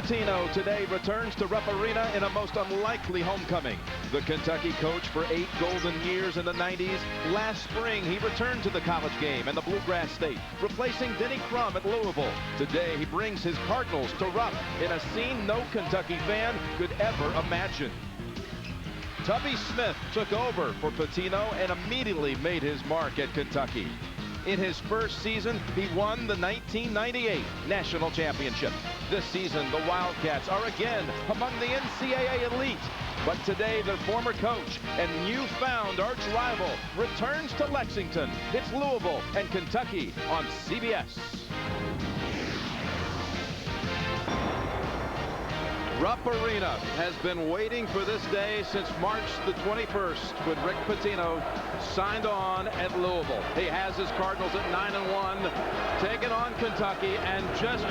Pitino today returns to Rupp Arena in a most unlikely homecoming. The Kentucky coach for 8 golden years in the 90s. Last spring, he returned to the college game and the Bluegrass State, replacing Denny Crum at Louisville. Today, he brings his Cardinals to Rupp in a scene no Kentucky fan could ever imagine. Tubby Smith took over for Pitino and immediately made his mark at Kentucky. In his first season, he won the 1998 National Championship. This season, the Wildcats are again among the NCAA elite. But today, their former coach and newfound arch rival returns to Lexington. It's Louisville and Kentucky on CBS. Rupp Arena has been waiting for this day since March the 21st when Rick Pitino signed on at Louisville. He has his Cardinals at 9-1, taking on Kentucky, and just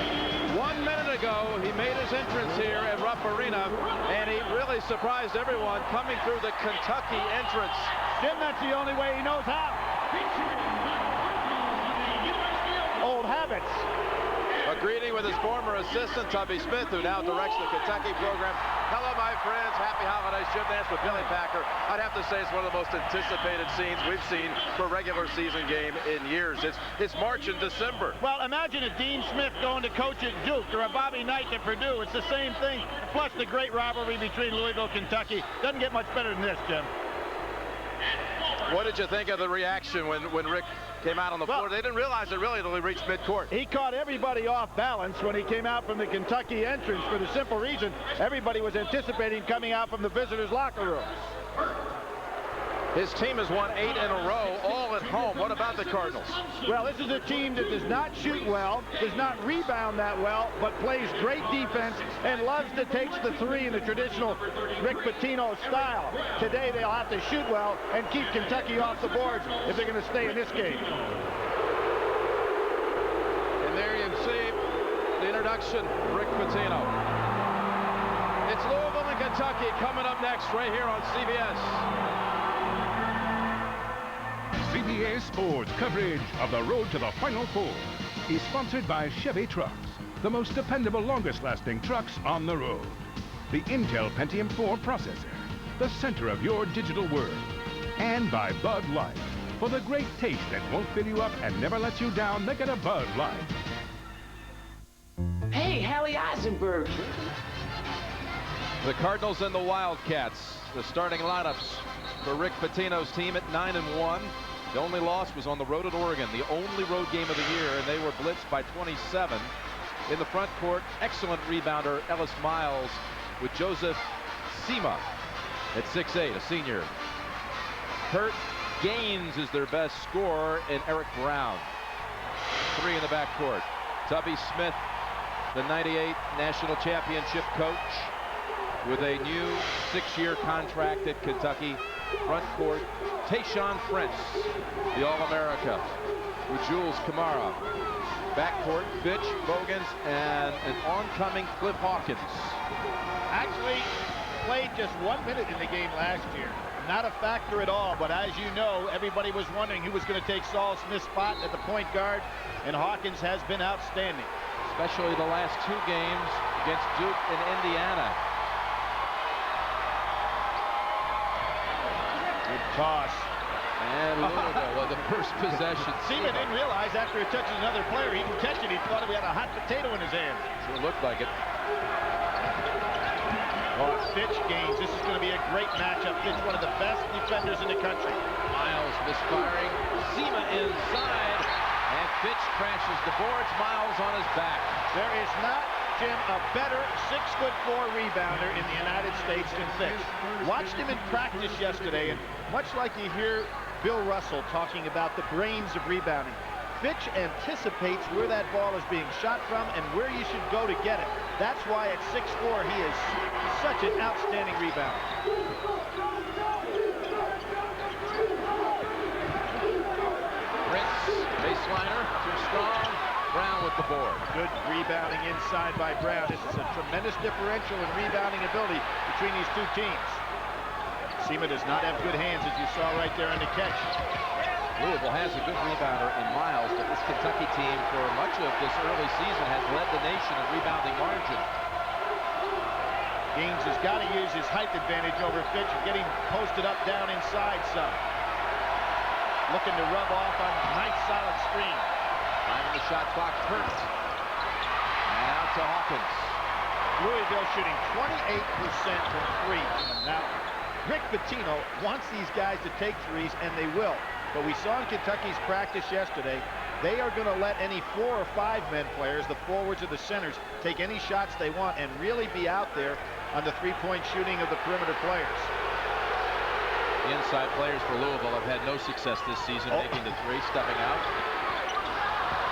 1 minute ago he made his entrance here at Rupp Arena, and he really surprised everyone coming through the Kentucky entrance. Jim, that's the only way he knows how. Old habits. A greeting with his former assistant, Tubby Smith, who now directs the Kentucky program. Hello, my friends. Happy holidays. Jim Nance with Billy Packer. I'd have to say it's one of the most anticipated scenes we've seen for a regular season game in years. It's March and December. Well, imagine a Dean Smith going to coach at Duke or a Bobby Knight at Purdue. It's the same thing. Plus the great rivalry between Louisville and Kentucky. Doesn't get much better than this, Jim. What did you think of the reaction when Rick came out on the floor? They didn't realize it really until he reached midcourt. He caught everybody off balance when he came out from the Kentucky entrance for the simple reason everybody was anticipating coming out from the visitors' locker room. His team has won 8 in a row, all at home. What about the Cardinals? Well, this is a team that does not shoot well, does not rebound that well, but plays great defense and loves to take the three in the traditional Rick Pitino style. Today, they'll have to shoot well and keep Kentucky off the boards if they're going to stay in this game. And there you see the introduction, Rick Pitino. It's Louisville and Kentucky coming up next right here on CBS. CBS Sports coverage of the road to the Final Four is sponsored by Chevy Trucks, the most dependable, longest-lasting trucks on the road. The Intel Pentium 4 processor, the center of your digital world. And by Bud Light, for the great taste that won't fill you up and never lets you down. Make it a Bud Light. Hey, Hallie Eisenberg. The Cardinals and the Wildcats, the starting lineups for Rick Pitino's team at 9-1. The only loss was on the road at Oregon, the only road game of the year, and they were blitzed by 27. In the front court, excellent rebounder Ellis Miles with Joseph Sima at 6'8", a senior. Kurt Gaines is their best scorer, and Eric Brown. 3 in the backcourt. Tubby Smith, the 98 national championship coach, with a new 6-year contract at Kentucky. Front court, Tayshaun Prince, the All-America, with Jules Kamara. Backcourt, Fitch, Bogans, and an oncoming Cliff Hawkins. Actually played just 1 minute in the game last year. Not a factor at all, but as you know, everybody was wondering who was going to take Saul Smith's spot at the point guard, and Hawkins has been outstanding. Especially the last 2 games against Duke and Indiana. Toss. And Louisville, the first possession. Seaman didn't realize after he touches another player, he can catch it. He thought he had a hot potato in his hand. Sure looked like it. Oh, Fitch Gaines. This is going to be a great matchup. Fitch, one of the best defenders in the country. Miles misfiring. Sima inside. And Fitch crashes the boards. Miles on his back. There is not, Jim, a better 6'4" rebounder in the United States than Fitch. Watched him in practice yesterday, and much like you hear Bill Russell talking about the brains of rebounding, Fitch anticipates where that ball is being shot from and where you should go to get it. That's why at 6'4", he is such an outstanding rebounder. Prince, baseliner, too strong. Brown with the board. Good rebounding inside by Brown. This is a tremendous differential in rebounding ability between these two teams. Sima does not have good hands, as you saw right there on the catch. Louisville has a good rebounder in Miles, but this Kentucky team for much of this early season has led the nation in rebounding margin. Gaines has got to use his height advantage over Fitch, getting posted up down inside some. Looking to rub off on nice solid screen. Time in the shot clock. Hurt. And out to Hawkins. Louisville shooting 28% from three. Now, Rick Pitino wants these guys to take threes, and they will. But we saw in Kentucky's practice yesterday, they are going to let any 4 or 5 men players, the forwards or the centers, take any shots they want and really be out there on the three-point shooting of the perimeter players. The inside players for Louisville have had no success this season making the three, stepping out.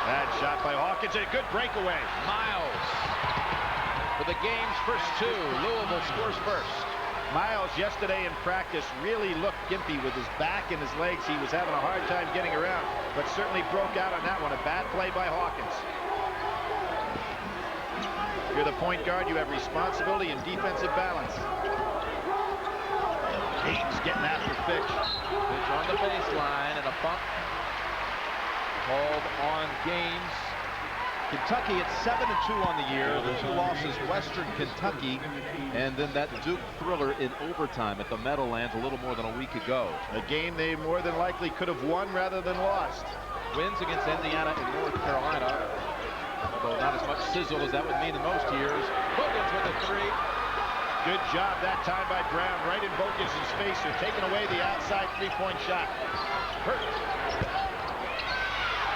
Bad shot by Hawkins, and a good breakaway. Miles for the game's first 2. Louisville scores first. Miles yesterday in practice really looked gimpy with his back and his legs. He was having a hard time getting around, but certainly broke out on that one. A bad play by Hawkins. If you're the point guard, you have responsibility and defensive balance. Gaines getting after Fitch. Fitch on the baseline and a bump called on Gaines. Kentucky at 7-2 on the year. The 2 losses, Western Kentucky, and then that Duke thriller in overtime at the Meadowlands a little more than a week ago. A game they more than likely could have won rather than lost. Wins against Indiana and North Carolina, although not as much sizzle as that would mean in most years. Bogus with a 3. Good job that time by Brown, right in Bogus' face. They're taking away the outside three-point shot. Hurt.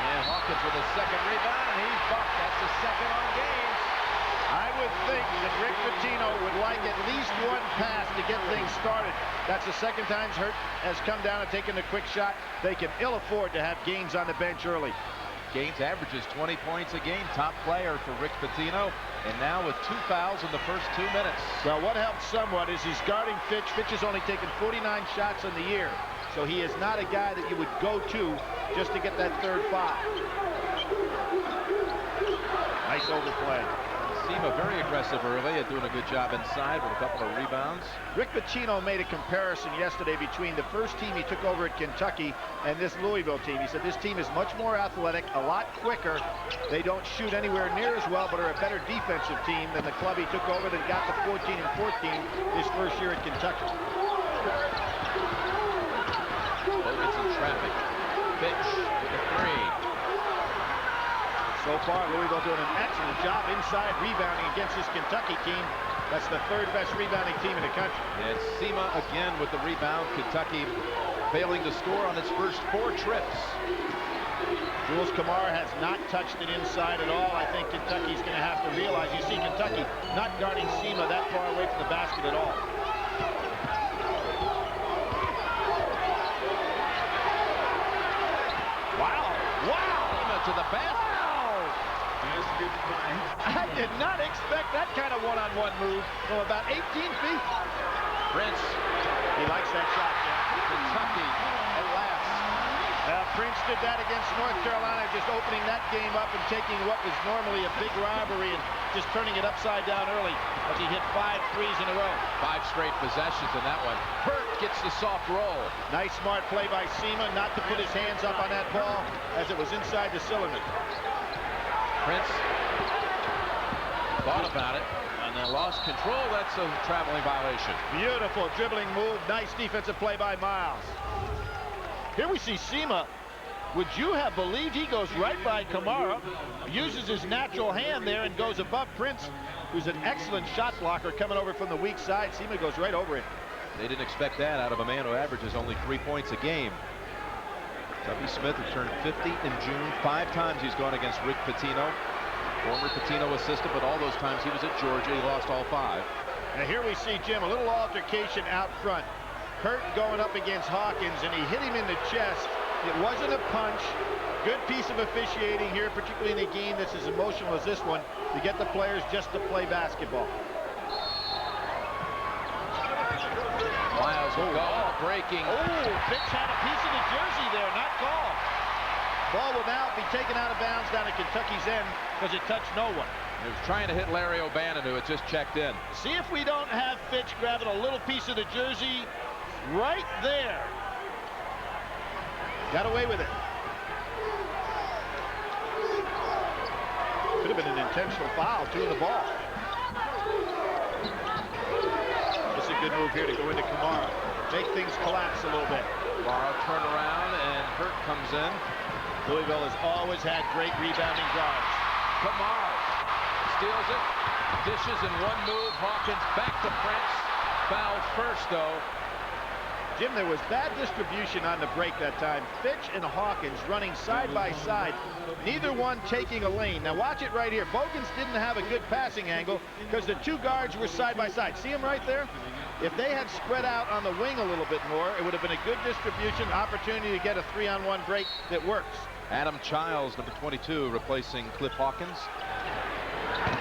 And Hawkins with a second rebound, and he's bucked. That's the second on Gaines. I would think that Rick Pitino would like at least one pass to get things started. That's the second time Hurt has come down and taken a quick shot. They can ill afford to have Gaines on the bench early. Gaines averages 20 points a game, top player for Rick Pitino, and now with 2 fouls in the first 2 minutes. Well, what helps somewhat is he's guarding Fitch. Fitch has only taken 49 shots in the year, so he is not a guy that you would go to just to get that third foul. Nice overplay. Sema very aggressive early and doing a good job inside with a couple of rebounds. Rick Pitino made a comparison yesterday between the first team he took over at Kentucky and this Louisville team. He said this team is much more athletic, a lot quicker. They don't shoot anywhere near as well, but are a better defensive team than the club he took over that got to 14 and 14 his first year at Kentucky. Bogut's in traffic. Fitch with a 3. So far, Louisville doing an excellent job inside rebounding against this Kentucky team. That's the 3rd best rebounding team in the country. And Sema again with the rebound. Kentucky failing to score on its first 4 trips. Jules Kamar has not touched it inside at all. I think Kentucky's going to have to realize. You see Kentucky not guarding Sema that far away from the basket at all. Wow. Sema to the basket. I did not expect that kind of one-on-one move from about 18 feet. Prince. He likes that shot, Jim. Kentucky at last. Prince did that against North Carolina, just opening that game up and taking what was normally a big rivalry and just turning it upside down early as he hit 5 threes in a row. 5 straight possessions in that one. Hurt gets the soft roll. Nice smart play by Sema not to put his hands up on that ball as it was inside the cylinder. Prince thought about it and then lost control. That's a traveling violation. Beautiful dribbling move. Nice defensive play by Miles. Here we see Sema. Would you have believed he goes right by Kamara, uses his natural hand there and goes above Prince, who's an excellent shot blocker coming over from the weak side. Sema goes right over it. They didn't expect that out of a man who averages only 3 points a game. Tubby Smith, who turned 50 in June. 5 times he's gone against Rick Pitino. Former Pitino assistant, but all those times he was at Georgia. He lost all 5. Now here we see, Jim, a little altercation out front. Hurt going up against Hawkins, and he hit him in the chest. It wasn't a punch. Good piece of officiating here, particularly in a game that's as emotional as this one, to get the players just to play basketball. Miles will go, breaking. Oh, Fitch had a piece of the jersey there, not called. Ball will now be taken out of bounds down at Kentucky's end because it touched no one. He was trying to hit Larry O'Bannon, who had just checked in. See if we don't have Fitch grabbing a little piece of the jersey right there. Got away with it. Could have been an intentional foul, 2 in the ball. a good move here to go into Kamara. Make things collapse a little bit. Kamara turn around and Hurt comes in. Louisville has always had great rebounding guards. Kamara steals it, dishes in one move. Hawkins back to Prince. Foul first, though. Jim, there was bad distribution on the break that time. Fitch and Hawkins running side by side, neither one taking a lane. Now watch it right here. Bogans didn't have a good passing angle because the two guards were side by side. See them right there? If they had spread out on the wing a little bit more, it would have been a good distribution, opportunity to get a 3-on-1 break that works. Adam Childs, number 22, replacing Cliff Hawkins.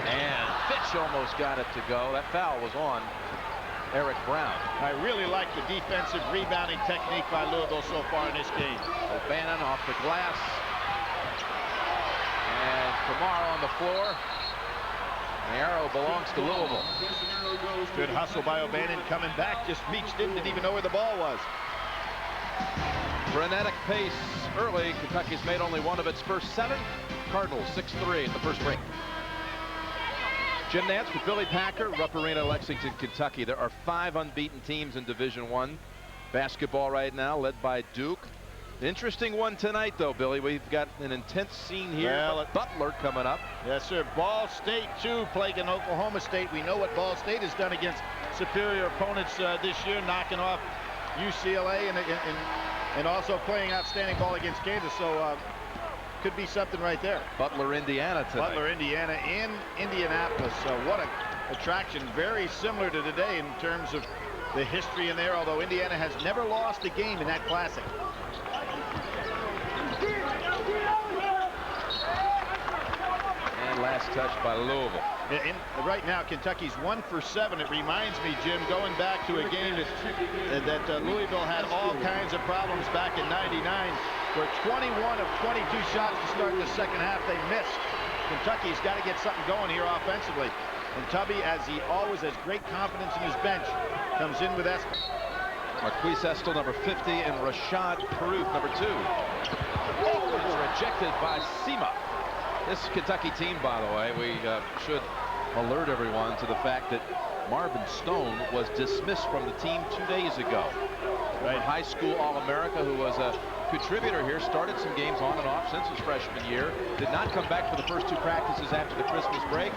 And Fitch almost got it to go. That foul was on Eric Brown. I really like the defensive rebounding technique by Louisville so far in this game. O'Bannon off the glass. And Kamara on the floor. The arrow belongs to Louisville. Good hustle by O'Bannon coming back. Just reached in, didn't even know where the ball was. Frenetic pace early. Kentucky's made only one of its first 7. Cardinals 6-3 in the first break. Jim Nance with Billy Packer, Rupp Arena, Lexington, Kentucky. There are 5 unbeaten teams in Division I basketball right now, led by Duke. Interesting one tonight, though, Billy. We've got an intense scene here. Well, Butler coming up. Yes, sir. Ball State, too, playing Oklahoma State. We know what Ball State has done against superior opponents this year, knocking off UCLA and also playing outstanding ball against Kansas. So could be something right there. Butler, Indiana tonight. Butler, Indiana in Indianapolis. So what an attraction. Very similar to today in terms of the history in there, although Indiana has never lost a game in that classic. And last touch by Louisville. Right now, Kentucky's 1 for 7. It reminds me, Jim, going back to a game that Louisville had all kinds of problems back in '99, where 21 of 22 shots to start the second half they missed. Kentucky's got to get something going here offensively. And Tubby, as he always has great confidence in his bench, comes in with Estel. Marquise Estel, number 50, and Rashad Caruth, number 2. Rejected by Sema. This Kentucky team, by the way, we should alert everyone to the fact that Marvin Stone was dismissed from the team 2 days ago. Right. High school All-America, who was a contributor here, started some games on and off since his freshman year, did not come back for the first 2 practices after the Christmas break.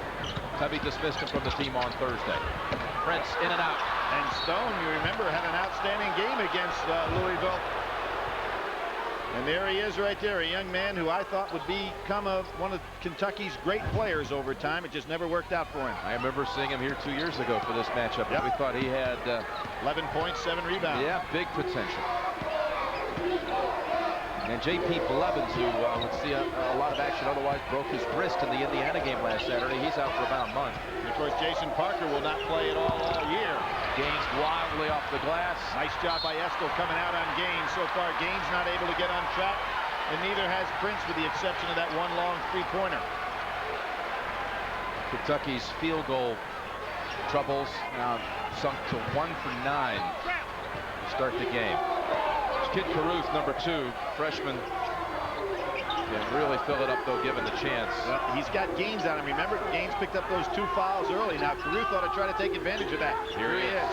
Tubby dismissed him from the team on Thursday. Prince in and out. And Stone, you remember, had an outstanding game against Louisville. And there he is right there, a young man who I thought would become one of Kentucky's great players over time. It just never worked out for him. I remember seeing him here 2 years ago for this matchup. Yep. We thought he had 11 points, 7 rebounds. Yeah, big potential. And J.P. Blevins, who would see a lot of action, otherwise broke his wrist in the Indiana game last Saturday. He's out for about a month. And of course, Jason Parker will not play at all year. Gaines wildly off the glass. Nice job by Estel coming out on Gaines. So far, Gaines not able to get on track, and neither has Prince, with the exception of that one long 3-pointer. Kentucky's field goal troubles now sunk to 1 for 9 to start the game. Kid Caruth, number 2, freshman, can really fill it up, though, given the chance. Well, he's got Gaines on him. Remember, Gaines picked up those 2 fouls early. Now, Caruth ought to try to take advantage of that. Here he is.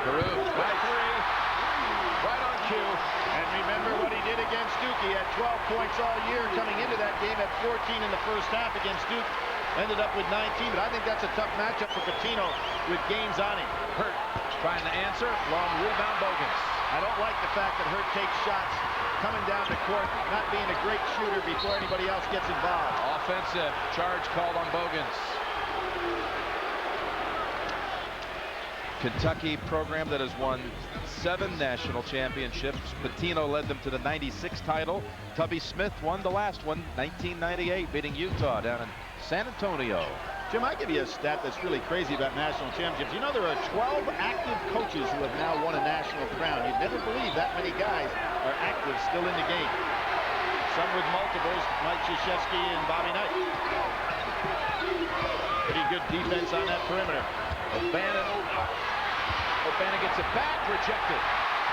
Caruth, by 3, right on cue. And remember what he did against Duke. He had 12 points all year coming into that game, at 14 in the first half against Duke. Ended up with 19, but I think that's a tough matchup for Pitino with Gaines on him. Hurt trying to answer. Long rebound, Bogans. I don't like the fact that Hurt takes shots coming down the court, not being a great shooter before anybody else gets involved. Offensive charge called on Bogans. Kentucky program that has won 7 national championships. Pitino led them to the '96 title. Tubby Smith won the last one, 1998, beating Utah down in San Antonio. Jim, I give you a stat that's really crazy about national championships. You know, there are 12 active coaches who have now won a national crown. You'd never believe that many guys are active, still in the game. Some with multiples, Mike Krzyzewski and Bobby Knight. Pretty good defense on that perimeter. O'Bannon gets it back, rejected.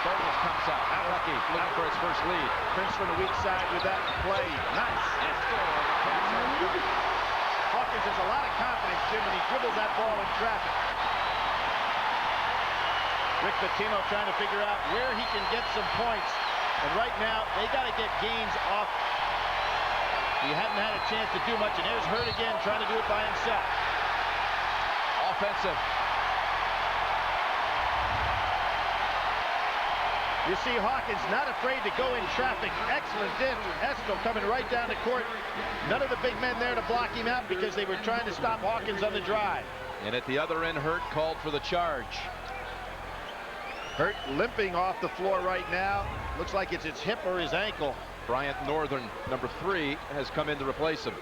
Bogans comes out. Lucky, looking for his first lead. Prince from the weak side with that play. Nice. Hawkins has a lot of confidence, Jim, when he dribbles that ball in traffic. Rick Pitino trying to figure out where he can get some points. And right now, they got to get Gaines off. He hadn't had a chance to do much, and there's Hurt again trying to do it by himself. Offensive. You see Hawkins not afraid to go in traffic. Excellent dish. Esco coming right down the court. None of the big men there to block him out because they were trying to stop Hawkins on the drive. And at the other end, Hurt called for the charge. Hurt limping off the floor right now. Looks like it's his hip or his ankle. Bryant Northern, number 3, has come in to replace him.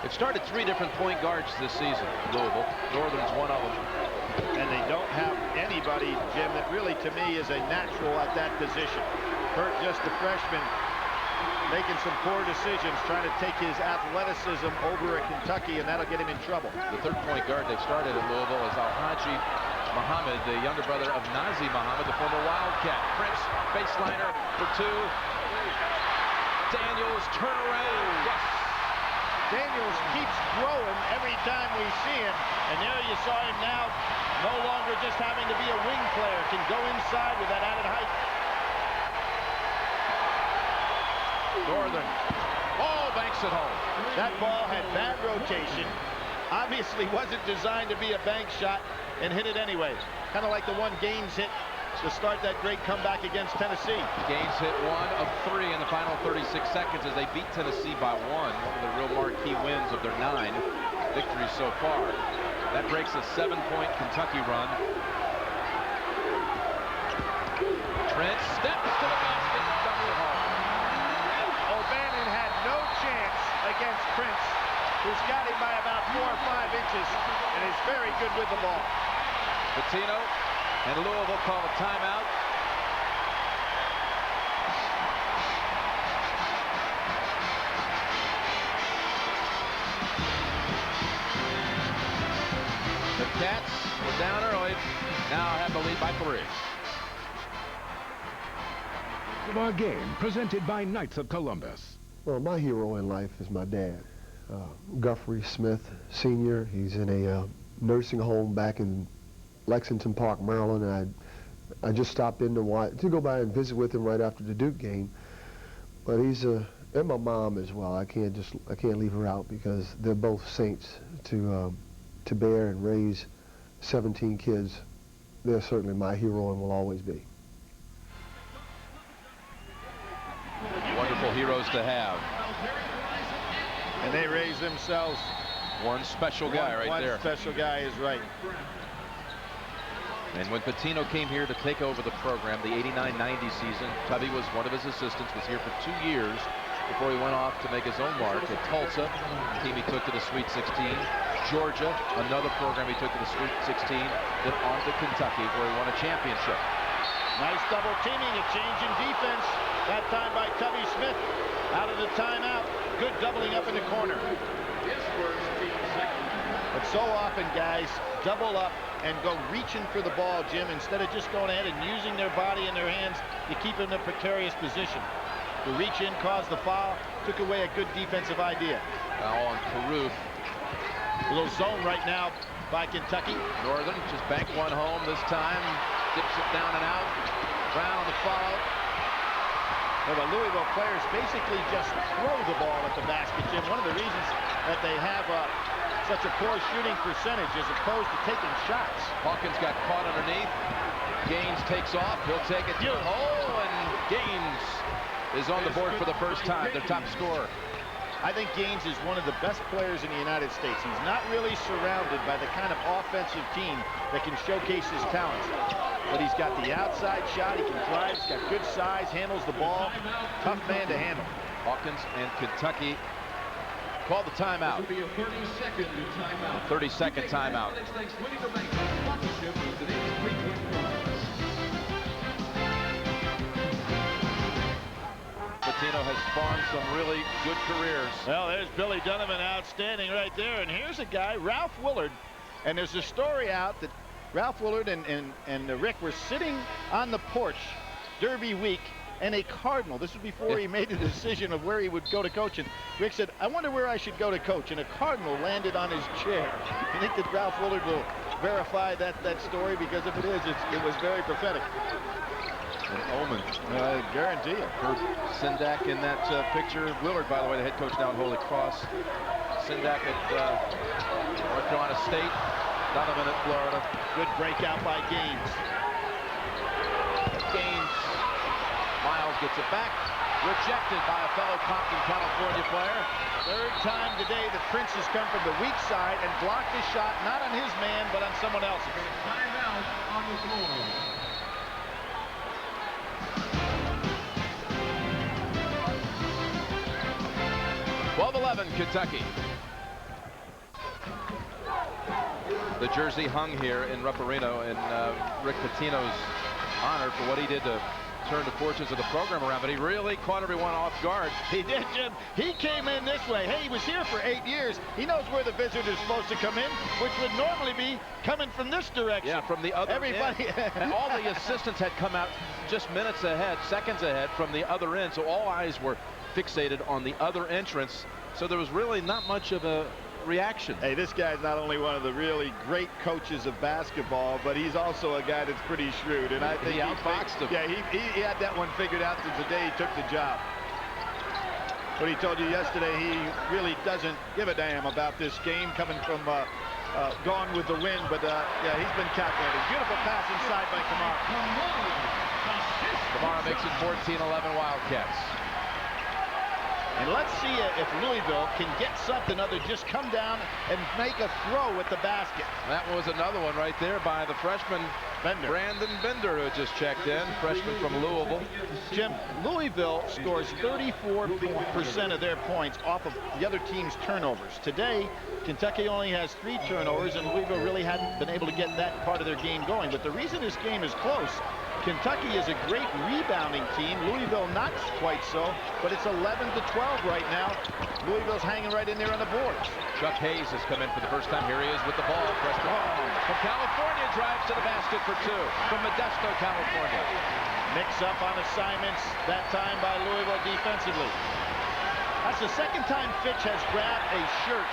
It started 3 different point guards this season, Louisville. Northern's one of them. And they don't have anybody, Jim, that really, to me, is a natural at that position. Hurt, just a freshman, making some poor decisions, trying to take his athleticism over at Kentucky, and that'll get him in trouble. The 3rd point guard they've started at Louisville is Alhaji Muhammad, the younger brother of Nazi Muhammad, the former Wildcat. Prince, baseliner for 2. Daniels, turnaround. Yes. Daniels keeps growing every time we see him. And there you saw him now, no longer just having to be a wing player, can go inside with that added height. Northern. Oh, banks it home. That ball had bad rotation. Obviously wasn't designed to be a bank shot, and hit it anyways. Kind of like the one Gaines hit to start that great comeback against Tennessee. Gaines hit 1 of 3 in the final 36 seconds as they beat Tennessee by 1 of the real marquee wins of their 9 victories so far. That breaks a 7-point Kentucky run. Trent steps to the basket, double it home. O'Bannon had no chance against Prince, who's got him by about 4 or 5 inches and is very good with the ball. Pitino and Louisville call a timeout. The Cats were down early, now have the lead by 3. Of our game, presented by Knights of Columbus. Well, my hero in life is my dad, Guthrie Smith Sr. He's in a nursing home back in Lexington Park, Maryland. And I just stopped in to go by and visit with him right after the Duke game. But he's and my mom as well. I can't leave her out because they're both saints to bear and raise 17 kids. They're certainly my hero and will always be. Wonderful heroes to have. And they raise themselves. One special guy right there. One special guy is right. And when Pitino came here to take over the program, the 89-90 season, Tubby was one of his assistants, was here for 2 years before he went off to make his own mark at Tulsa, a team he took to the Sweet 16. Georgia, another program he took to the Sweet 16, then on to Kentucky where he won a championship. Nice double teaming, a change in defense, that time by Tubby Smith. Out of the timeout, good doubling up in the corner. But so often, guys, double up and go reaching for the ball, Jim, instead of just going ahead and using their body and their hands to keep them in a precarious position. The reach in caused the foul, took away a good defensive idea. Foul on Caruth. A little zone right now by Kentucky. Northern just banked one home this time, dips it down and out. Brown on the follow. Well, the Louisville players basically just throw the ball at the basket, Jim. One of the reasons that they have such a poor shooting percentage as opposed to taking shots. Hawkins got caught underneath. Gaines takes off. He'll take it to the hole, and Gaines is on the board for the first time, their top scorer. I think Gaines is one of the best players in the United States. He's not really surrounded by the kind of offensive team that can showcase his talents. But he's got the outside shot, he can drive, he's got good size, handles the ball. Tough man to handle. Hawkins and Kentucky call the timeout. 30-second timeout. Pitino has spawned some really good careers. Well, there's Billy Donovan, outstanding right there. And here's a guy, Ralph Willard. And there's a story out that Ralph Willard and Rick were sitting on the porch Derby week, and a Cardinal, this was before he made the decision of where he would go to coach, and Rick said, I wonder where I should go to coach, and a Cardinal landed on his chair. You think that Ralph Willard will verify that story, because if it is, it was very prophetic. An omen. I guarantee it. Herb Sindak in that picture. Willard, by the way, the head coach now at Holy Cross. Sindak at North Carolina State. Donovan at Florida. Good breakout by Gaines. Gaines. Miles gets it back. Rejected by a fellow Compton, California player. Third time today that Prince has come from the weak side and blocked a shot, not on his man, but on someone else's. Timeout on the floor. 12-11, Kentucky. The jersey hung here in Rupp Arena in Rick Pitino's honor for what he did to turn the fortunes of the program around, but he really caught everyone off guard. He did, Jim. He came in this way. Hey, he was here for 8 years. He knows where the visitor's supposed to come in, which would normally be coming from this direction. Yeah, from the other Everybody. end. And all the assistants had come out just minutes ahead, seconds ahead from the other end, so all eyes were fixated on the other entrance, so there was really not much of a reaction. Hey, this guy's not only one of the really great coaches of basketball, but he's also a guy that's pretty shrewd, and I think he outfoxed him. Yeah, he had that one figured out since the day he took the job. But he told you yesterday he really doesn't give a damn about this game coming from Gone with the Wind, but yeah, he's been calculating. Beautiful pass inside by Kamara. Kamara makes it 14-11 Wildcats. And let's see if Louisville can get something other than just come down and make a throw at the basket. That was another one right there by the freshman Bender. Brandon Bender, who just checked in, freshman from Louisville. Jim, Louisville scores 34% of their points off of the other team's turnovers. Today, Kentucky only has 3 turnovers, and Louisville really hadn't been able to get that part of their game going. But the reason this game is close, Kentucky is a great rebounding team. Louisville not quite so, but it's 11-12 right now. Louisville's hanging right in there on the boards. Chuck Hayes has come in for the first time. Here he is with the ball. Freshman from California drives to the basket for 2 from Modesto, California. Mix up on assignments, that time by Louisville defensively. That's the second time Fitch has grabbed a shirt.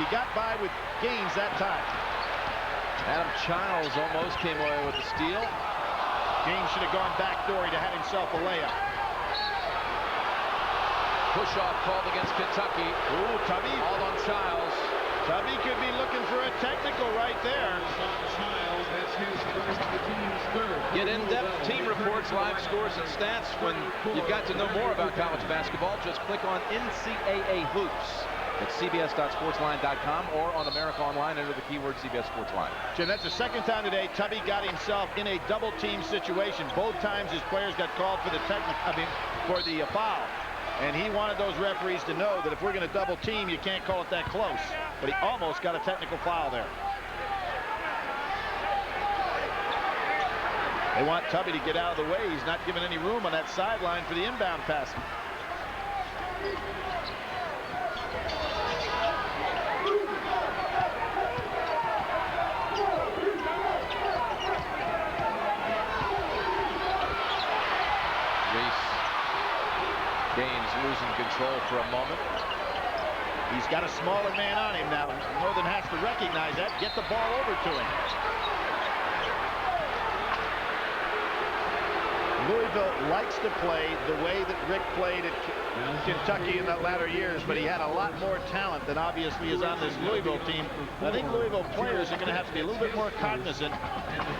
He got by with Gaines that time. Adam Childs almost came away with the steal. Gaines should have gone backdoor. He'd have had himself a layup. Push-off called against Kentucky. Ooh, Tubby. All on Childs. Tubby could be looking for a technical right there. Get in-depth team reports, live scores, and stats. When you've got to know more about college basketball, just click on NCAA Hoops at cbs.sportsline.com or on America Online. Enter the keyword CBS Sportsline. Jim, that's the second time today Tubby got himself in a double-team situation. Both times his players got called for the foul. And he wanted those referees to know that if we're going to double team, you can't call it that close. But he almost got a technical foul there. They want Tubby to get out of the way. He's not giving any room on that sideline for the inbound pass. Gaines losing control for a moment. He's got a smaller man on him now. Northern has to recognize that. Get the ball over to him. Louisville likes to play the way that Rick played at Kentucky in the latter years, but he had a lot more talent than obviously is on this Louisville team. I think Louisville players are going to have to be a little bit more cognizant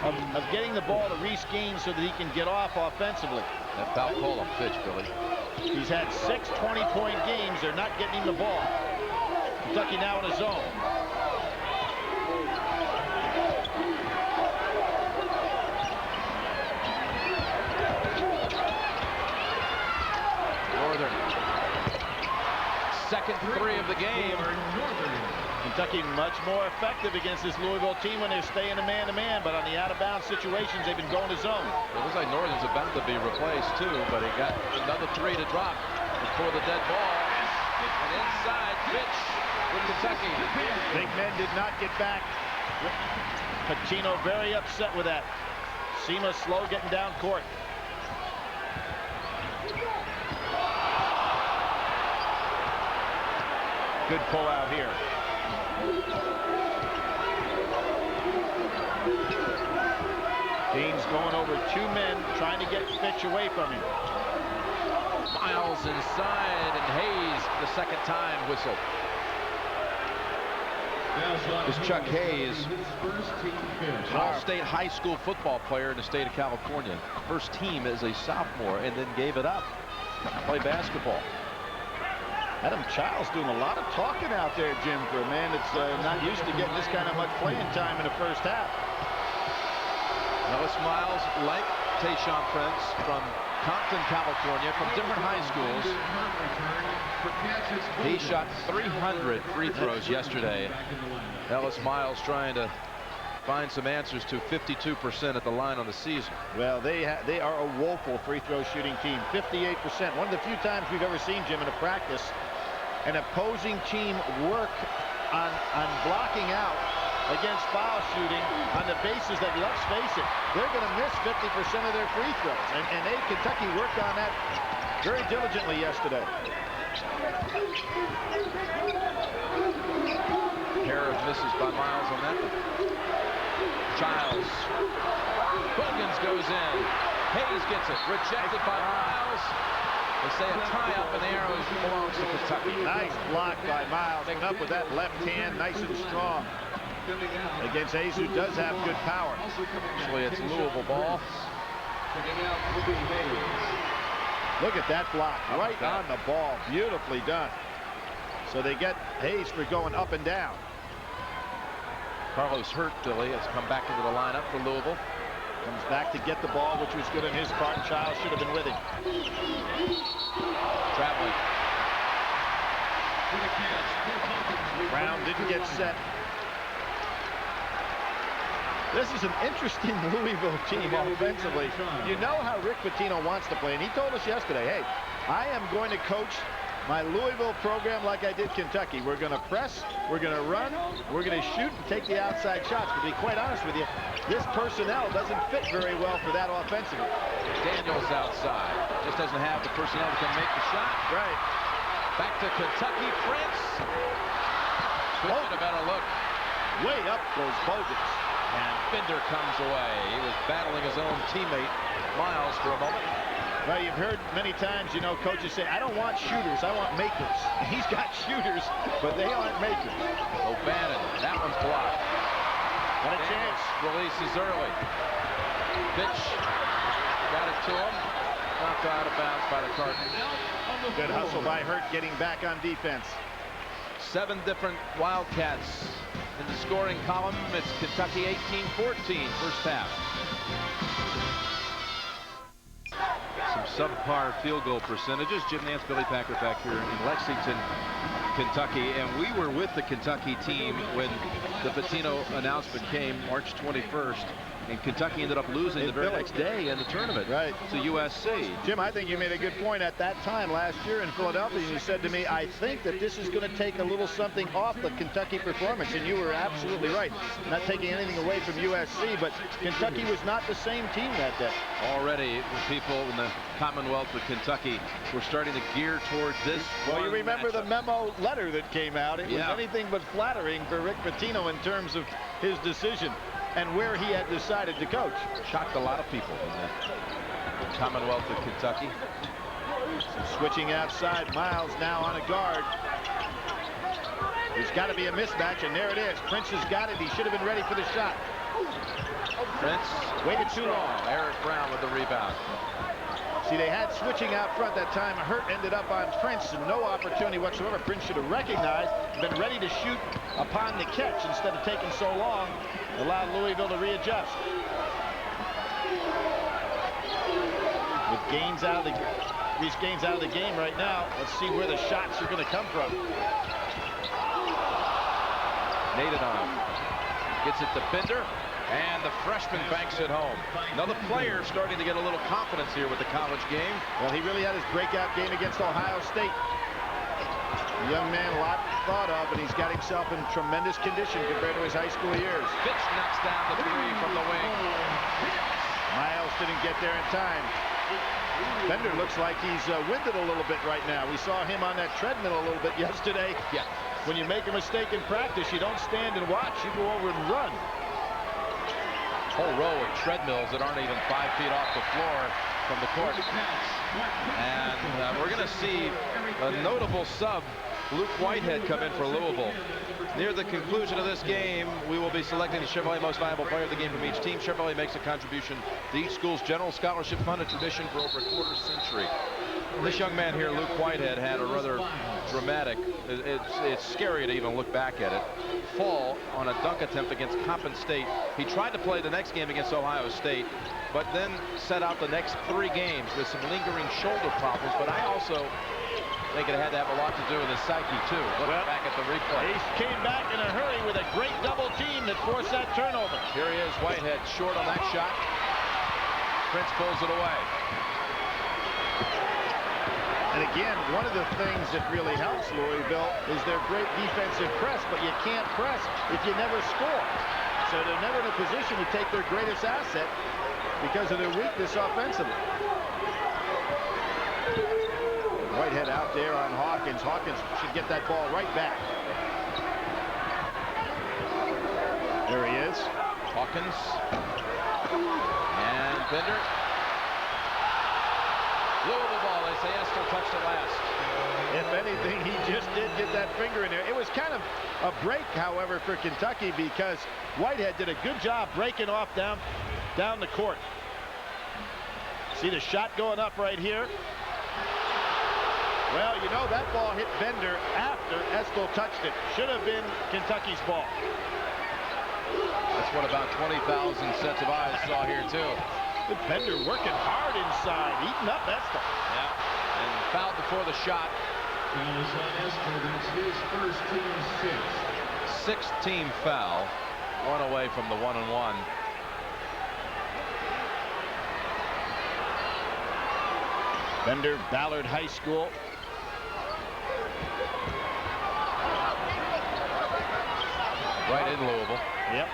of getting the ball to Reese Gaines so that he can get off offensively. That foul call on Fitch, Billy. He's had 6 20-point games. They're not getting him the ball. Kentucky now in a zone. Northern. Second 3 of the game. Kentucky much more effective against this Louisville team when they're staying a man-to-man, but on the out-of-bounds situations, they've been going to zone. It looks like Northern's about to be replaced, too, but he got another 3 to drop before the dead ball. And inside, Fitch with Kentucky. Big men did not get back. Pitino very upset with that. Sema slow getting down court. Good pull out here. Dean's going over 2 men, trying to get Fitch away from him. Miles inside, and Hayes the second time whistled. This is Chuck Hayes, All-State high school football player in the state of California. First team as a sophomore, and then gave it up to play basketball. Adam Childs doing a lot of talking out there, Jim, for a man that's not used to getting this kind of much playing time in the first half. Ellis Miles, like Tayshaun Prince, from Compton, California, from different high schools. He shot 300 free throws yesterday. Ellis Miles trying to find some answers to 52% at the line on the season. Well, they are a woeful free throw shooting team. 58%. One of the few times we've ever seen, Jim, in a practice an opposing team work on blocking out against foul shooting on the basis that, let's face it, they're going to miss 50% of their free throws. And Kentucky worked on that very diligently yesterday. Pair of misses by Miles on that one. Childs. Bogans goes in. Hayes gets it. Rejected by Miles. They say a tie-up in the arrows belongs to Kentucky. Nice block by Miles. Taking up with that left hand, nice and strong. Against Hayes, who does have good power. Actually, it's Louisville ball. Look at that block, right on the ball. Beautifully done. So they get Hayes for going up and down. Carlos Hurt, Billy, has come back into the lineup for Louisville. Comes back to get the ball, which was good on his part. Childs should have been with him. Traveling. Brown didn't get set. This is an interesting Louisville team offensively. You know how Rick Pitino wants to play, and he told us yesterday, hey, I am going to coach my Louisville program like I did Kentucky. We're going to press, we're going to run, we're going to shoot and take the outside shots. But to be quite honest with you, this personnel doesn't fit very well for that offensively. Daniels outside. Just doesn't have the personnel to make the shot. Right. Back to Kentucky. Prince. Could get a better look. Way up goes Bogans. And Bender comes away. He was battling his own teammate, Miles, for a moment. Well, you've heard many times, you know, coaches say, I don't want shooters, I want makers. He's got shooters, but they aren't makers. O'Bannon, that one's blocked. What a chance. Releases early. Pitch got it to him. Knocked out of bounds by the Cardinals. Good hustle by Hurt getting back on defense. 7 different Wildcats in the scoring column. It's Kentucky 18-14 first half. Some subpar field goal percentages. Jim Nance, Billy Packer back here in Lexington, Kentucky. And we were with the Kentucky team when the Pitino announcement came March 21st. And Kentucky ended up losing the very next day in the tournament to USC. Jim, I think you made a good point at that time last year in Philadelphia. You said to me, I think that this is going to take a little something off the Kentucky performance. And you were absolutely right. Not taking anything away from USC, but Kentucky was not the same team that day. Already, people in the Commonwealth of Kentucky were starting to gear toward this. Well, you remember the memo letter that came out. It was anything but flattering for Rick Pitino in terms of his decision and where he had decided to coach. Shocked a lot of people in the Commonwealth of Kentucky. Switching outside, Miles now on a guard. There's got to be a mismatch, and there it is. Prince has got it. He should have been ready for the shot. Prince waited too long. Eric Brown with the rebound. See, they had switching out front that time. Hurt ended up on Prince, and no opportunity whatsoever. Prince should have recognized, been ready to shoot upon the catch instead of taking so long. Allowed Louisville to readjust. With Gaines out of the Reese Gaines out of the game right now. Let's see where the shots are going to come from. Nadinov gets it to Bender, and the freshman banks it home. Another player starting to get a little confidence here with the college game. Well, he really had his breakout game against Ohio State. A young man, a lot thought of, and he's got himself in tremendous condition compared to his high school years. Fitch knocks down the 3 from the wing. Miles didn't get there in time. Bender looks like he's winded a little bit right now. We saw him on that treadmill a little bit yesterday. Yeah. When you make a mistake in practice, you don't stand and watch. You go over and run. whole row of treadmills that aren't even 5 feet off the floor from the court. And we're going to see a notable sub, Luke Whitehead, come in for Louisville. Near the conclusion of this game, we will be selecting the Chevrolet Most Valuable Player of the game from each team. Chevrolet makes a contribution to each school's general scholarship fund, a tradition for over a quarter century. This young man here, Luke Whitehead, had a rather dramatic, it's scary to even look back at it, fall on a dunk attempt against Coppin State. He tried to play the next game against Ohio State, but then set out the next 3 games with some lingering shoulder problems. But I also think it had to have a lot to do with his psyche, too. Look back at the replay. He came back in a hurry with a great double team that forced that turnover. Here he is, Whitehead, short on that shot. Prince pulls it away. And again, one of the things that really helps Louisville is their great defensive press, but you can't press if you never score. So they're never in a position to take their greatest asset because of their weakness offensively. Whitehead out there on Hawkins. Hawkins should get that ball right back. There he is. Hawkins. And Bender. Louisville ball. They say Estel touched it last. If anything, he just did get that finger in there. It was kind of a break, however, for Kentucky, because Whitehead did a good job breaking off down the court. See the shot going up right here. Well, you know, that ball hit Bender after Estel touched it. Should have been Kentucky's ball. That's what about 20,000 sets of eyes saw here, too. But Bender working hard inside, eating up Estel. Yeah, and fouled before the shot. That's his first team 6. 6th team foul. 1 away from the 1-and-1. Bender, Ballard High School. Right in Louisville. Yep.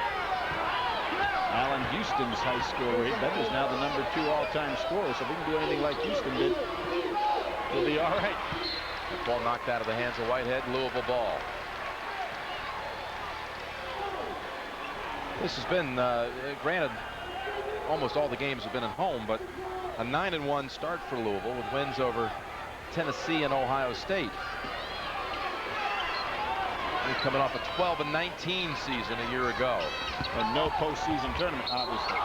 Allen Houston's high school. Bender's now the #2 all-time scorer, so if we can do anything like Houston did, we'll be all right. The ball knocked out of the hands of Whitehead. Louisville ball. This has been, granted, almost all the games have been at home, but a 9-and-1 start for Louisville with wins over Tennessee and Ohio State. They're coming off a 12-19 season a year ago. And no postseason tournament, obviously.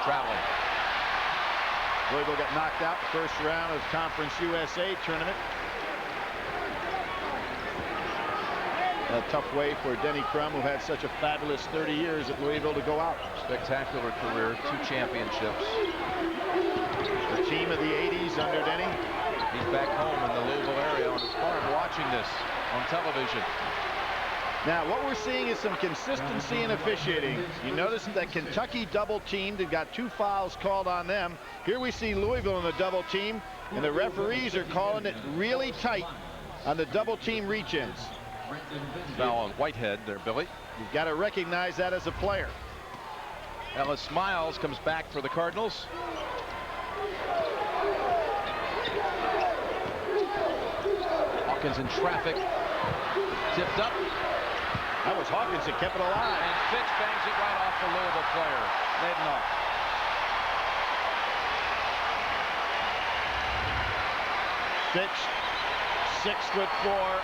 Traveling. Louisville got knocked out the first round of Conference USA tournament. A tough way for Denny Crum, who had such a fabulous 30 years at Louisville, to go out. Spectacular career, 2 championships. The team of the 80s under Denny. He's back home in the Louisville area on his farm watching this on television. Now, what we're seeing is some consistency in officiating. You notice that Kentucky double teamed and got 2 fouls called on them. Here we see Louisville in the double team, and the referees are calling it really tight on the double team reach-ins. Foul on Whitehead there, Billy. You've got to recognize that as a player. Ellis Miles comes back for the Cardinals. Hawkins in traffic. Tipped up. That was Hawkins that kept it alive. And Fitch bangs it right off the Louisville player. Nadenoff. Fitch, 6'4",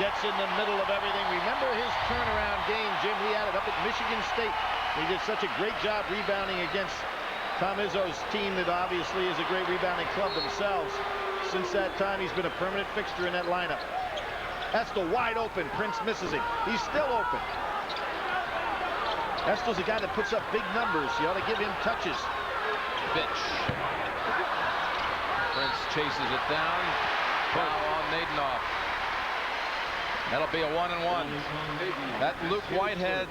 gets in the middle of everything. Remember his turnaround game, Jim? He had it up at Michigan State. He did such a great job rebounding against Tom Izzo's team that obviously is a great rebounding club themselves. Since that time, he's been a permanent fixture in that lineup. Estel wide open. Prince misses him. He's still open. Estel's a guy that puts up big numbers. You ought to give him touches. Fitch. Prince chases it down. Foul on Nadenoff. That'll be a 1-and-1. That Luke Whitehead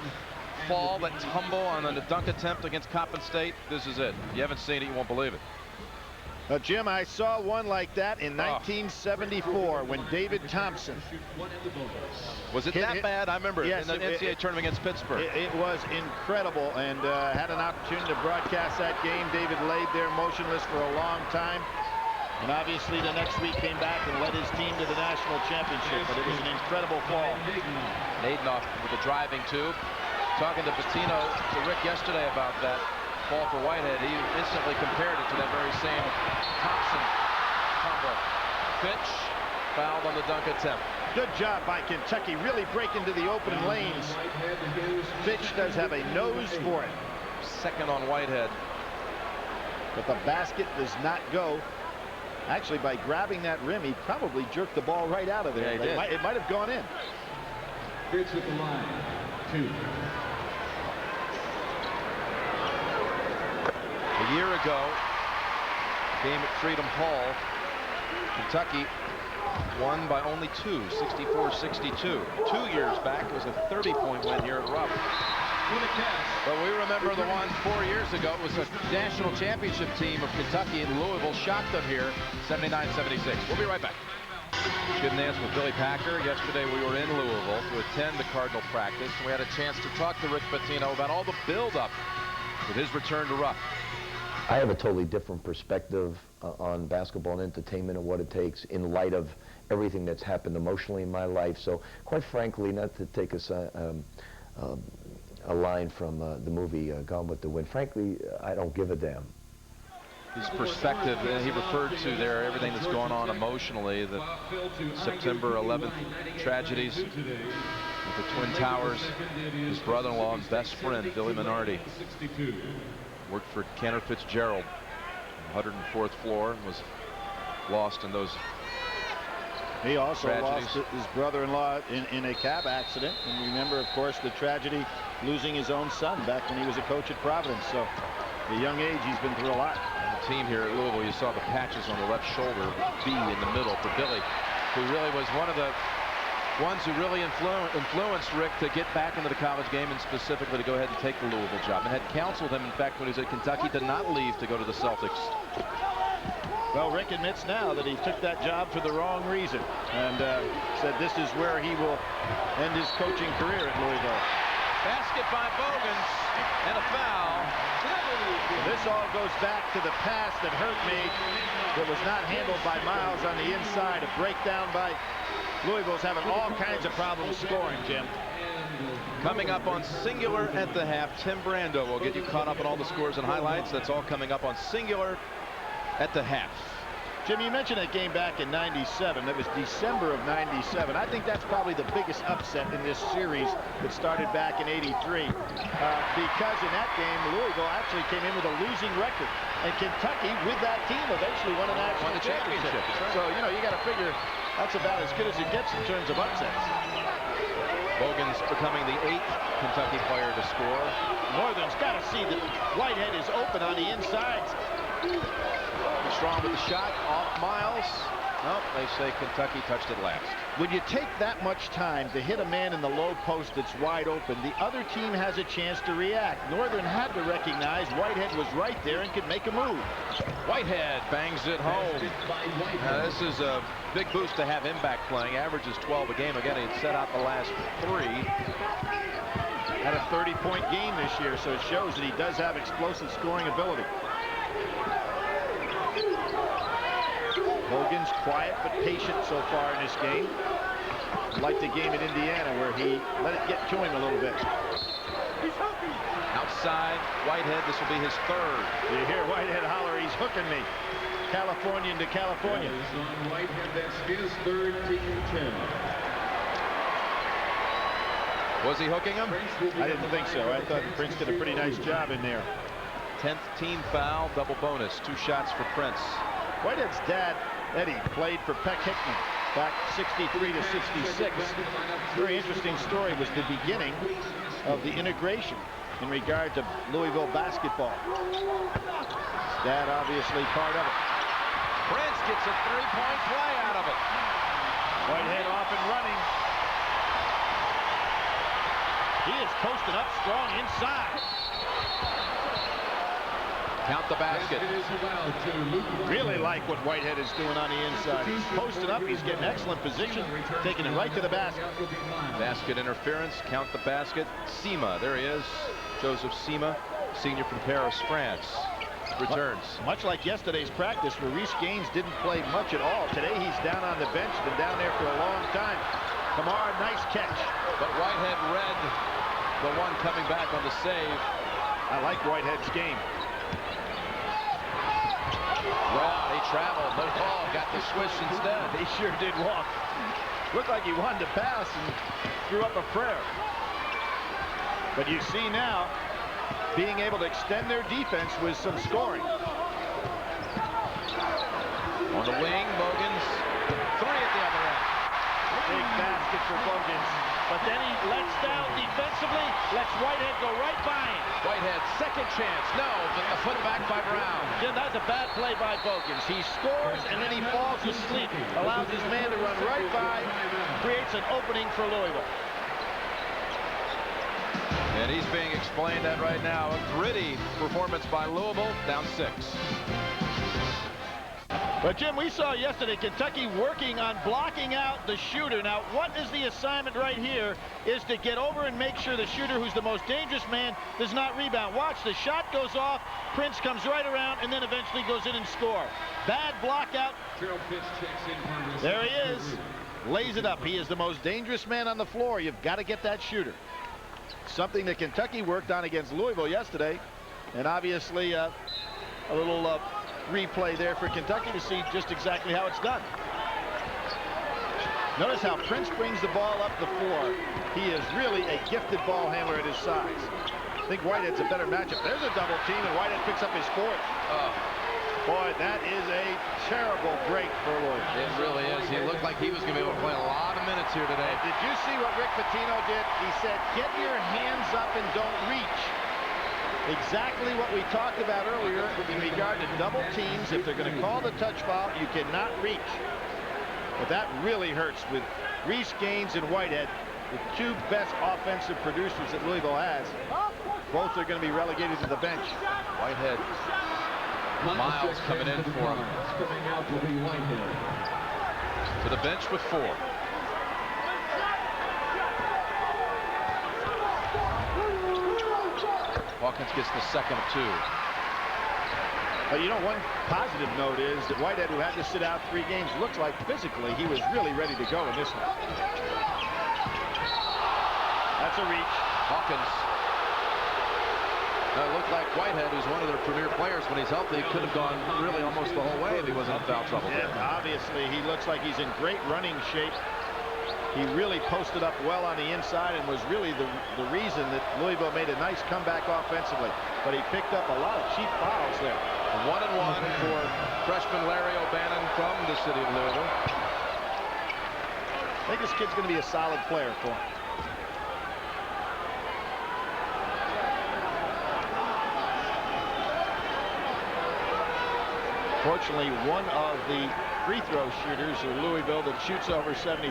fall, that tumble on the dunk attempt against Coppin State, this is it. If you haven't seen it, you won't believe it. Jim, I saw one like that in 1974 when David Thompson. Was it that bad? I remember yes, in the NCAA tournament against Pittsburgh. It was incredible, and had an opportunity to broadcast that game. David laid there motionless for a long time. And obviously the next week came back and led his team to the national championship, but it was an incredible fall. Nadenoff with the driving tube. Talking to Pitino, to Rick yesterday about that fall for Whitehead, he instantly compared it to that very same Thompson tumble. Fitch fouled on the dunk attempt. Good job by Kentucky, really break into the open lanes. Fitch does have a nose for it. Second on Whitehead. But the basket does not go. Actually, by grabbing that rim, he probably jerked the ball right out of there. Yeah, it might have gone in. Fitch at the line. 2. A year ago, game at Freedom Hall, Kentucky won by only 2, 64-62. 2 years back, it was a 30-point win here at Rupp. But we remember the one 4 years ago. It was a national championship team of Kentucky and Louisville shocked them here, 79-76. We'll be right back. Good dance with Billy Packer. Yesterday we were in Louisville to attend the Cardinal practice. We had a chance to talk to Rick Pitino about all the build-up with his return to Rupp. I have a totally different perspective on basketball and entertainment and what it takes in light of everything that's happened emotionally in my life. So quite frankly, not to take a line from the movie Gone with the Wind, frankly, I don't give a damn. His perspective, he referred to there everything that's going on emotionally, the September 11th tragedies with the Twin Towers. His brother-in-law and best friend, Billy Minardi, worked for Cantor Fitzgerald, 104th floor, and was lost in those He also tragedies. lost his brother-in-law in a cab accident. And remember, of course, the tragedy losing his own son back when he was a coach at Providence. So at a young age, he's been through a lot. The team here at Louisville, you saw the patches on the left shoulder, B in the middle for Billy, who really was one of the ones who really influenced Rick to get back into the college game and specifically to go ahead and take the Louisville job, and had counseled him, in fact, when he was at Kentucky, to not leave to go to the Celtics. Well, Rick admits now that he took that job for the wrong reason, and said this is where he will end his coaching career at Louisville. Basket by Bogans and a foul. This all goes back to the pass that hurt me, that was not handled by Miles on the inside. A breakdown by Louisville's having all kinds of problems scoring, Jim. Coming up on Singular at the half, Tim Brando will get you caught up on all the scores and highlights. That's all coming up on Singular at the half. Jim, you mentioned that game back in '97. That was December of '97. I think that's probably the biggest upset in this series that started back in '83. Because in that game, Louisville actually came in with a losing record. And Kentucky, with that team, eventually won a national championship. Right. So, you know, you got to figure that's about as good as it gets in terms of upsets. Bogans becoming the 8th Kentucky player to score. Northern's got to see that Whitehead is open on the inside. Strong with the shot, off Miles. Nope, they say Kentucky touched it last. When you take that much time to hit a man in the low post that's wide open, the other team has a chance to react. Northern had to recognize Whitehead was right there and could make a move. Whitehead bangs it home. Now, this is a big boost to have him back playing. Averages 12 a game. Again, he had set out the last 3. Had a 30-point game this year, so it shows that he does have explosive scoring ability. Hogan's quiet but patient so far in this game. Like the game in Indiana where he let it get to him a little bit. Outside, Whitehead, this will be his 3rd. You hear Whitehead holler, he's hooking me. Californian to California. Whitehead, that's his 3rd team 10. Was he hooking him? I didn't think so. I thought Prince did a pretty nice job in there. 10th team foul, double bonus. 2 shots for Prince. Whitehead's dad, Eddie, played for Peck Hickman back 63 to 66. Very interesting story was the beginning of the integration in regard to Louisville basketball. His dad obviously part of it. Prince gets a 3-point play out of it. Whitehead off and running. He is posting up strong inside. Count the basket. Really like what Whitehead is doing on the inside. He's posted up. He's getting excellent position, taking it right to the basket. Basket interference. Count the basket. Sima, there he is. Joseph Sima, senior from Paris, France, returns. Much like yesterday's practice, where Reese Gaines didn't play much at all. Today he's down on the bench, been down there for a long time. Kamar, nice catch. But Whitehead read the one coming back on the save. I like Whitehead's game. Well, he traveled. No call. Got the swish instead. He sure did walk. Looked like he wanted to pass and threw up a prayer. But you see now, being able to extend their defense with some scoring. On the wing, Bogans. 3 at the other end. Big basket for Bogans. But then he lets down defensively, lets Whitehead go right by him. Whitehead, second chance. No, but the foot back by Brown. Jim, that's a bad play by Bogans. He scores and then he falls asleep. Allows his man to run right by, creates an opening for Louisville. And he's being explained that right now. A gritty performance by Louisville, down 6. But Jim, we saw yesterday Kentucky working on blocking out the shooter. Now, what is the assignment right here is to get over and make sure the shooter, who's the most dangerous man, does not rebound. Watch, the shot goes off, Prince comes right around, and then eventually goes in and score. Bad block out. There he is. Lays it up. He is the most dangerous man on the floor. You've got to get that shooter. Something that Kentucky worked on against Louisville yesterday. And obviously a little replay there for Kentucky to see just exactly how it's done. Notice how Prince brings the ball up the floor. He is really a gifted ball handler at his size. I think Whitehead's a better matchup. There's a double team, and Whitehead picks up his 4th. Boy, that is a terrible break for Lloyd. It really is. He looked like he was going to be able to play a lot of minutes here today. Did you see what Rick Pitino did? He said, get your hands up and don't reach. Exactly what we talked about earlier in regard to double teams. If they're going to call the touch foul, you cannot reach. But that really hurts with Reese Gaines and Whitehead, the 2 best offensive producers that Louisville has. Both are going to be relegated to the bench. Whitehead. Miles coming in for him. To the bench with 4. Hawkins gets the second of 2. But you know, one positive note is that Whitehead, who had to sit out 3 games, looks like physically he was really ready to go in this one. That's a reach. Hawkins. It looked like Whitehead, who's one of their premier players, when he's healthy, could have gone really almost the whole way if he wasn't in foul trouble. Yeah, obviously, he looks like he's in great running shape. He really posted up well on the inside and was really the reason that Louisville made a nice comeback offensively. But he picked up a lot of cheap fouls there. 1-1 for freshman Larry O'Bannon from the city of Louisville. I think this kid's going to be a solid player for him. Fortunately, one of the free throw shooters of Louisville that shoots over 73%.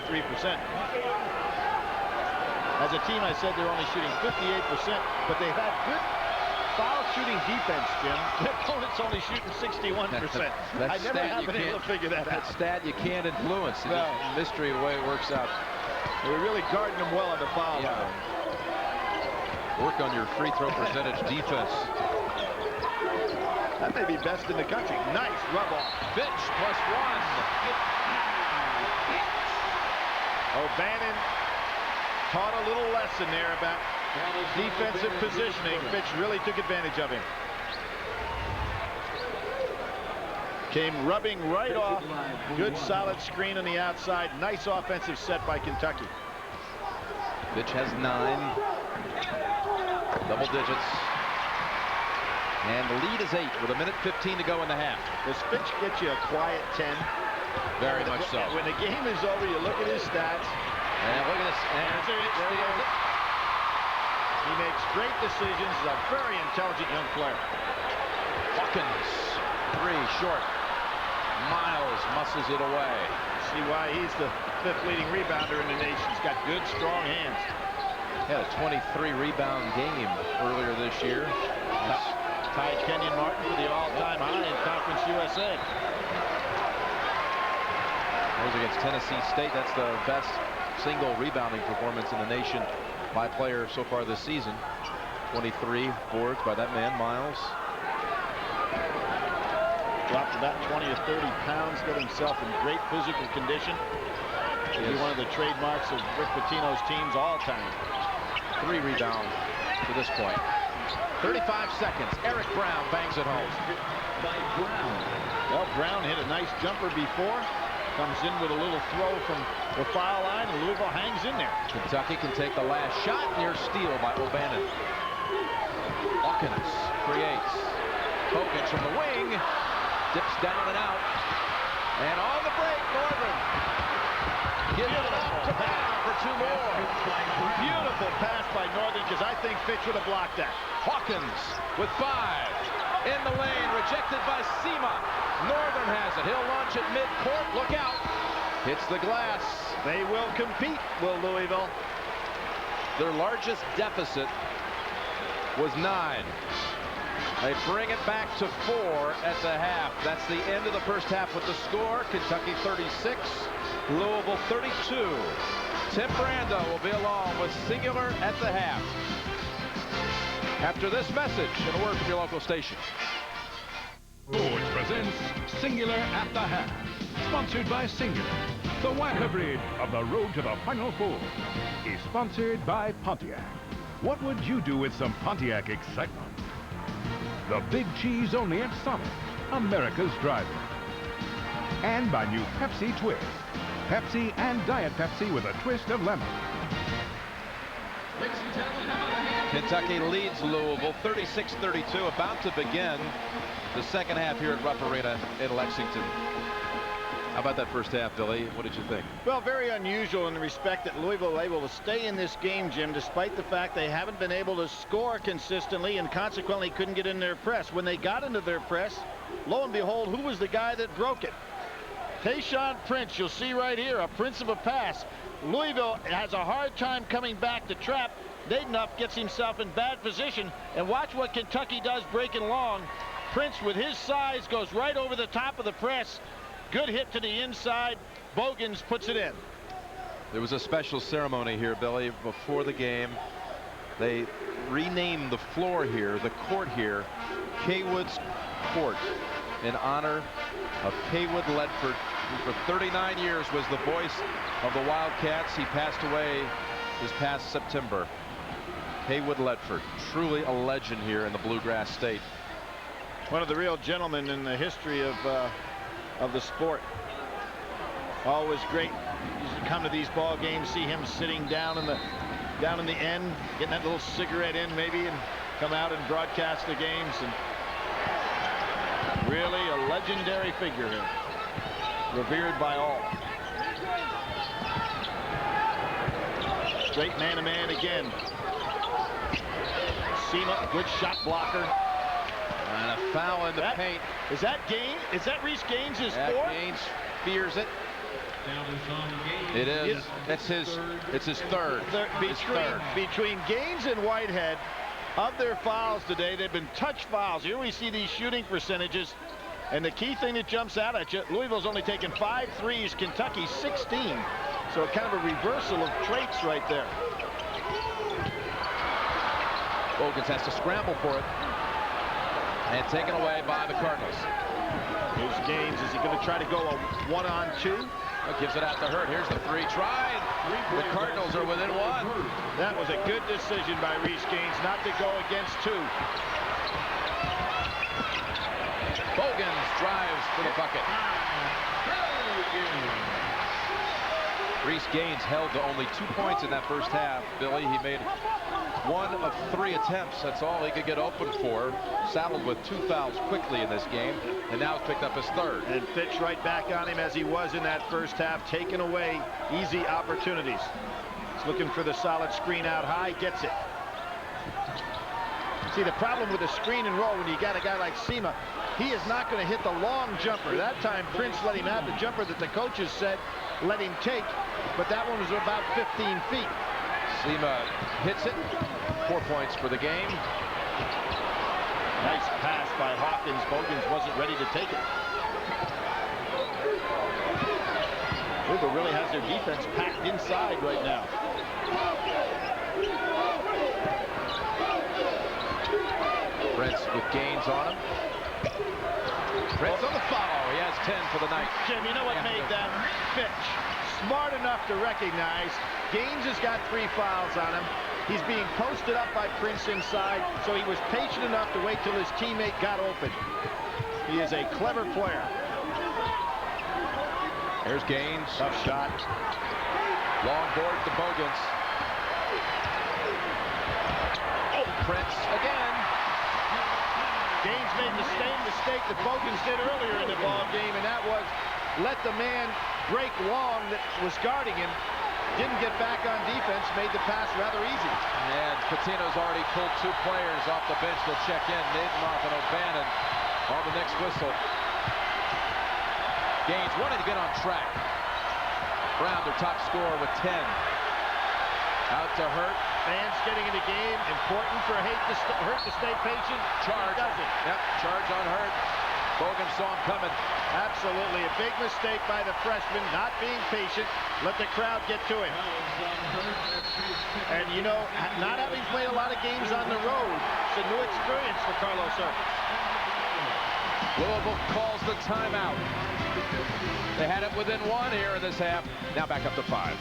As a team, I said they're only shooting 58%, but they've had good foul shooting defense, Jim. Their opponent's only shooting 61%. I never have been able to figure that out. That stat you can't influence. It's a mystery the way it works out. We're really guarding them well on the foul line. Work on your free throw percentage defense. That may be best in the country. Nice rub off. Fitch +1. O'Bannon taught a little lesson there about defensive positioning. Fitch really took advantage of him. Came rubbing right off. Good solid screen on the outside. Nice offensive set by Kentucky. Fitch has 9. Double digits. And the lead is 8 with 1:15 to go in the half. Does Fitch get you a quiet 10? Very much so. When the game is over, you look at his stats. And look at this. And he makes great decisions. He's a very intelligent young player. Hawkins, 3 short. Miles muscles it away. See why he's the 5th leading rebounder in the nation. He's got good, strong hands. Had a 23 rebound game earlier this year. Tied Kenyon Martin for the all-time high in Conference USA. Those against Tennessee State. That's the best single rebounding performance in the nation by a player so far this season. 23 boards by that man, Miles. Dropped about 20 or 30 pounds, got himself in great physical condition. He'll be one of the trademarks of Rick Pitino's teams all time. 3 rebounds to this point. 35 seconds. Eric Brown bangs it home. By Brown. Well, Brown hit a nice jumper before. Comes in with a little throw from the foul line, and Louisville hangs in there. Kentucky can take the last shot. Near steal by O'Bannon. Hawkins creates. Bogans from the wing. Dips down and out. And on the break, Northern gives it up to Brown for 2 more. Beautiful pass by Northern, because I think Fitch would have blocked that. Hawkins with 5. In the lane, rejected by Sema. Northern has it. He'll launch at midcourt. Look out. Hits the glass. They will compete, will Louisville. Their largest deficit was 9. They bring it back to 4 at the half. That's the end of the first half with the score. Kentucky 36, Louisville 32. Tim Brando will be along with Singular at the half. After this message and a word from your local station. Sports presents Singular at the Half. Sponsored by Singular. The wide coverage of the road to the Final Four is sponsored by Pontiac. What would you do with some Pontiac excitement? The big cheese only at Summit, America's driver. And by new Pepsi Twist. Pepsi and Diet Pepsi with a twist of lemon. Kentucky leads Louisville 36-32, about to begin the second half here at Rupp Arena in Lexington. How about that first half, Billy? What did you think? Well, very unusual in the respect that Louisville was able to stay in this game, Jim, despite the fact they haven't been able to score consistently and consequently couldn't get in their press. When they got into their press, lo and behold, who was the guy that broke it? Tayshaun Prince. You'll see right here, a prince of a pass. Louisville has a hard time coming back to trap. Nadenuff gets himself in bad position, and watch what Kentucky does breaking long. Prince, with his size, goes right over the top of the press. Good hit to the inside. Bogans puts it in. There was a special ceremony here, Billy, before the game. They renamed the floor here, the court here, Kaywood's Court, in honor of Kaywood Ledford, who for 39 years was the voice of the Wildcats. He passed away this past September. Kaywood Ledford, truly a legend here in the Bluegrass State. One of the real gentlemen in the history of the sport. Always great. Used to come to these ball games, see him sitting down in the end, getting that little cigarette in maybe, and come out and broadcast the games. And really a legendary figure here, revered by all. Straight man-to-man again. Sema, good shot blocker. And a foul in the paint. Is that Gaines? Is that Reese Gaines' fourth? Gaines fears it. It is. It's his third. Between Gaines and Whitehead, of their fouls today, they've been touch fouls. Here we see these shooting percentages. And the key thing that jumps out at you, Louisville's only taken 5 threes, Kentucky 16. So kind of a reversal of traits right there. Bogans has to scramble for it. And taken away by the Cardinals. Here's Gaines. Is he going to try to go a 1-on-2? Gives it out to Hurt. Here's the 3 try. The Cardinals are within 1. That was a good decision by Reese Gaines not to go against 2. Bogans drives for the bucket. Reese Gaines held to only 2 points in that first half. Billy, he made 1 of 3 attempts. That's all he could get open for. Saddled with 2 fouls quickly in this game, and now has picked up his 3rd. And Fitch right back on him as he was in that first half, taking away easy opportunities. He's looking for the solid screen out high, gets it. See, the problem with the screen and roll when you got a guy like Sema, he is not going to hit the long jumper. That time Prince let him have the jumper that the coaches said let him take, but that one was about 15 feet. Sema hits it. 4 points for the game. Nice pass by Hawkins. Bogans wasn't ready to take it. Louisville really has their defense packed inside right now. Prince with Gaines on him. Prince on the follow. He has 10 for the night. Jim, you know what made that? Fitch. Smart enough to recognize Gaines has got 3 fouls on him. He's being posted up by Prince inside, so he was patient enough to wait till his teammate got open. He is a clever player. Here's Gaines. Tough shot. Long board to Bogans. Oh, Prince again. Gaines made the same mistake that Bogans did earlier in the ball game, and that was let the man break long that was guarding him. Didn't get back on defense, made the pass rather easy. And Pitino's already pulled 2 players off the bench. They'll check in. Nadenoff and O'Bannon on the next whistle. Gaines wanting to get on track. Brown, their top scorer, with 10. Out to Hurt. Fans getting in the game. Important for Hurt to stay patient. Charge. Doesn't. Yep, charge on Hurt. Bogan saw him coming. Absolutely a big mistake by the freshman, not being patient. Let the crowd get to him. And you know, not having played a lot of games on the road, it's a new experience for Carlos Hurt. Louisville calls the timeout. They had it within 1 here in this half. Now back up to 5.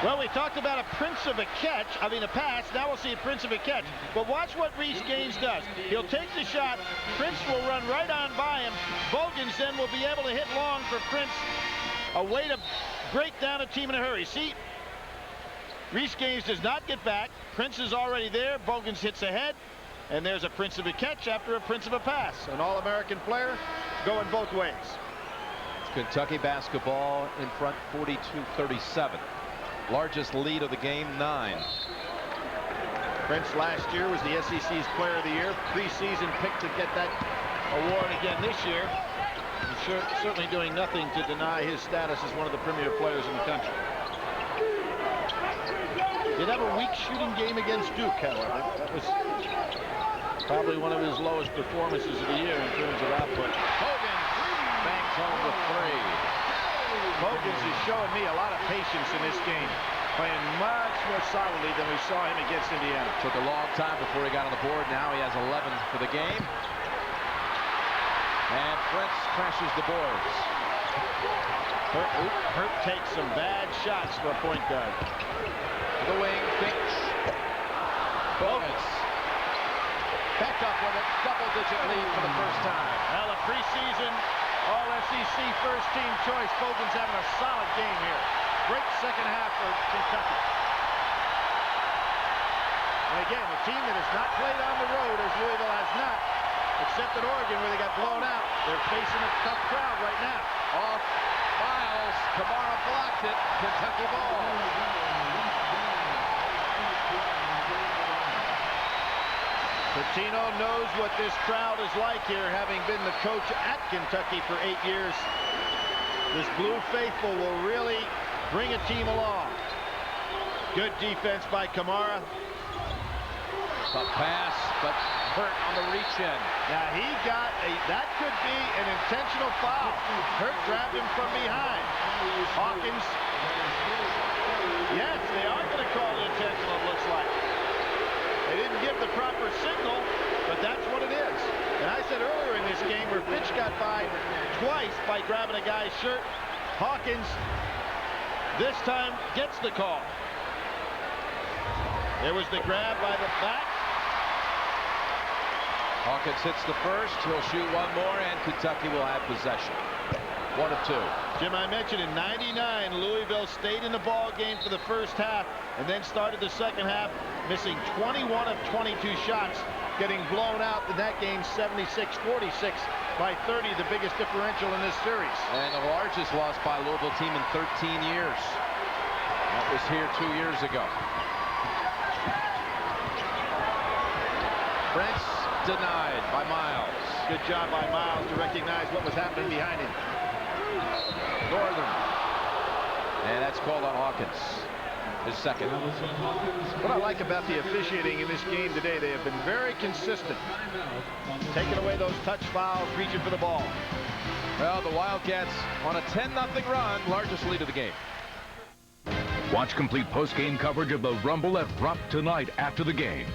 Well, we talked about a prince of a catch. I mean, a pass. Now we'll see a prince of a catch. But watch what Reese Gaines does. He'll take the shot. Prince will run right on by him. Bogans then will be able to hit long for Prince. A way to break down a team in a hurry. See, Reese Gaines does not get back. Prince is already there. Bogans hits ahead. And there's a prince of a catch after a prince of a pass. An All-American player going both ways. It's Kentucky basketball in front, 42-37. Largest lead of the game, 9. Prince last year was the SEC's Player of the Year. Preseason pick to get that award again this year. He's certainly doing nothing to deny his status as one of the premier players in the country. Did have a weak shooting game against Duke, however. That was probably one of his lowest performances of the year in terms of output. Bogan bangs home the 3. Bogans is showing me a lot of patience in this game, playing much more solidly than we saw him against Indiana. Took a long time before he got on the board. Now he has 11 for the game. And Prince crashes the boards. Hurt takes some bad shots for a point guard. The wing, Finch. Bogans back up with a double-digit lead for the first time. Well, a preseason All-SEC first-team choice. Bogans having a solid game here. Great second half for Kentucky. And again, a team that has not played on the road, as Louisville has not, except at Oregon where they got blown out. They're facing a tough crowd right now. Off Miles. Kamara blocked it. Kentucky ball. Pitino knows what this crowd is like here, having been the coach at Kentucky for 8 years. This Blue Faithful will really bring a team along. Good defense by Kamara. A pass, but Hurt on the reach-in. Now he got that could be an intentional foul. Hurt grabbed him from behind. Hawkins. Yes, they are going to call it intentional, it looks like. They didn't give the proper signal, but that's what it is. And I said earlier in this game where Finch got by twice by grabbing a guy's shirt, Hawkins this time gets the call. There was the grab by the back. Hawkins hits the first. He'll shoot one more, and Kentucky will have possession. 1 of 2. Jim, I mentioned in '99, Louisville stayed in the ball game for the first half and then started the second half missing 21 of 22 shots, getting blown out in that game 76-46 by 30, the biggest differential in this series. And the largest loss by a Louisville team in 13 years. That was here 2 years ago. Prince denied by Miles. Good job by Miles to recognize what was happening behind him. Northern. And that's called on Hawkins. His second. What I like about the officiating in this game today, they have been very consistent. Taking away those touch fouls, reaching for the ball. Well, the Wildcats on a 10-0 run, largest lead of the game. Watch complete post-game coverage of the Rumble at Rupp tonight after the game.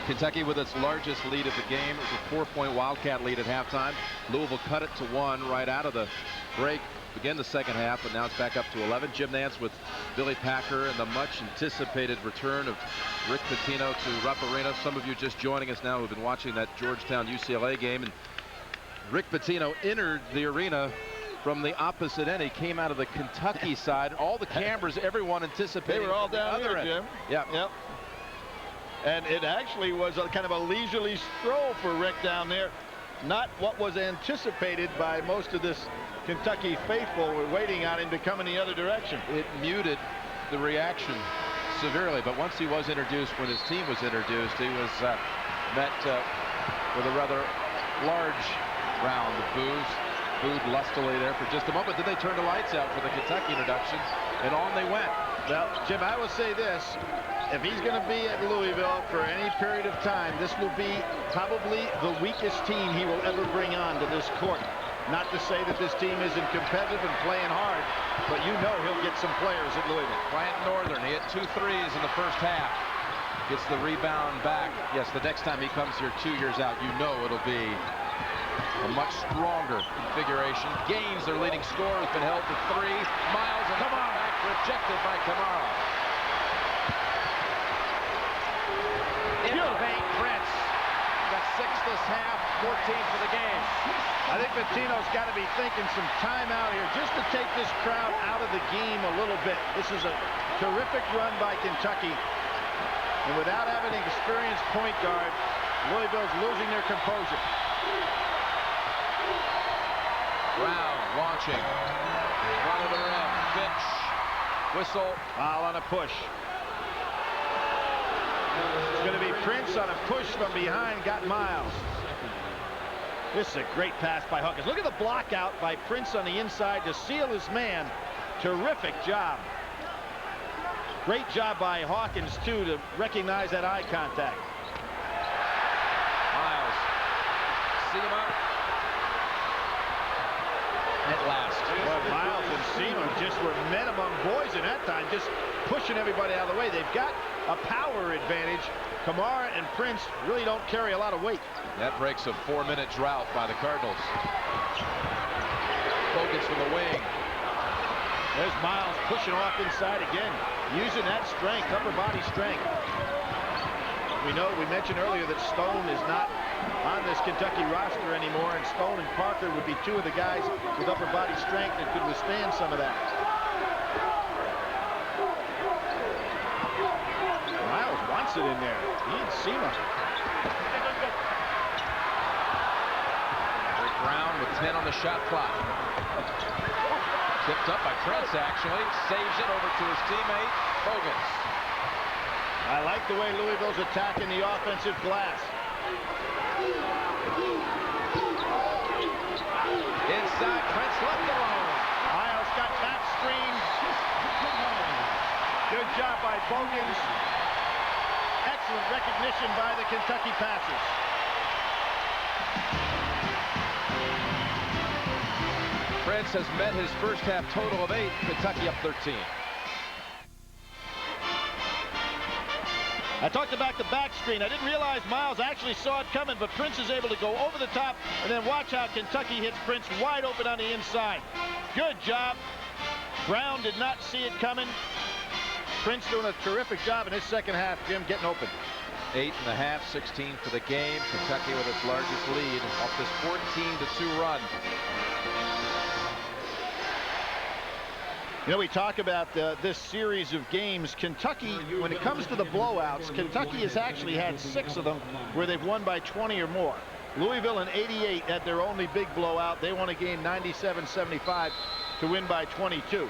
Kentucky with its largest lead of the game. It was a 4-point Wildcat lead at halftime. Louisville cut it to 1 right out of the break. Begin the second half, but now it's back up to 11. Jim Nantz with Billy Packer and the much anticipated return of Rick Pitino to Rupp Arena. Some of you just joining us now who've been watching that Georgetown UCLA game, and Rick Pitino entered the arena from the opposite end. He came out of the Kentucky side. All the cameras, everyone anticipating. They were all down here, end. Jim. Yeah. Yep. And it actually was a kind of a leisurely stroll for Rick down there. Not what was anticipated by most of this Kentucky faithful. Were waiting on him to come in the other direction. It muted the reaction severely, but once he was introduced, when his team was introduced, he was met with a rather large round of boos. Booed lustily there for just a moment. Then they turned the lights out for the Kentucky introduction, and on they went. Well, Jim, I will say this. If he's going to be at Louisville for any period of time, this will be probably the weakest team he will ever bring on to this court. Not to say that this team isn't competitive and playing hard, but you know he'll get some players at Louisville. Bryant Northern, he hit 2 threes in the first half. Gets the rebound back. Yes, the next time he comes here 2 years out, you know it'll be a much stronger configuration. Gaines, their leading scorer, has been held to 3. Miles and come on back, rejected by Kamara. In the paint, Prince. Got 6 this half, 14 for the game. I think Pitino's got to be thinking some time out here just to take this crowd out of the game a little bit. This is a terrific run by Kentucky. And without having an experienced point guard, Louisville's losing their composure. Brown launching. Front of the rim. Finch. Whistle. Foul on a push. It's going to be Prince on a push from behind. Got Miles. This is a great pass by Hawkins. Look at the block out by Prince on the inside to seal his man. Terrific job. Great job by Hawkins, too, to recognize that eye contact. Miles. Seema. At last. Well, Miles and Seema just were men among boys in that time, just pushing everybody out of the way. They've got a power advantage. Kamara and Prince really don't carry a lot of weight. That breaks a 4-minute drought by the Cardinals. Focus from the wing. There's Miles pushing off inside again, using that strength, upper body strength. We mentioned earlier that Stone is not on this Kentucky roster anymore, and Stone and Parker would be 2 of the guys with upper body strength that could withstand some of that. Miles wants it in there. He and Seema. Rick Brown with 10 on the shot clock. Tipped up by Prince, actually. Saves it over to his teammate, Bogans. I like the way Louisville's attacking the offensive glass. Inside, Prince left alone. Miles got back screen. Good job by Bogans. Excellent recognition by the Kentucky passers. Prince has met his first half total of 8. Kentucky up 13. I talked about the back screen. I didn't realize Miles actually saw it coming, but Prince is able to go over the top, and then watch how Kentucky hits Prince wide open on the inside. Good job. Brown did not see it coming. Prince doing a terrific job in his second half, Jim, getting open. 8.5, 16 for the game. Kentucky with its largest lead off this 14-2 run. You know, we talk about this series of games. Kentucky, when it comes to the blowouts, Kentucky has actually had 6 of them where they've won by 20 or more. Louisville in '88 had their only big blowout. They won a game 97-75 to win by 22.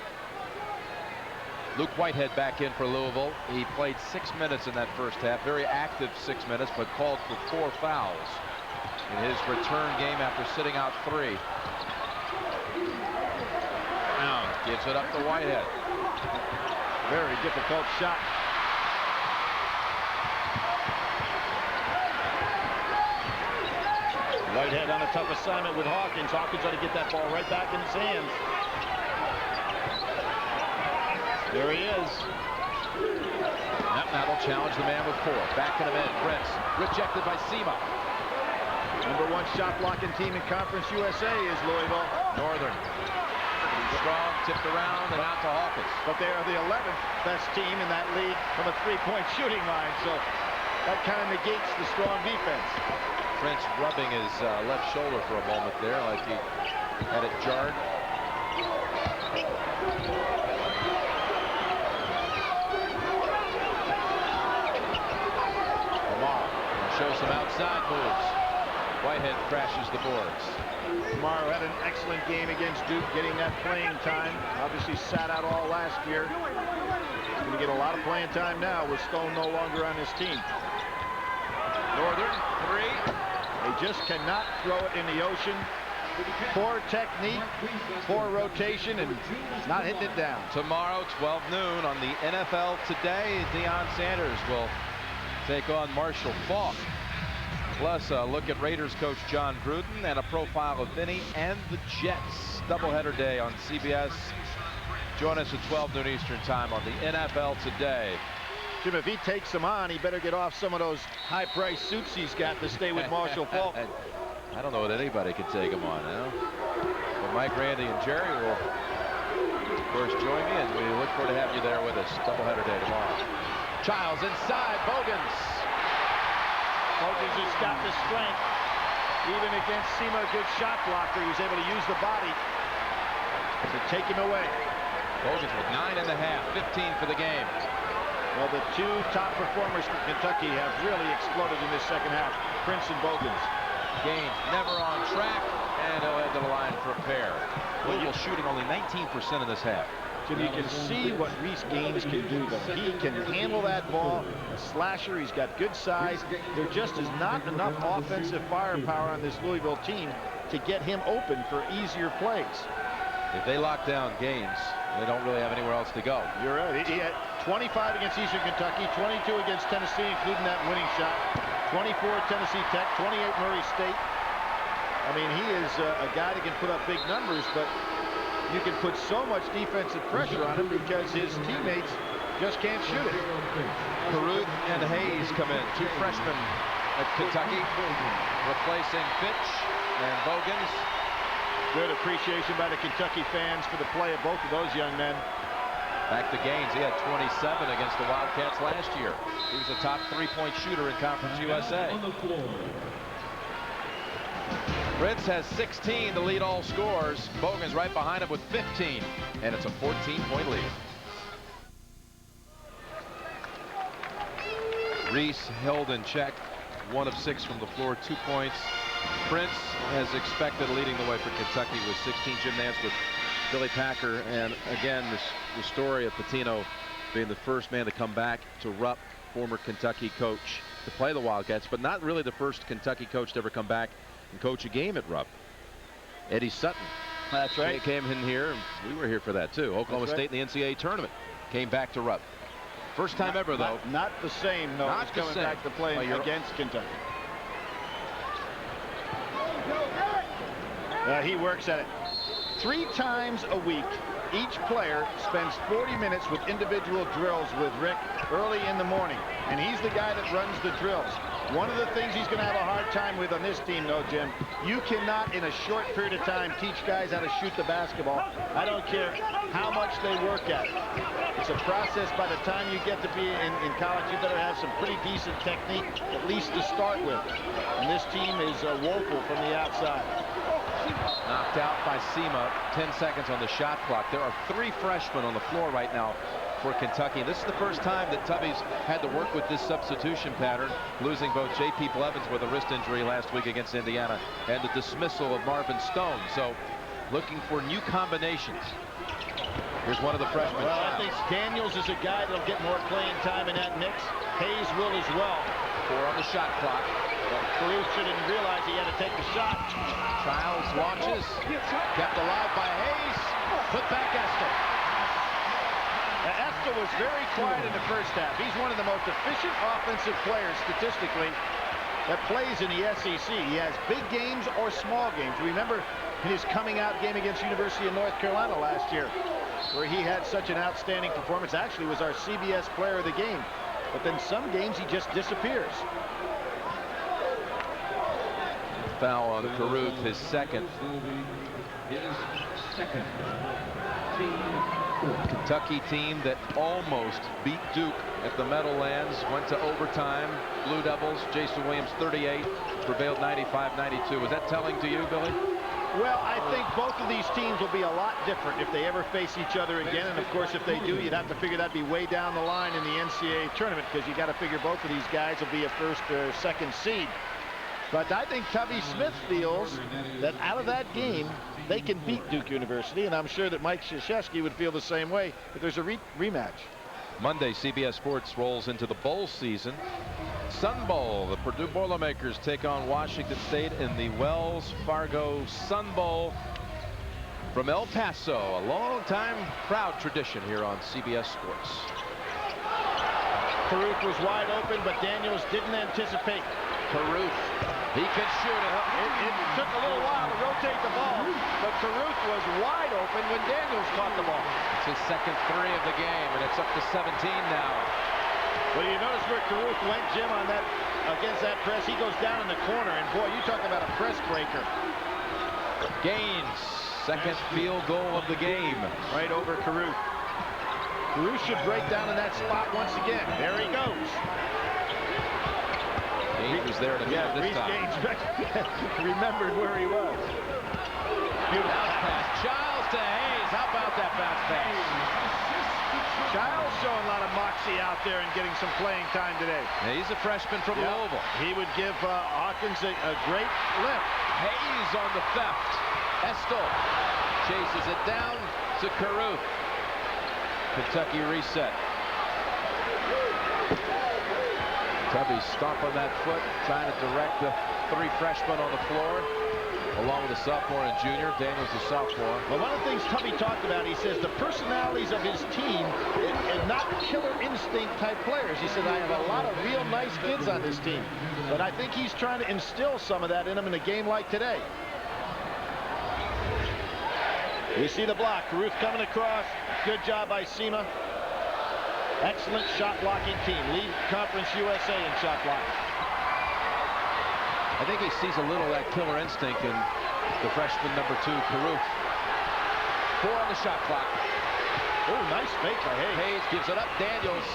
Luke Whitehead back in for Louisville. He played 6 minutes in that first half. Very active 6 minutes, but called for 4 fouls in his return game after sitting out 3. Brown gives it up to Whitehead. Very difficult shot. Whitehead on a tough assignment with Hawkins. Hawkins ought to get that ball right back in his hands. There he is. That Now they'll challenge the man with 4. Backing him in. Prince rejected by Sema. #1 shot blocking team in Conference USA is Louisville. Northern. Strong, tipped around and out to Hawkins. But they are the 11th best team in that league from a 3-point shooting line, so that kind of negates the strong defense. Prince rubbing his left shoulder for a moment there, like he had it jarred. Lamar shows some outside moves. Whitehead crashes the boards. Tomorrow had an excellent game against Duke, getting that playing time. Obviously sat out all last year. He's going to get a lot of playing time now with Stone no longer on his team. Northern, 3. They just cannot throw it in the ocean. Poor technique, poor rotation, and not hitting it down. Tomorrow, 12 noon on the NFL Today, Deion Sanders will take on Marshall Faulk. Plus a look at Raiders coach John Gruden and a profile of Vinny and the Jets. Doubleheader day on CBS. Join us at 12 noon Eastern time on the NFL Today. Jim, if he takes them on, he better get off some of those high-priced suits he's got to stay with Marshall Faulk. I don't know that anybody can take him on now. But Mike, Randy, and Jerry will, of course, join me, and we look forward to having you there with us. Doubleheader day tomorrow. Childs inside. Bogans. Bogans has got the strength. Even against Sema, a good shot blocker, he was able to use the body to take him away. Bogans with 9.5, 15 for the game. Well, the 2 top performers from Kentucky have really exploded in this second half. Prince and Bogans. Gaines never on track, and he'll head to the line for a pair. Louisville shooting only 19% in this half. Jim, you can see what Reese Gaines can do, though. He can handle that ball, a slasher. He's got good size. There just is not enough offensive firepower on this Louisville team to get him open for easier plays. If they lock down Gaines, they don't really have anywhere else to go. You're right. He had 25 against Eastern Kentucky, 22 against Tennessee, including that winning shot, 24 at Tennessee Tech, 28 Murray State. I mean, he is a guy that can put up big numbers, but you can put so much defensive pressure on him because his teammates just can't shoot it. Caruth and Hayes come in, 2 freshmen at Kentucky, replacing Fitch and Bogans. Good appreciation by the Kentucky fans for the play of both of those young men. Back to Gaines. He had 27 against the Wildcats last year. He was a top 3-point shooter in Conference USA. Prince has 16 to lead all scores. Bogans right behind him with 15, and it's a 14-point lead. Reese held in check, 1 of 6 from the floor, 2 points. Prince, as expected, leading the way for Kentucky with 16. Jim Nance with Billy Packer, and again the story of Pitino being the first man to come back to Rupp, former Kentucky coach, to play the Wildcats, but not really the first Kentucky coach to ever come back and coach a game at Rupp. Eddie Sutton. That's right. He came in here, and we were here for that too. Oklahoma State in the NCAA tournament. Came back to Rupp. First time ever, though. Not the same, no. Not He's coming back to play against Kentucky. He works at it 3 times a week. Each player spends 40 minutes with individual drills with Rick early in the morning, and he's the guy that runs the drills. One of the things he's going to have a hard time with on this team, though, Jim, you cannot in a short period of time teach guys how to shoot the basketball. I don't care how much they work at it. It's a process. By the time you get to be in college, you better have some pretty decent technique, at least to start with. And this team is woeful from the outside. Knocked out by Sema. 10 seconds on the shot clock. There are 3 freshmen on the floor right now for Kentucky. This is the first time that Tubby's had to work with this substitution pattern, losing both J.P. Blevins with a wrist injury last week against Indiana and the dismissal of Marvin Stone. So looking for new combinations. Here's one of the freshmen. Well, I think Daniels is a guy that'll get more playing time in that mix. Hayes will as well. 4 on the shot clock. Caruth didn't realize he had to take the shot. Childs launches. Kept alive by Hayes. Put back Esther. Now, Esther was very quiet in the first half. He's one of the most efficient offensive players statistically that plays in the SEC. He has big games or small games. Remember his coming out game against University of North Carolina last year, where he had such an outstanding performance. Actually was our CBS player of the game. but then some games he just disappears. Foul on Caruth, his second. Kentucky team that almost beat Duke at the Meadowlands, went to overtime. Blue Devils, Jason Williams 38, prevailed 95-92. Is that telling to you, Billy? Well, I think both of these teams will be a lot different if they ever face each other again. And of course, if they do, you'd have to figure that'd be way down the line in the NCAA tournament, because you got to figure both of these guys will be a first or second seed. But I think Tubby Smith feels that out of that game, they can beat Duke University, and I'm sure that Mike Krzyzewski would feel the same way if there's a rematch. Monday, CBS Sports rolls into the bowl season. Sun Bowl, the Purdue Boilermakers take on Washington State in the Wells Fargo Sun Bowl from El Paso, a long-time proud tradition here on CBS Sports. Caruth was wide open, but Daniels didn't anticipate. Caruth, he can shoot it. It took a little while to rotate the ball, but Caruth was wide open when Daniels caught the ball. It's his second three of the game, and it's up to 17 now. Well, you notice where Caruth went, Jim, on that against that press. He goes down in the corner, and boy, you talk about a press breaker. Gaines, second field goal of the game. Right over Caruth. Caruth should break down in that spot once again. There he goes. Gaines was there to meet him this time. Gaines remembered where he was. Bounce pass. Childs to Hayes. How about that bounce pass? Childs showing a lot of moxie out there and getting some playing time today. Yeah, he's a freshman from Louisville. He would give Hawkins a great lift. Hayes on the theft. Estel chases it down to Caruth. Kentucky reset. Tubby stomping that foot, trying to direct the three freshmen on the floor, along with the sophomore and junior. Daniels the sophomore. Well, one of the things Tubby talked about, he says the personalities of his team and not killer instinct type players. He said, I have a lot of real nice kids on this team, but I think he's trying to instill some of that in them in a game like today. You see the block. Caruth coming across. Good job by Sema. Excellent shot blocking team. Lead Conference USA in shot blocking. I think he sees a little of that killer instinct in the freshman number 2, Caruth. 4 on the shot clock. Oh, nice fake by Hayes. Hayes gives it up. Daniels.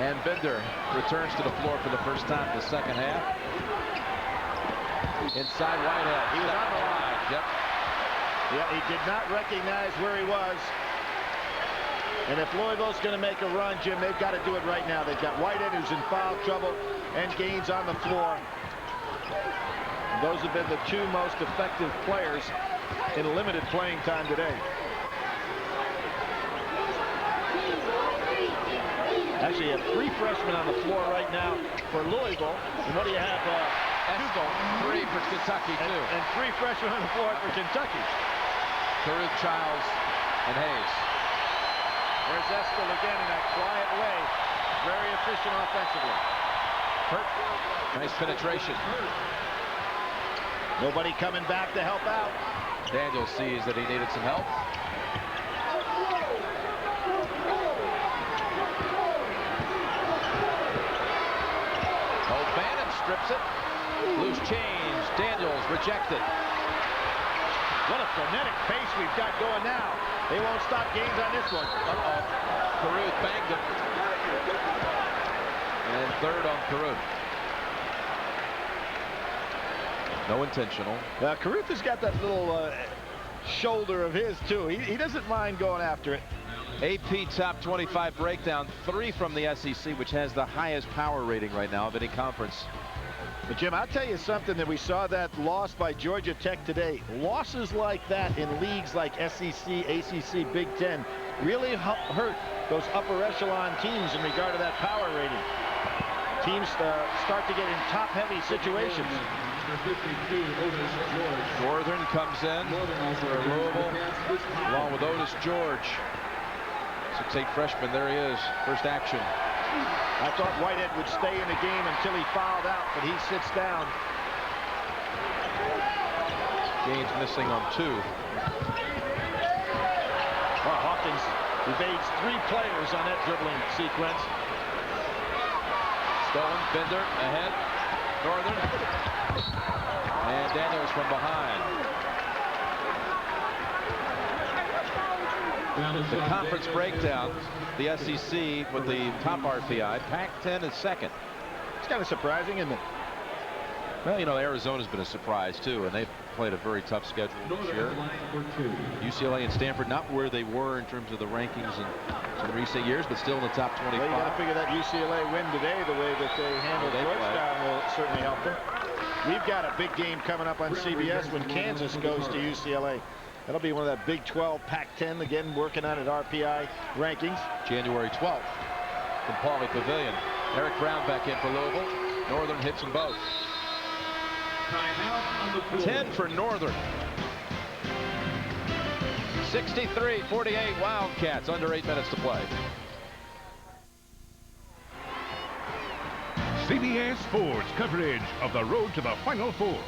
And Bender returns to the floor for the first time in the second half. Inside Whitehead. He was on the line. Yep. Yeah, he did not recognize where he was. And if Louisville's going to make a run, Jim, they've got to do it right now. They've got Whitehead, who's in foul trouble, and Gaines on the floor. And those have been the two most effective players in limited playing time today. Actually, you have 3 freshmen on the floor right now for Louisville. And what do you have? Estel, 3 for Kentucky, too. And 3 freshmen on the floor for Kentucky. Caruth, Childs, and Hayes. There's Estel again in that quiet way. Very efficient offensively. Hurt. Nice penetration. Nobody coming back to help out. Daniels sees that he needed some help. O'Bannon strips it. Loose change. Daniels rejected. What a frenetic pace we've got going now. They won't stop Gaines on this one. Uh-oh. Caruth banged him. And third on Caruth. No intentional. Caruth has got that little shoulder of his, too. He doesn't mind going after it. AP top 25 breakdown. 3 from the SEC, which has the highest power rating right now of any conference. But Jim, I'll tell you something, that we saw that loss by Georgia Tech today. Losses like that in leagues like SEC, ACC, Big Ten really hurt those upper echelon teams in regard to that power rating. Teams start to get in top-heavy situations. Northern comes in for Louisville, along with Otis George. 6'8" freshman, there he is, first action. I thought Whitehead would stay in the game until he fouled out, but he sits down. Gaines missing on 2. Well, Hawkins evades 3 players on that dribbling sequence. Stolen. Bender ahead. Northern. And Daniels from behind. The conference breakdown, the SEC with the top RPI. Pac-10 is second. It's kind of surprising, isn't it? Well, you know, Arizona's been a surprise, too, and they've played a very tough schedule this year. UCLA and Stanford, not where they were in terms of the rankings in recent years, but still in the top 25. Well, you got to figure that UCLA win today, the way that they handled Georgetown, will certainly help them. We've got a big game coming up on CBS when Kansas goes to UCLA. That'll be one of that Big 12, Pac-10, again, working on at RPI rankings. January 12th from Pauley Pavilion. Eric Brown back in for Louisville. Northern hits them both. 10 for Northern. 63-48 Wildcats, under 8 minutes to play. CBS Sports coverage of the road to the Final Four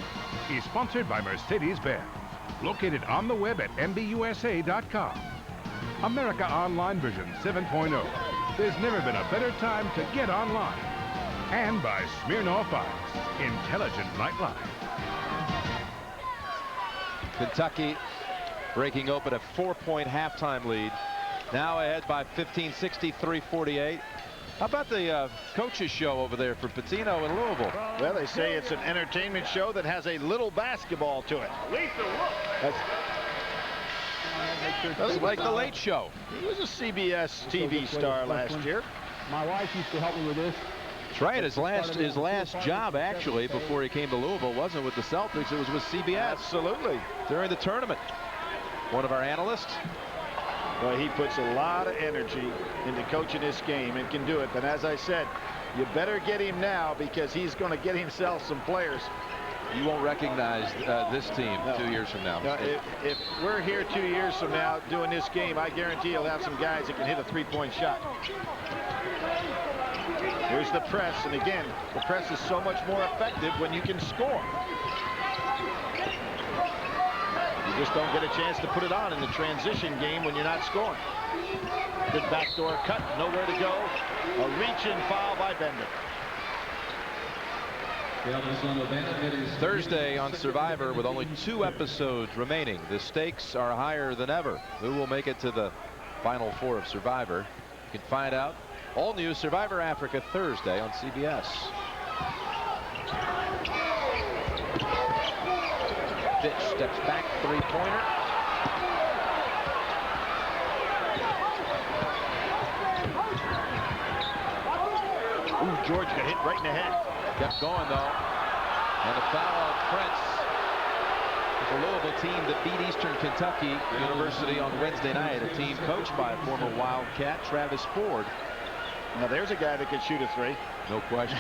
is sponsored by Mercedes-Benz. Located on the web at MBUSA.com. America Online version 7.0. There's never been a better time to get online. And by Smirnoff Ice, intelligent nightlife. Kentucky breaking open a 4-point halftime lead. Now ahead by 15, 63-48. How about the coaches show over there for Pitino in Louisville? Well, they say it's an entertainment show that has a little basketball to it. That's like the Late Show. He was a CBS TV star last year. My wife used to help me with this. That's right. His last job, actually, before he came to Louisville, wasn't with the Celtics. It was with CBS. Absolutely. During the tournament. One of our analysts. Well, he puts a lot of energy into coaching this game and can do it. But as I said, you better get him now because he's going to get himself some players. You won't recognize this team 2 years from now. No, if we're here 2 years from now doing this game, I guarantee you'll have some guys that can hit a three-point shot. Here's the press, and again, the press is so much more effective when you can score. You just don't get a chance to put it on in the transition game when you're not scoring. Good backdoor cut, nowhere to go. A reach-in foul by Bender. Thursday on Survivor with only 2 episodes remaining. The stakes are higher than ever. Who will make it to the Final Four of Survivor? You can find out. All new Survivor Africa Thursday on CBS. Fitch steps back, three-pointer. Ooh, George got hit right in the head. Kept going, though. And a foul on Prince. The Louisville team that beat Eastern Kentucky University on Wednesday night. A team coached by former Wildcat Travis Ford. Now, there's a guy that could shoot a three. No question.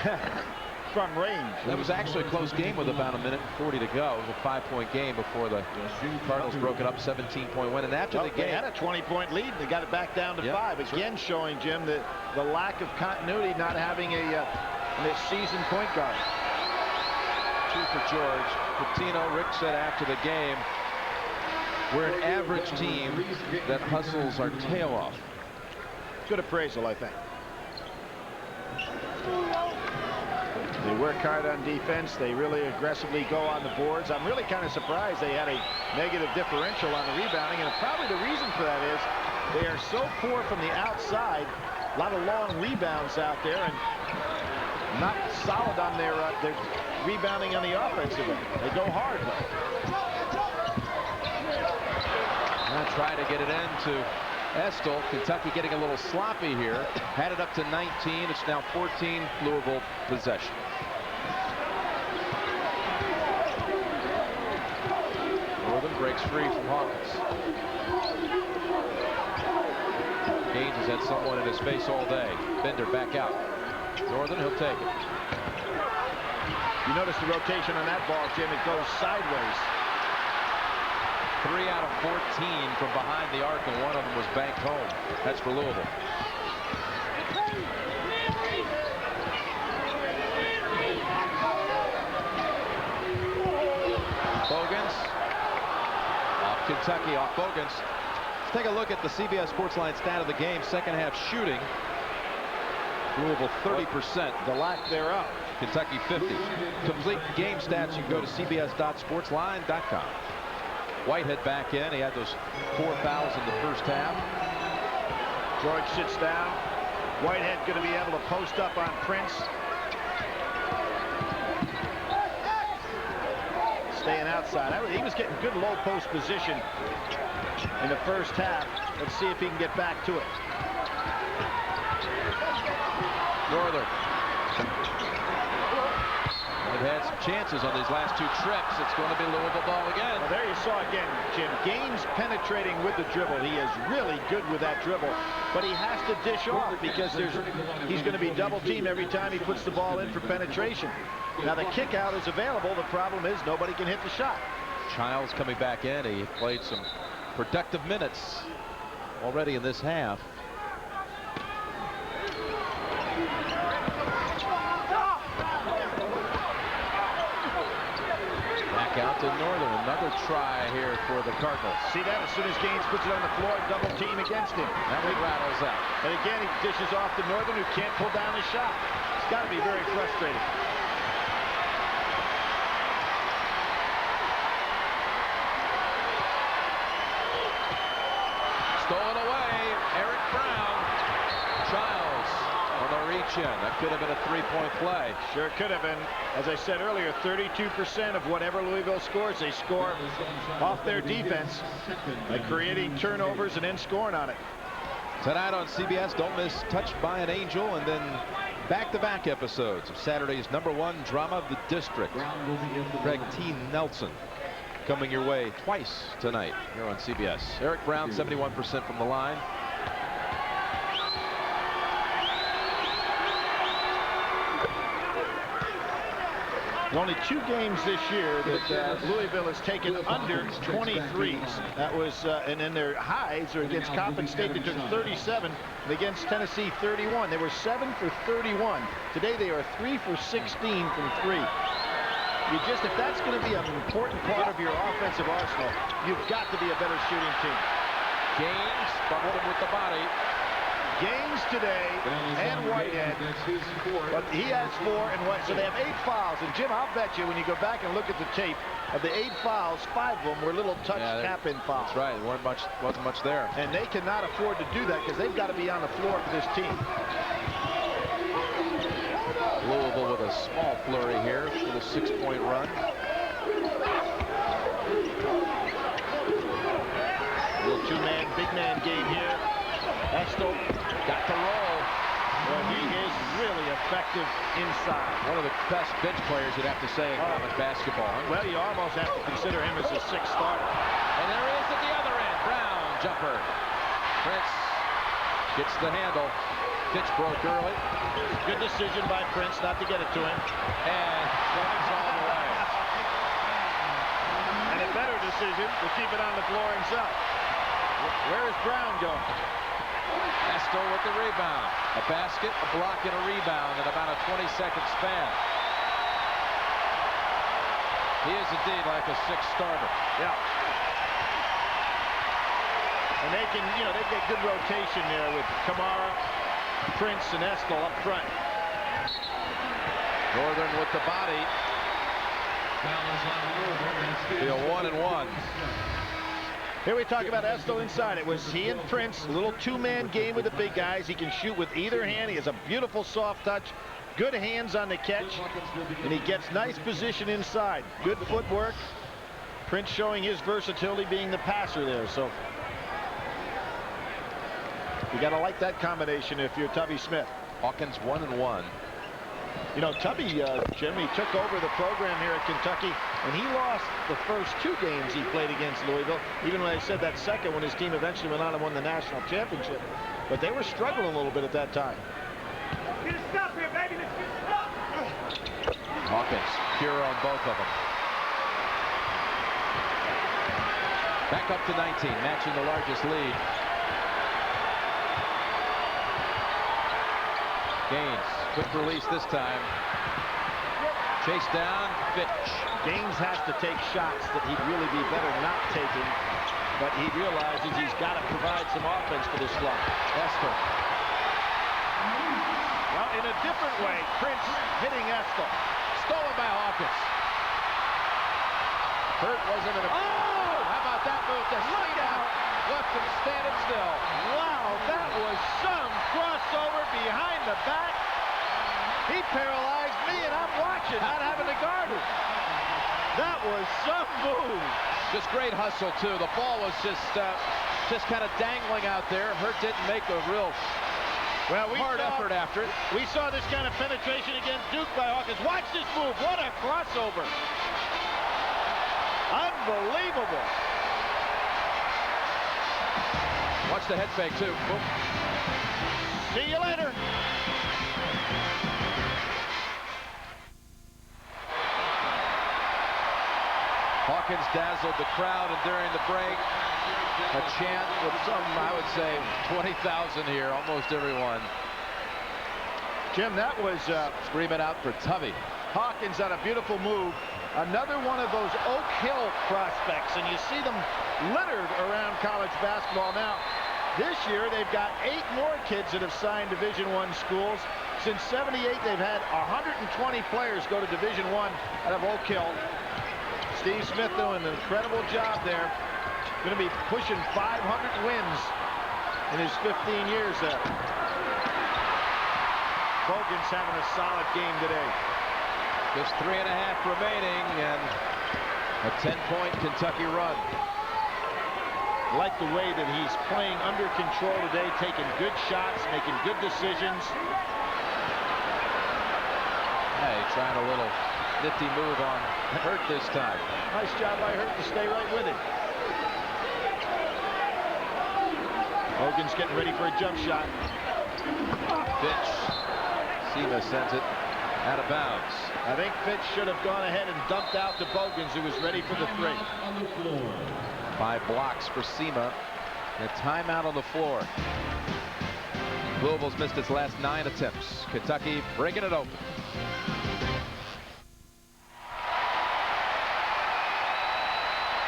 From range. That was actually a close game with about 1:40 to go. It was a 5-point game before the Cardinals broke it up, 17-point win. And after the game, they had a 20-point lead. They got it back down to 5. Again, showing Jim the lack of continuity, not having a seasoned point guard. 2 for George. Pitino, Rick said after the game, we're an average team that hustles our tail off. Good appraisal, I think. They work hard on defense. They really aggressively go on the boards. I'm really kind of surprised they had a negative differential on the rebounding, and probably the reason for that is they are so poor from the outside. A lot of long rebounds out there, and not solid on their rebounding on the offensive end. They go hard, though. Now try to get it into Estill. Kentucky getting a little sloppy here. Had it up to 19. It's now 14 Louisville possession. Northern breaks free from Hawkins. Gaines has had someone in his face all day. Bender back out. Northern, he'll take it. You notice the rotation on that ball, Jim. It goes sideways. 3 out of 14 from behind the arc, and one of them was banked home. That's for Louisville. Bogans. Off Kentucky, off Bogans. Let's take a look at the CBS Sportsline stat of the game. Second half shooting. Louisville 30%. The lack thereof. Kentucky 50. Complete game stats, you can go to cbs.sportsline.com. Whitehead back in. He had those 4 fouls in the first half. George sits down. Whitehead going to be able to post up on Prince. Staying outside. He was getting good low post position in the first half. Let's see if he can get back to it. Northern. They've had some chances on these last 2 trips. It's going to be Louisville ball again. Well, there you saw again, Jim. Gaines penetrating with the dribble. He is really good with that dribble. But he has to dish off because he's going to be double teamed every time he puts the ball in for penetration. Now the kick out is available. The problem is nobody can hit the shot. Childs coming back in. He played some productive minutes already in this half. Back out to Northern. Another try here for the Cardinals. See that? As soon as Gaines puts it on the floor, double team against him. That one rattles out. And again, he dishes off to Northern, who can't pull down his shot. It's got to be very frustrating. Stolen away. Eric Brown. Childs on the reach in. That could have been a 3-point play. Sure could have been. As I said earlier, 32% of whatever Louisville scores, they score off their defense by creating turnovers and then scoring on it. Tonight on CBS, don't miss Touched by an Angel, and then back-to-back episodes of Saturday's #1 drama of the district. Craig T. Nelson coming your way twice tonight here on CBS. Eric Brown, 71% from the line. Only 2 games this year that Louisville has taken under 23s. That was, and then their highs are against Coppin State. They took 37, and against Tennessee 31. They were 7 for 31. Today they are 3 for 16 from 3. If that's going to be an important part of your offensive arsenal, you've got to be a better shooting team. Gaines bumped him with the body. Gaines today and Whitehead, but he has 4 and White, so they have 8 fouls. And Jim, I'll bet you when you go back and look at the tape, of the 8 fouls, 5 of them were little touch tap-in fouls. That's right. There wasn't much there. And they cannot afford to do that because they've got to be on the floor for this team. Louisville with a small flurry here, with a 6-point run. Little 2-man, big man game here. Estel got the roll. Well, he is really effective inside. One of the best bench players, you'd have to say, in college basketball. Huh? Well, you almost have to consider him as a 6th starter. And there he is at the other end. Brown jumper. Prince gets the handle. Pitch broke early. Good decision by Prince not to get it to him. And Jennings all the way. And a better decision to keep it on the floor himself. Where is Brown going? Estel with the rebound. A basket, a block, and a rebound in about a 20-second span. He is indeed like a 6th starter. Yeah. And they can, they get good rotation there with Kamara, Prince, and Estel up front. Northern with the body. Be a 1-and-1. Here we talk about Estel inside. It was he and Prince, a little 2-man game with the big guys. He can shoot with either hand. He has a beautiful soft touch, good hands on the catch, and he gets nice position inside. Good footwork. Prince showing his versatility being the passer there. So you got to like that combination if you're Tubby Smith. Hawkins 1-and-1. Tubby, Jim, he took over the program here at Kentucky, and he lost the first 2 games he played against Louisville, even when I said that second when his team eventually went on and won the national championship. But they were struggling a little bit at that time. Get a stop here, baby. Let's get a stop. Hawkins, pure on both of them. Back up to 19, matching the largest lead. Gaines, quick release this time. Chase down, Fitch. Gaines has to take shots that he'd really be better not taking, but he realizes he's got to provide some offense for this squad. Estel. Well, way. Prince hitting Estel. Stolen by Hawkins. Hurt wasn't in a... Oh! How about that move to slide out? Left him standing still. Wow, that was some crossover behind the back. He paralyzed me, and I'm watching, not having to guard him. That was some move. Just great hustle, too. The ball was just kind of dangling out there. Hurt didn't make a real hard effort after it. We saw this kind of penetration against Duke by Hawkins. Watch this move. What a crossover. Unbelievable. Watch the head fake, too. Boom. See you later. Hawkins dazzled the crowd, and during the break, a chant with some, I would say, 20,000 here, almost everyone. Jim, that was screaming out for Tubby. Hawkins on a beautiful move. Another one of those Oak Hill prospects, and you see them littered around college basketball now. This year, they've got 8 more kids that have signed Division I schools. Since '78, they've had 120 players go to Division I out of Oak Hill. Steve Smith doing an incredible job there. Going to be pushing 500 wins in his 15 years there. Bogan's having a solid game today. Just 3.5 remaining, and a 10-point Kentucky run. Like the way that he's playing under control today, taking good shots, making good decisions. Hey, trying a little nifty move on Hurt this time. Nice job by Hurt to stay right with it. Hogan's getting ready for a jump shot. Fitch. Sema sends it out of bounds. I think Fitch should have gone ahead and dumped out to Bogans, who was ready for the 3. 5 blocks for Sema. And a timeout on the floor. Louisville's missed its last 9 attempts. Kentucky breaking it open.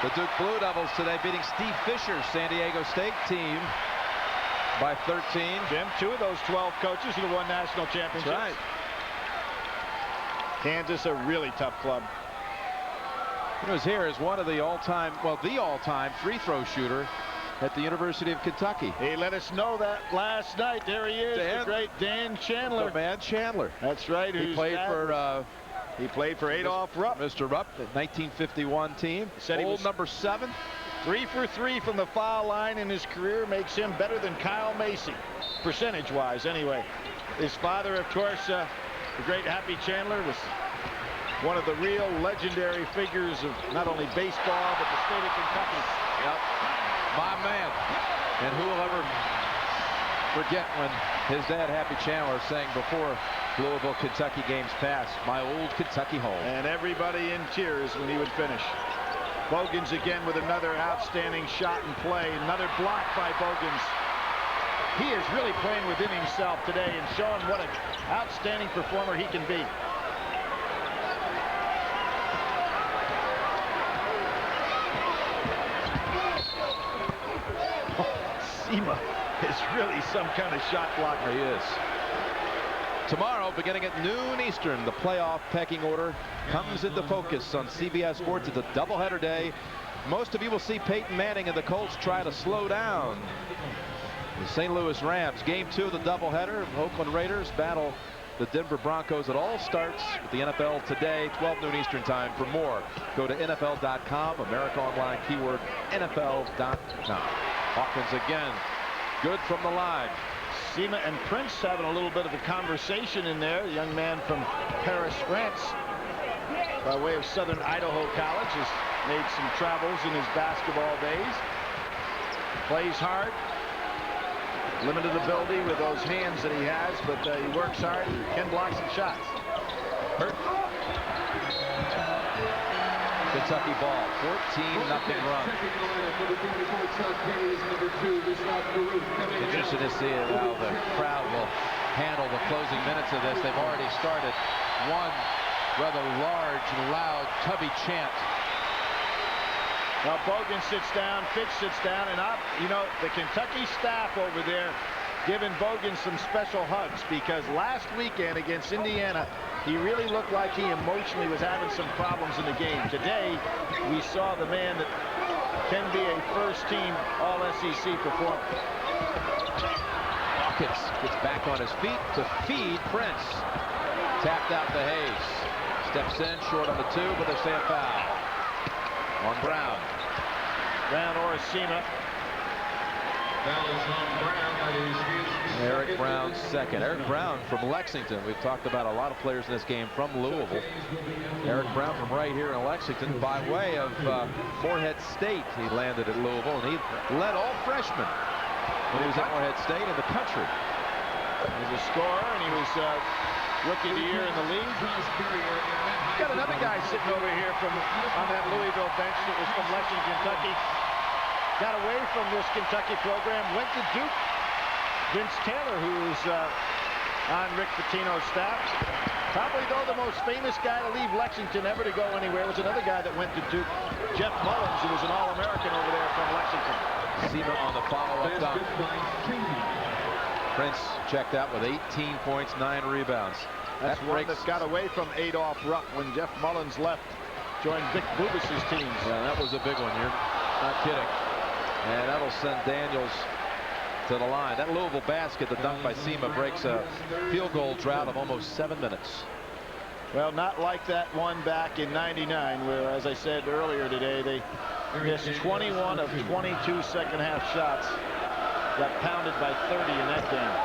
The Duke Blue Devils today beating Steve Fisher's San Diego State team by 13. Jim, 2 of those 12 coaches have won national championships. That's right. Kansas, a really tough club. He was here as one of the all-time, well, the all-time free throw shooter at the University of Kentucky. He let us know that last night. There he is, the great Dan Chandler. The man Chandler. That's right. He played for Adolph Rupp. Mr. Rupp, the 1951 team. Said he was number 7. 3 for 3 from the foul line in his career makes him better than Kyle Macy, percentage-wise anyway. His father, of course, the great Happy Chandler, was one of the real legendary figures of not only baseball, but the state of Kentucky. Yep. My man. And who will ever forget when his dad, Happy Chandler, sang before Louisville, Kentucky games passed, "My old Kentucky home." And everybody in tears when he would finish. Bogans again with another outstanding shot and play. Another block by Bogans. He is really playing within himself today and showing what an outstanding performer he can be. Sema is really some kind of shot blocker. He is. Tomorrow, beginning at noon Eastern, the playoff pecking order comes into focus on CBS Sports. It's a doubleheader day. Most of you will see Peyton Manning and the Colts try to slow down the St. Louis Rams. Game 2 of the doubleheader. Oakland Raiders battle the Denver Broncos. It all starts with the NFL today, 12 noon Eastern time. For more, go to NFL.com, America Online, keyword NFL.com. Hawkins again, good from the line. Sema and Prince having a little bit of a conversation in there. The young man from Paris, France, by way of Southern Idaho College, has made some travels in his basketball days. Plays hard. Limited ability with those hands that he has, but he works hard and can block some shots. Hurt. Kentucky ball, 14-0 run. Interested to see how the crowd will handle the closing minutes of this. They've already started one rather large and loud Tubby chant. Now Bogan sits down, Fitch sits down, and you know, the Kentucky staff over there giving Bogan some special hugs, because last weekend against Indiana, he really looked like he emotionally was having some problems in the game. Today, we saw the man that can be a first-team All-SEC performer. Hawkins gets back on his feet to feed Prince. Tapped out to Hayes. Steps in, short on the 2, but they say a foul on Brown. Brown or Sema. Foul is on Brown. That is his Eric Brown's second. Eric Brown from Lexington. We've talked about a lot of players in this game from Louisville. Eric Brown from right here in Lexington by way of Morehead State. He landed at Louisville, and he led all freshmen when he was at Morehead State in the country. He was a scorer, and he was Rookie of the Year in the league. Got another guy sitting over here on that Louisville bench that was from Lexington, Kentucky. Got away from this Kentucky program, went to Duke. Vince Taylor, who's on Rick Pitino's staff. Probably, though, the most famous guy to leave Lexington ever to go anywhere was another guy that went to Duke, Jeff Mullins, who was an All-American over there from Lexington. Seaman on the follow-up dunk. Prince checked out with 18 points, 9 rebounds. That's one that got away from Adolph Rupp when Jeff Mullins left, joined Vic Bubas's teams. Yeah, that was a big one. You're not kidding. And that'll send Daniels to the line. That Louisville basket, the dunk by Sema, breaks a field goal drought of almost 7 minutes. Well, not like that one back in '99, where, as I said earlier today, they missed 21 of 22 second-half shots. Got pounded by 30 in that game.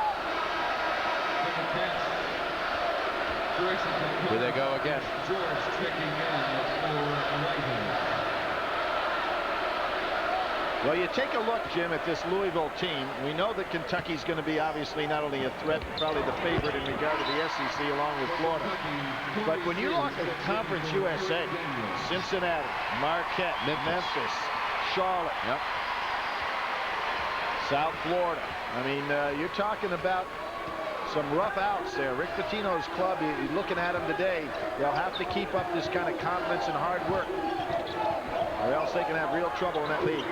Here they go again. George checking in for Well, you take a look, Jim, at this Louisville team. We know that Kentucky's going to be obviously not only a threat, but probably the favorite in regard to the SEC along with Florida. But when you look at Conference USA, Cincinnati, Marquette, Memphis, Charlotte, South Florida. I mean, you're talking about some rough outs there. Rick Pitino's club, you're looking at them today, they'll have to keep up this kind of confidence and hard work, or else they can have real trouble in that league.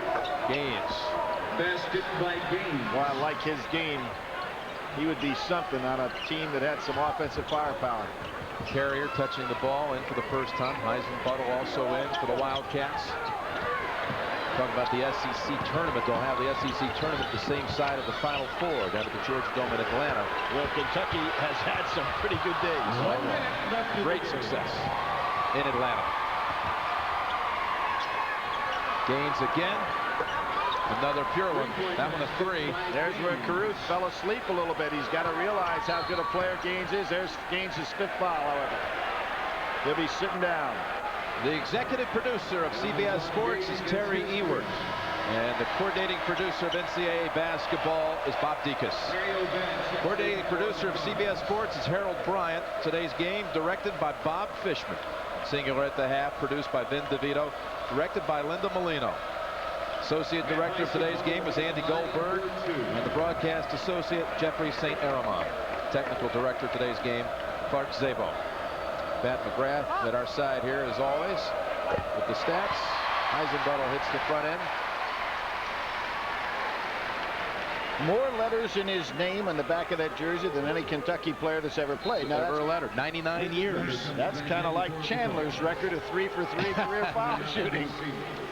Gaines. basket by Gaines. Well, I like his game. He would be something on a team that had some offensive firepower. Carrier touching the ball in for the first time. Heisman Buttle also in for the Wildcats. Talking about the SEC tournament. They'll have the SEC tournament the same side of the Final Four down at the Georgia Dome in Atlanta. Well, Kentucky has had some pretty good days. Great success in Atlanta. Gaines again. Another pure one. That one a three. There's where Caruth fell asleep a little bit. He's got to realize how good a player Gaines is. There's Gaines' fifth foul, however. He'll be sitting down. The executive producer of CBS Sports is Terry Ewert. And the coordinating producer of NCAA basketball is Bob Dekas. Coordinating producer of CBS Sports is Harold Bryant. Today's game directed by Bob Fishman. Singular at the half, produced by Vin DeVito, directed by Linda Molino. Associate director of today's game was Andy Goldberg, and the broadcast associate, Jeffrey St. Aramon. Technical director of today's game, Clark Zabo. Pat McGrath at our side here, as always, with the stats. Heisenbuttle hits the front end. More letters in his name on the back of that jersey than any Kentucky player that's ever played. Now, Never a letter. 99 years. That's kind of like Chandler's record of 3 for 3 career foul shooting.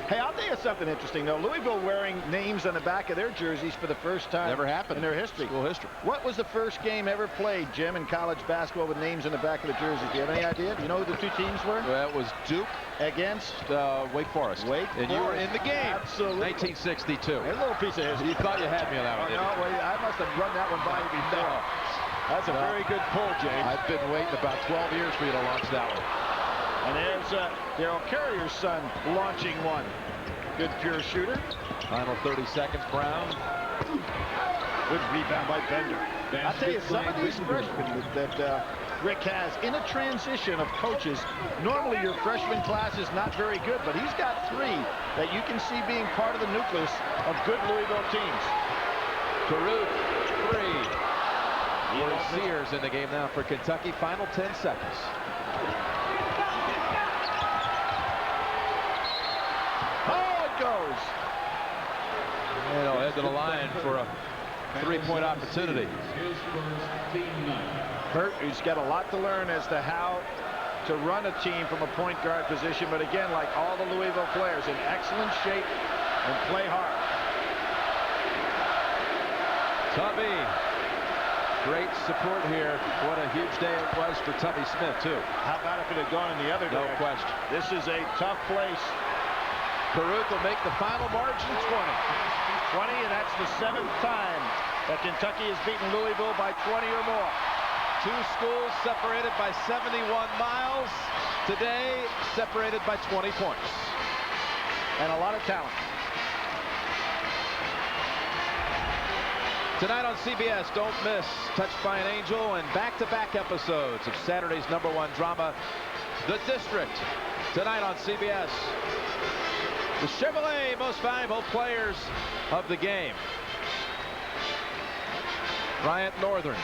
Hey, I'll tell you something interesting, though. Louisville wearing names on the back of their jerseys for the first time Never happened in their history. School history. What was the first game ever played, Jim, in college basketball with names on the back of the jerseys? Do you have any idea? Do you know who the two teams were? That was Duke against Wake Forest. And you were in the game. Absolutely. 1962. There's a little piece of history. You thought you had me on that one, didn't you? Well, I must have run that one by you before. No. That's a very good pull, James. I've been waiting about 12 years for you to launch that one. And there's Darryl Carrier's son launching one. Good pure shooter. Final 30 seconds, Brown. Good rebound by Bender. I'll tell you, some of these freshmen that Rick has in a transition of coaches, normally your freshman class is not very good, but he's got 3 that you can see being part of the nucleus of good Louisville teams. Caruth, 3. Will Sears in the game now for Kentucky. Final 10 seconds. Oh, it goes. They'll head to the line for a three-point opportunity. Burt, who's got a lot to learn as to how to run a team from a point guard position, but again, like all the Louisville players, in excellent shape and play hard. Tubby, great support here. What a huge day it was for Tubby Smith, too. How about if it had gone in the other direction? No question. This is a tough place. Baruch will make the final margin 20, and that's the 7th time that Kentucky has beaten Louisville by 20 or more. 2 schools separated by 71 miles. Today, separated by 20 points. And a lot of talent. Tonight on CBS, don't miss Touched by an Angel and back-to-back episodes of Saturday's #1 drama, The District. Tonight on CBS, the Chevrolet most valuable players of the game. Bryant Northern,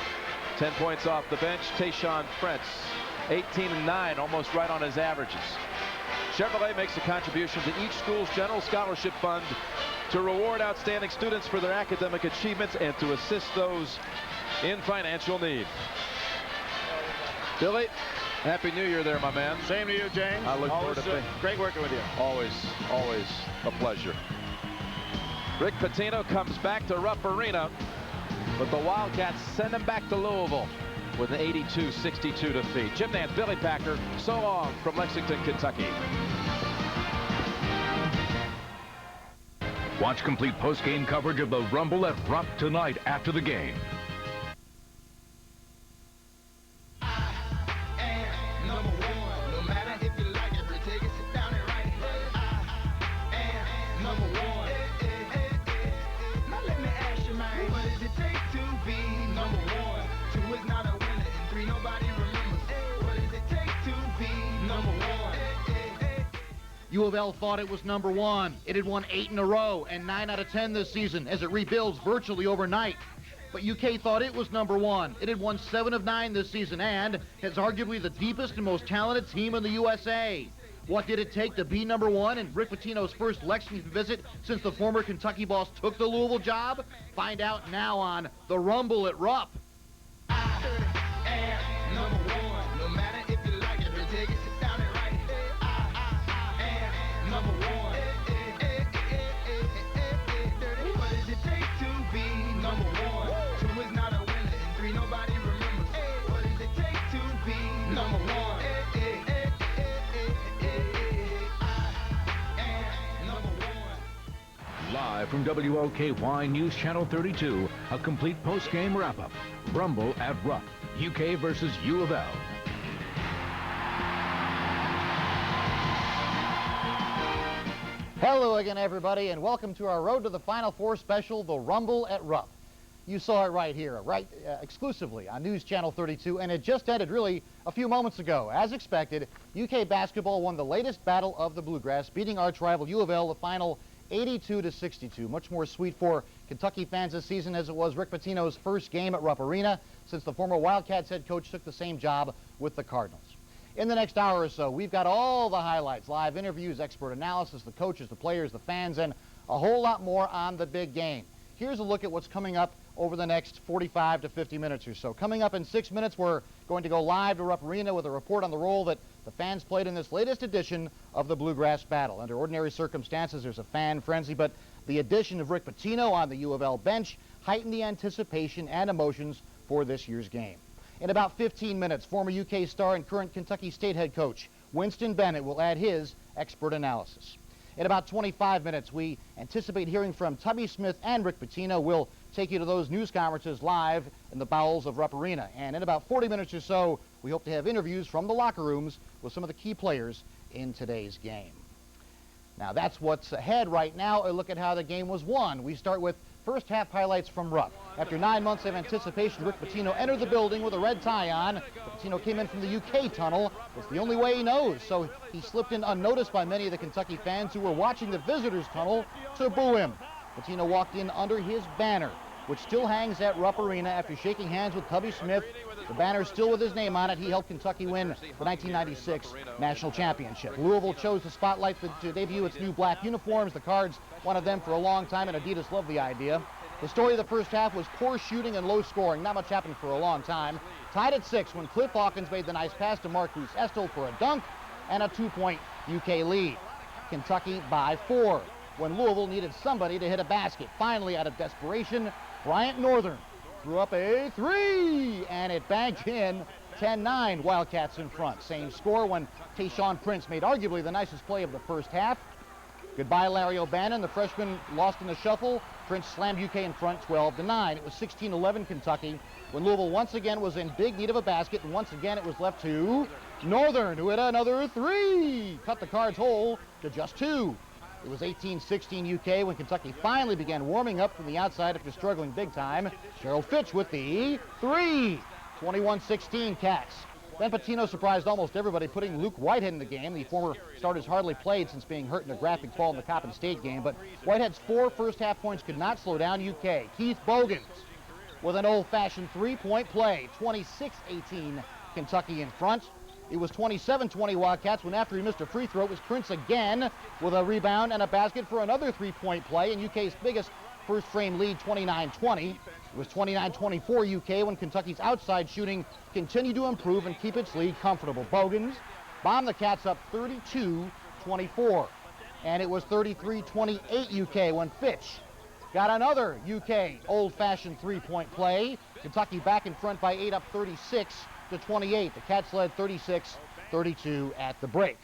10 points off the bench. Tayshaun Prince, 18 and 9, almost right on his averages. Chevrolet makes a contribution to each school's general scholarship fund to reward outstanding students for their academic achievements and to assist those in financial need. Billy, Happy New Year there, my man. Same to you, James. I look forward to it. Great working with you. Always a pleasure. Rick Pitino comes back to Rupp Arena, but the Wildcats send him back to Louisville with an 82-62 defeat. Jim Nance, Billy Packer, so long from Lexington, Kentucky. Watch complete post-game coverage of the Rumble at Rupp tonight after the game. U of L thought it was #1. It had won 8 in a row and 9 out of 10 this season as it rebuilds virtually overnight. But UK thought it was #1. It had won 7 of 9 this season and is arguably the deepest and most talented team in the USA. What did it take to be #1 in Rick Pitino's first Lexington visit since the former Kentucky boss took the Louisville job? Find out now on The Rumble at Rupp. Live from WOKY News Channel 32, a complete post-game wrap-up. Rumble at Rupp, UK versus U of L. Hello again, everybody, and welcome to our Road to the Final Four special, The Rumble at Rupp. You saw it right here, exclusively on News Channel 32, and it just ended really a few moments ago. As expected, UK basketball won the latest battle of the Bluegrass, beating arch rival U of L the final 82-62. Much more sweet for Kentucky fans this season as it was Rick Pitino's first game at Rupp Arena since the former Wildcats head coach took the same job with the Cardinals. In the next hour or so, we've got all the highlights, live interviews, expert analysis, the coaches, the players, the fans, and a whole lot more on the big game. Here's a look at what's coming up over the next 45 to 50 minutes or so. Coming up in 6 minutes, we're going to go live to Rupp Arena with a report on the role that the fans played in this latest edition of the Bluegrass Battle. Under ordinary circumstances, there's a fan frenzy, but the addition of Rick Pitino on the U of L bench heightened the anticipation and emotions for this year's game. In about 15 minutes, former UK star and current Kentucky State head coach Winston Bennett will add his expert analysis. In about 25 minutes, we anticipate hearing from Tubby Smith and Rick Pitino. We'll take you to those news conferences live in the bowels of Rupp Arena. And in about 40 minutes or so, we hope to have interviews from the locker rooms with some of the key players in today's game. Now, that's what's ahead right now. A look at how the game was won. We start with first half highlights from Rupp. After 9 months of anticipation, Rick Pitino entered the building with a red tie on. Pitino came in from the UK tunnel. It's the only way he knows, so he slipped in unnoticed by many of the Kentucky fans who were watching the visitors' tunnel to boo him. Pitino walked in under his banner, which still hangs at Rupp Arena after shaking hands with Tubby Smith. The banner still with his name on it. He helped Kentucky win the 1996 national championship. Louisville chose to spotlight to debut its new black uniforms. The Cards wanted them for a long time, and Adidas loved the idea. The story of the first half was poor shooting and low scoring. Not much happened for a long time. Tied at 6 when Cliff Hawkins made the nice pass to Marcus Estel for a dunk and a 2-point UK lead. Kentucky by 4 when Louisville needed somebody to hit a basket. Finally, out of desperation, Bryant Northern threw up a 3, and it banked in. 10-9, Wildcats in front. Same score when Tayshaun Prince made arguably the nicest play of the first half. Goodbye, Larry O'Bannon. The freshman lost in the shuffle. Prince slammed UK in front 12-9. It was 16-11 Kentucky when Louisville once again was in big need of a basket, and once again it was left to Northern, who hit another 3. Cut the Cards whole to just 2. It was 18-16 UK when Kentucky finally began warming up from the outside after struggling big time. Gerald Fitch with the 3. 21-16 Cats. Then Pitino surprised almost everybody, putting Luke Whitehead in the game. The former starter's hardly played since being hurt in a graphic fall in the Coppin State game, but Whitehead's 4 first-half points could not slow down UK. Keith Bogans with an old-fashioned 3-point play. 26-18 Kentucky in front. It was 27-20 Wildcats when, after he missed a free throw, it was Prince again with a rebound and a basket for another 3-point play, and UK's biggest first-frame lead, 29-20. It was 29-24 UK when Kentucky's outside shooting continued to improve and keep its lead comfortable. Bogans bombed the Cats up 32-24. And it was 33-28 UK when Fitch got another UK old-fashioned 3-point play. Kentucky back in front by 8, up 36-28. The Cats led 36-32 at the break.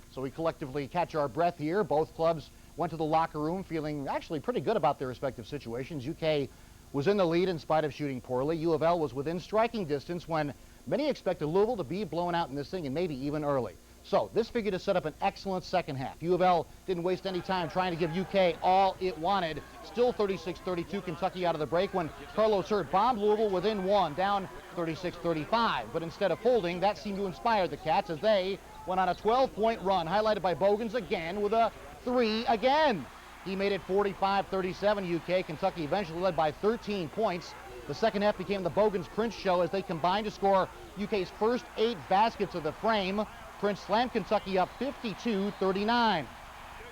So we collectively catch our breath here. Both clubs went to the locker room feeling actually pretty good about their respective situations. UK was in the lead in spite of shooting poorly. U of L was within striking distance when many expected Louisville to be blown out in this thing, and maybe even early. So this figured to set up an excellent second half. U of L didn't waste any time trying to give UK all it wanted. Still 36-32 Kentucky out of the break when Carlos Hurt bombed Louisville within 1, down 36-35. But instead of folding, that seemed to inspire the Cats as they went on a 12-point run, highlighted by Bogans again with a 3 again. He made it 45-37 UK. Kentucky eventually led by 13 points. The second half became the Bogans-Prince show as they combined to score UK's first 8 baskets of the frame. Prince slammed Kentucky up 52-39.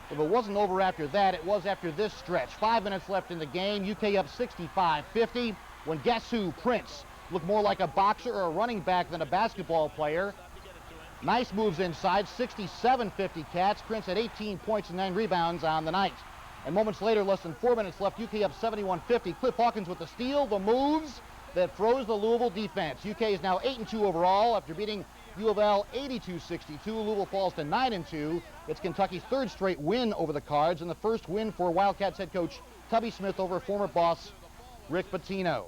If it wasn't over after that, it was after this stretch. 5 minutes left in the game. UK up 65-50 when guess who? Prince looked more like a boxer or a running back than a basketball player. Nice moves inside. 67-50 Cats. Prince had 18 points and 9 rebounds on the night. And moments later, less than 4 minutes left, UK up 71-50. Cliff Hawkins with the steal, the moves that froze the Louisville defense. UK is now 8-2 overall after beating U of L 82-62. Louisville falls to 9-2. It's Kentucky's 3rd straight win over the Cards and the first win for Wildcats head coach Tubby Smith over former boss Rick Pitino.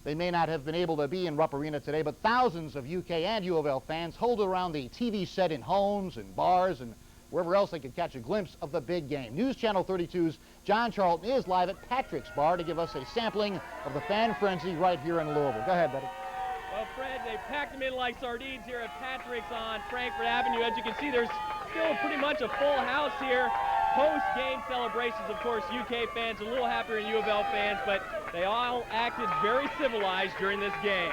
They may not have been able to be in Rupp Arena today, but thousands of UK and U of L fans hold around the TV set in homes and bars and wherever else they could catch a glimpse of the big game. News Channel 32's John Charlton is live at Patrick's Bar to give us a sampling of the fan frenzy right here in Louisville. Go ahead, buddy. Well, Fred, they packed them in like sardines here at Patrick's on Frankfort Avenue. As you can see, there's still pretty much a full house here. Post-game celebrations, of course, UK fans a little happier than U of L fans, but they all acted very civilized during this game.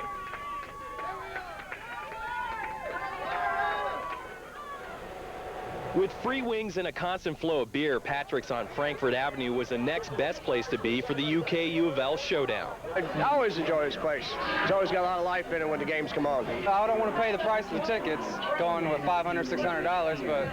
With free wings and a constant flow of beer, Patrick's on Frankfort Avenue was the next best place to be for the UK U of L showdown. I always enjoy this place. It's always got a lot of life in it when the games come on. I don't want to pay the price of the tickets, going with $500, $600, but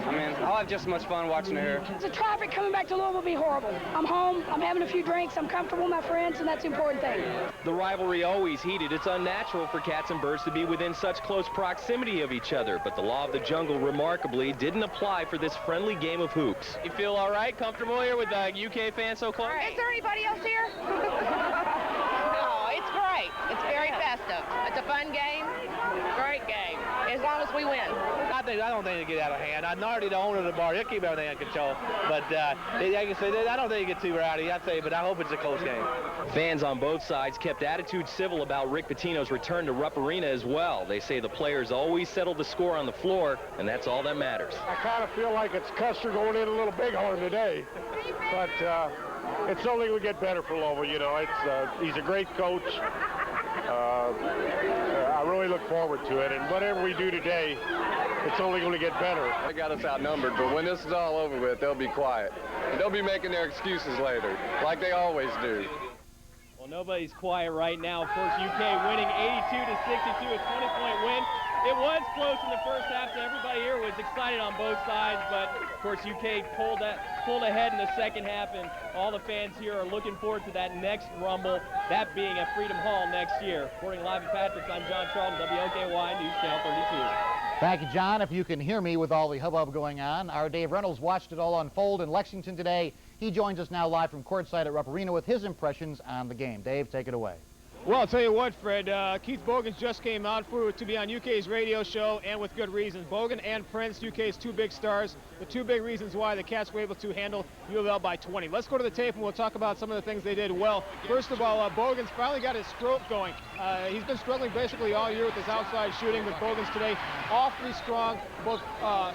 I mean, I'll have just as much fun watching it here. The traffic coming back to Louisville will be horrible. I'm home, I'm having a few drinks, I'm comfortable with my friends, and that's the important thing. The rivalry always heated. It's unnatural for Cats and Birds to be within such close proximity of each other, but the law of the jungle remarkably didn't apply for this friendly game of hoops. You feel all right, comfortable here with UK fans so close? Is there anybody else here? No, it's great. It's very festive. It's a fun game, great game, as long as we win. I don't think they get out of hand. Nardi, the owner of the bar, he'll keep everything under control. But I don't think they get too rowdy, I'd say, but I hope it's a close game. Fans on both sides kept attitude civil about Rick Pitino's return to Rupp Arena as well. They say the players always settle the score on the floor, and that's all that matters. I kind of feel like it's Custer going in a little bighorn today, but it's only going to get better for Louisville. You know, he's a great coach. I really look forward to it, and whatever we do today, it's only going to get better. They got us outnumbered, but when this is all over with, they'll be quiet. And they'll be making their excuses later, like they always do. Well, nobody's quiet right now. Of course, UK winning 82-62, a 20-point win. It was close in the first half, so everybody here was excited on both sides, but of course UK pulled ahead in the second half, and all the fans here are looking forward to that next Rumble, that being at Freedom Hall next year. Reporting live at Patrick's, I'm John Charlton, WOKY News Channel 32. Thank you, John. If you can hear me with all the hubbub going on, our Dave Reynolds watched it all unfold in Lexington today. He joins us now live from courtside at Rupp Arena with his impressions on the game. Dave, take it away. Well, I'll tell you what, Fred, Keith Bogans just came out to be on UK's radio show, and with good reason. Bogan and Prince, UK's two big stars, the two big reasons why the Cats were able to handle U of L by 20. Let's go to the tape and we'll talk about some of the things they did well. First of all, Bogans finally got his stroke going. He's been struggling basically all year with his outside shooting, with Bogans today awfully strong, both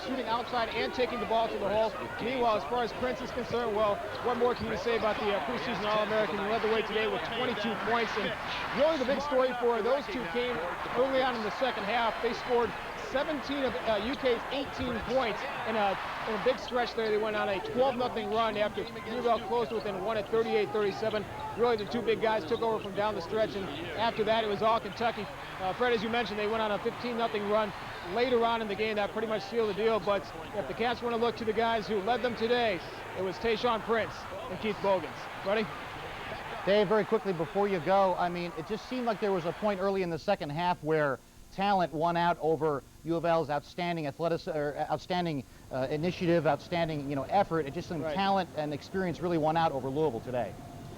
shooting outside and taking the ball to the hole. Meanwhile, as far as Prince is concerned, well, what more can you say about the preseason All-American? He led the way today with 22 points, and really the big story for those two came early on in the second half. They scored 17 of UK's 18 points in a big stretch there. They went on a 12-0 run after U of L closed within one at 38-37. Really, the two big guys took over from down the stretch, and after that, it was all Kentucky. Fred, as you mentioned, they went on a 15-0 run later on in the game. That pretty much sealed the deal, but if the Cats want to look to the guys who led them today, it was Tayshaun Prince and Keith Bogans. Ready? Dave, very quickly before you go, I mean, it just seemed like there was a point early in the second half where talent won out over U of L's outstanding outstanding initiative, outstanding, effort. It just seemed talent and experience really won out over Louisville today.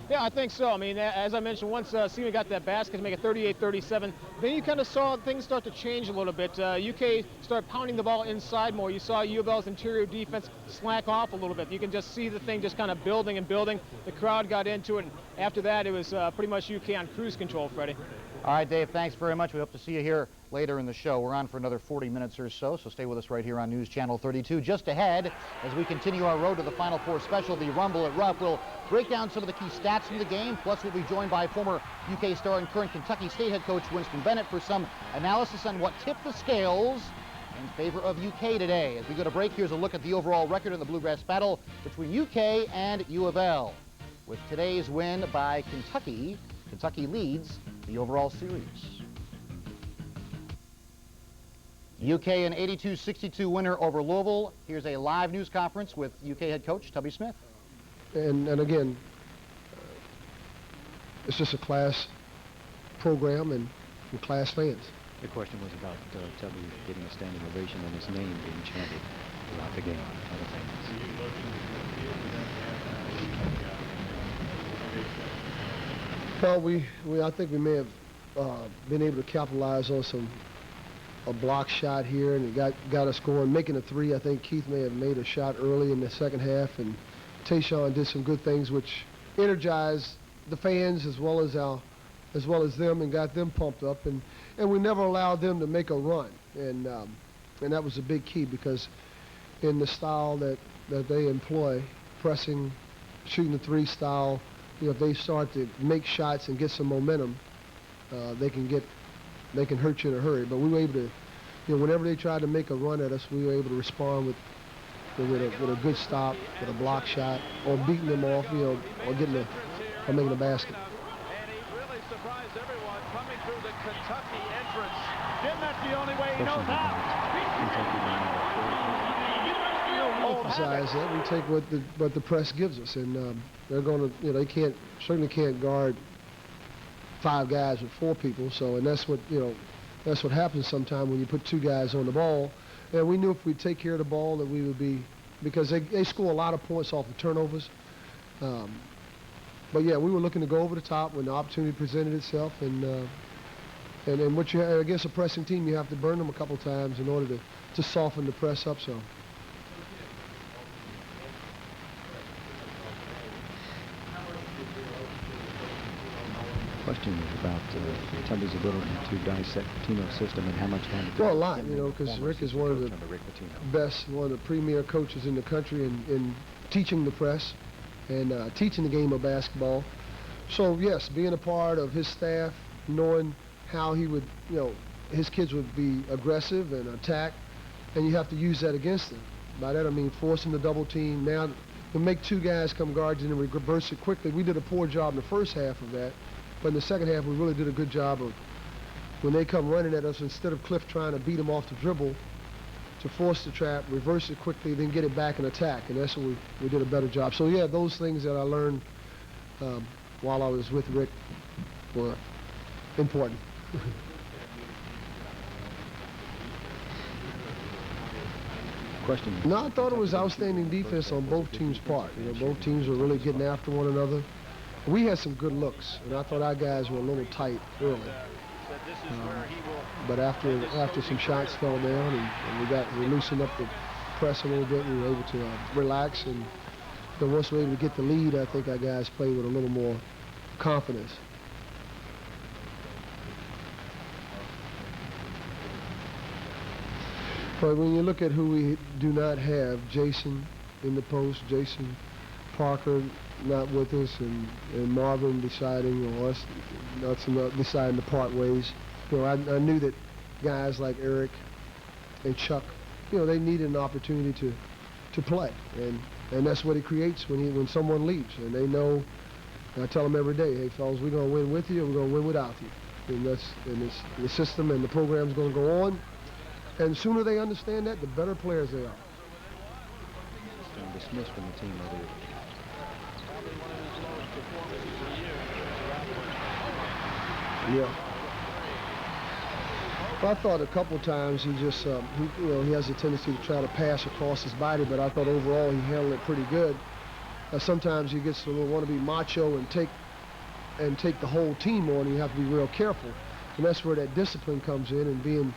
Yeah, I think so. I mean, as I mentioned, once Seaman got that basket to make it 38-37, then you kind of saw things start to change a little bit. UK started pounding the ball inside more. You saw U of L's interior defense slack off a little bit. You can just see the thing just kind of building and building. The crowd got into it, and after that, it was pretty much UK on cruise control, Freddie. All right, Dave, thanks very much. We hope to see you here later in the show. We're on for another 40 minutes or so stay with us right here on News Channel 32. Just ahead, as we continue our road to the Final Four special, the Rumble at Rupp, we'll break down some of the key stats from the game, plus we'll be joined by former UK star and current Kentucky State head coach Winston Bennett for some analysis on what tipped the scales in favor of UK today. As we go to break, here's a look at the overall record in the Bluegrass battle between UK and U of L. With today's win by Kentucky, Kentucky leads the overall series. UK an 82-62 winner over Louisville. Here's a live news conference with UK head coach Tubby Smith. And again, it's just a class program and class fans. The question was about Tubby getting a standing ovation and his name being chanted throughout the game by the fans. Well, I think we may have been able to capitalize on a block shot here, and it got us going, making a three. I think Keith may have made a shot early in the second half, and Tayshaun did some good things which energized the fans as well as them, and got them pumped up, and we never allowed them to make a run, and that was a big key, because in the style that they employ, pressing, shooting the three style, if they start to make shots and get some momentum, they can hurt you in a hurry. But we were able to, whenever they tried to make a run at us, we were able to respond with a good stop, with a block shot, or beating them off, or making a basket. And he really surprised everyone coming through the Kentucky entrance. Jim, that's the only way he knows how. Besides that, we take what the press gives us, and they're going to, they certainly can't guard 5 guys with 4 people. So, and that's what happens sometimes when you put 2 guys on the ball. And we knew if we'd take care of the ball that we would be, because they score a lot of points off the turnovers. But yeah, we were looking to go over the top when the opportunity presented itself, and what you have against a pressing team, you have to burn them a couple times in order to soften the press up. So. Question was about Tubby's ability to dissect Pitino's system and how much time. Well, a lot, because Rick is one of the best, one of the premier coaches in the country in teaching the press and teaching the game of basketball. So yes, being a part of his staff, knowing how he would, his kids would be aggressive and attack, and you have to use that against them. By that I mean force them to double team. Now, to make two guys come guards and then reverse it quickly. We did a poor job in the first half of that, but in the second half we really did a good job of, when they come running at us, instead of Cliff trying to beat them off the dribble, to force the trap, reverse it quickly, then get it back and attack, and that's what we did a better job. So yeah, those things that I learned while I was with Rick were important. Question? No, I thought it was outstanding defense on both teams' part. You know, both teams were really getting after one another. We had some good looks, and I thought our guys were a little tight early. But after some shots fell down and we loosened up the press a little bit, we were able to relax, and then once we were able to get the lead, I think our guys played with a little more confidence. But when you look at who we do not have, Jason in the post, Jason Parker not with us, and Marvin deciding, or us deciding to part ways. You know, I knew that guys like Eric and Chuck, you know, they needed an opportunity to play, and that's what it creates when someone leaves, and they know. And I tell them every day, hey fellas, we're going to win with you, or we're going to win without you, and the system and the program's going to go on, and the sooner they understand that, the better players they are. Dismissed from the team earlier. Yeah. Well, I thought a couple times he just, he has a tendency to try to pass across his body, but I thought overall he handled it pretty good. Sometimes he gets to want to be macho and take the whole team on, and you have to be real careful. And that's where that discipline comes in,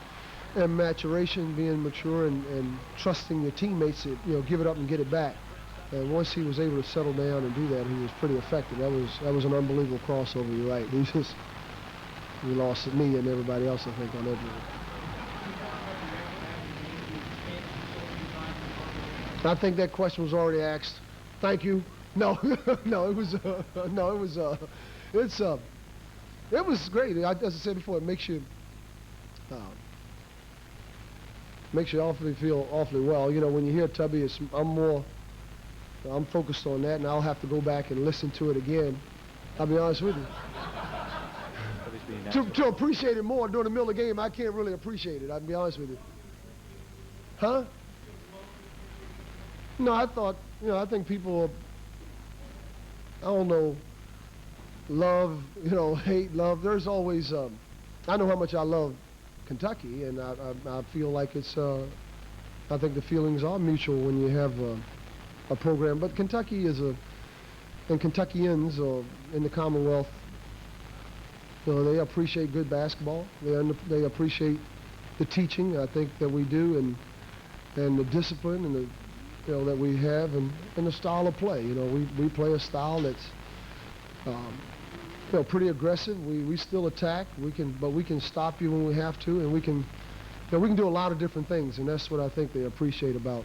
and maturation, being mature, and trusting your teammates to, give it up and get it back. And once he was able to settle down and do that, he was pretty effective. That was an unbelievable crossover. You're right. He lost me and everybody else, I think, on that one. I think that question was already asked. Thank you. No, it was great. As I said before, it makes you feel awfully well. You know, when you hear Tubby, I'm focused on that, and I'll have to go back and listen to it again. I'll be honest with you. To appreciate it more during the middle of the game, I can't really appreciate it. I'll be honest with you. Huh? No, I think people, I don't know, love, hate, love. There's always, I know how much I love Kentucky, and I feel like it's, I think the feelings are mutual when you have a program. But Kentucky and Kentuckians in the Commonwealth, they appreciate good basketball. They appreciate the teaching, I think, that we do, and the discipline and that we have, and the style of play. We play a style that's pretty aggressive. We still attack. But we can stop you when we have to, and we can do a lot of different things, and that's what I think they appreciate about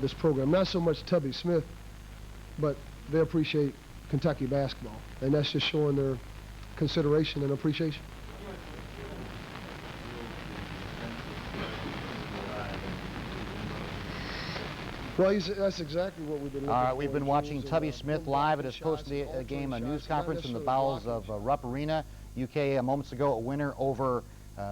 this program. Not so much Tubby Smith, but they appreciate Kentucky basketball, and that's just showing their consideration and appreciation. Well, that's exactly what we've been looking for. All right, we've been watching Tubby Smith live at his post-game news conference in the bowels of Rupp Arena. UK moments ago, a winner over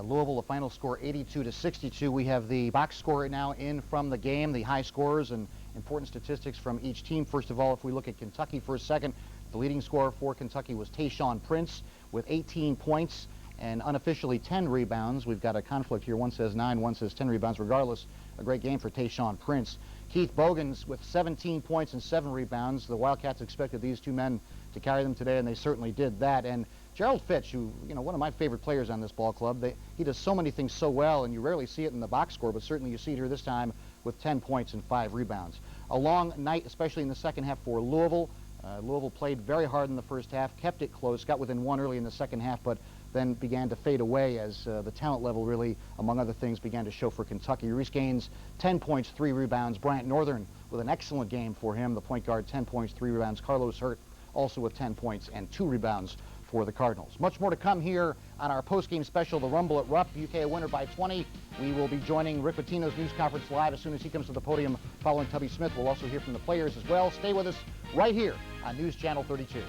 Louisville, the final score 82-62. We have the box score now in from the game, the high scores and important statistics from each team. First of all, if we look at Kentucky for a second, the leading scorer for Kentucky was Tayshaun Prince with 18 points and unofficially 10 rebounds. We've got a conflict here. One says 9, one says 10 rebounds. Regardless, a great game for Tayshaun Prince. Keith Bogans with 17 points and 7 rebounds. The Wildcats expected these two men to carry them today, and they certainly did that. And Gerald Fitch, who, one of my favorite players on this ball club, he does so many things so well, and you rarely see it in the box score, but certainly you see it here this time with 10 points and 5 rebounds. A long night, especially in the second half for Louisville. Louisville played very hard in the first half, kept it close, got within one early in the second half, but then began to fade away as the talent level really, among other things, began to show for Kentucky. Reese Gaines, 10 points, 3 rebounds. Bryant Northern with an excellent game for him. The point guard, 10 points, 3 rebounds. Carlos Hurt also with 10 points and 2 rebounds for the Cardinals. Much more to come here on our post-game special, the Rumble at Rupp. UK a winner by 20. We will be joining Rick Pitino's news conference live as soon as he comes to the podium following Tubby Smith. We'll also hear from the players as well. Stay with us right here on News Channel 32.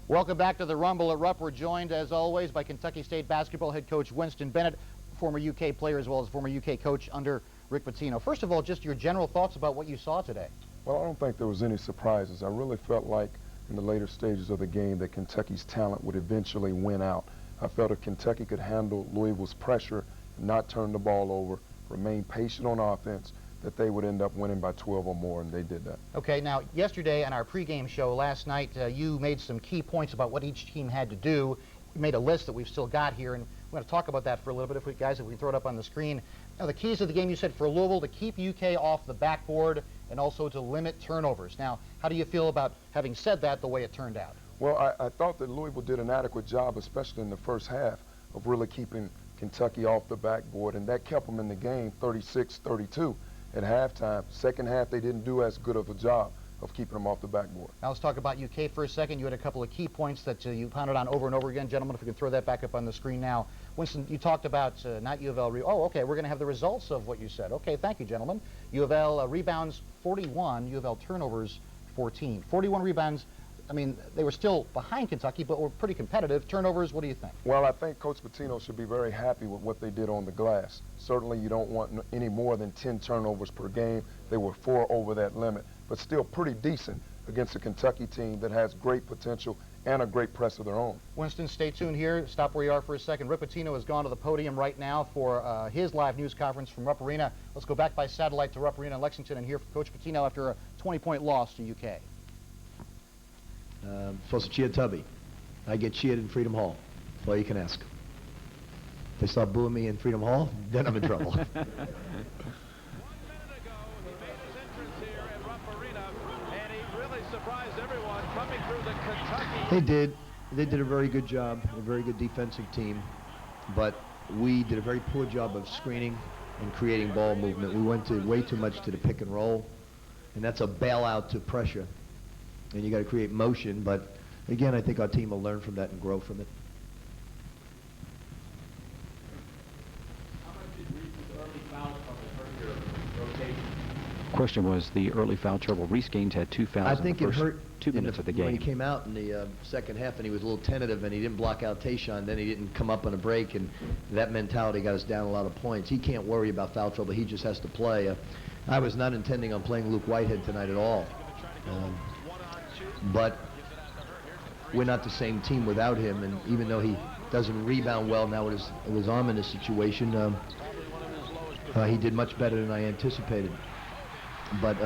Welcome back to the Rumble at Rupp. We're joined, as always, by Kentucky State basketball head coach Winston Bennett, former UK player as well as former UK coach under Rick Pitino. First of all, just your general thoughts about what you saw today. Well, I don't think there was any surprises. I really felt like in the later stages of the game that Kentucky's talent would eventually win out. I felt if Kentucky could handle Louisville's pressure, not turn the ball over, remain patient on offense, that they would end up winning by 12 or more, and they did that. Okay, now yesterday on our pregame show last night, you made some key points about what each team had to do. You made a list that we've still got here, and we're going to talk about that for a little bit, if we can throw it up on the screen. Now, the keys of the game, you said for Louisville to keep UK off the backboard and also to limit turnovers. Now, how do you feel about having said that the way it turned out? Well, I thought that Louisville did an adequate job, especially in the first half, of really keeping Kentucky off the backboard, and that kept them in the game 36-32 at halftime. Second half, they didn't do as good of a job of keeping them off the backboard. Now let's talk about UK for a second. You had a couple of key points that you pounded on over and over again. Gentlemen, if we can throw that back up on the screen now. Winston, you talked about not U of L. Oh, okay, we're going to have the results of what you said. Okay, thank you, gentlemen. U of L rebounds 41, U of L turnovers 14. 41 rebounds. I mean, they were still behind Kentucky, but were pretty competitive. Turnovers, what do you think? Well, I think Coach Pitino should be very happy with what they did on the glass. Certainly, you don't want any more than 10 turnovers per game. They were 4 over that limit, but still pretty decent against a Kentucky team that has great potential and a great press of their own. Winston, stay tuned here. Stop where you are for a second. Rick Pitino has gone to the podium right now for his live news conference from Rupp Arena. Let's go back by satellite to Rupp Arena in Lexington and hear from Coach Pitino after a 20-point loss to UK. Supposed to cheer Tubby. I get cheered in Freedom Hall. That's all you can ask. If they start booing me in Freedom Hall, then I'm in trouble. They did. They did a very good job, a very good defensive team, but we did a very poor job of screening and creating ball movement. We went way too much to the pick and roll, and that's a bailout to pressure. And you got to create motion, but again, I think our team will learn from that and grow from it. Question was the early foul trouble. Reese Gaines had 2 fouls I think in the it first hurt 2 minutes of the game. When he came out in the second half and he was a little tentative and he didn't block out Tayshaun, then he didn't come up on a break, and that mentality got us down a lot of points. He can't worry about foul trouble. He just has to play. I was not intending on playing Luke Whitehead tonight at all. But we're not the same team without him, and even though he doesn't rebound well now with his arm in this situation, he did much better than I anticipated. But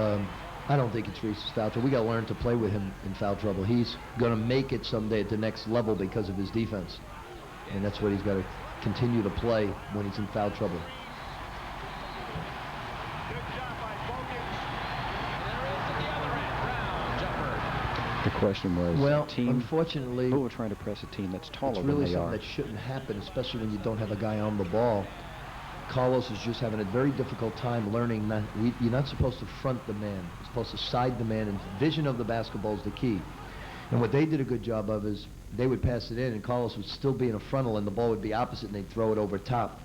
I don't think it's Reese's foul trouble. We got to learn to play with him in foul trouble. He's going to make it someday at the next level because of his defense, and that's what he's got to continue to play when he's in foul trouble. The question was, well, team, unfortunately, who were trying to press a team that's taller it's really than they something are. that shouldn't happen, especially when you don't have a guy on the ball. Carlos is just having a very difficult time learning that you're not supposed to front the man. You're supposed to side the man, and vision of the basketball is the key. And what they did a good job of is they would pass it in, and Carlos would still be in a frontal, and the ball would be opposite, and they'd throw it over top.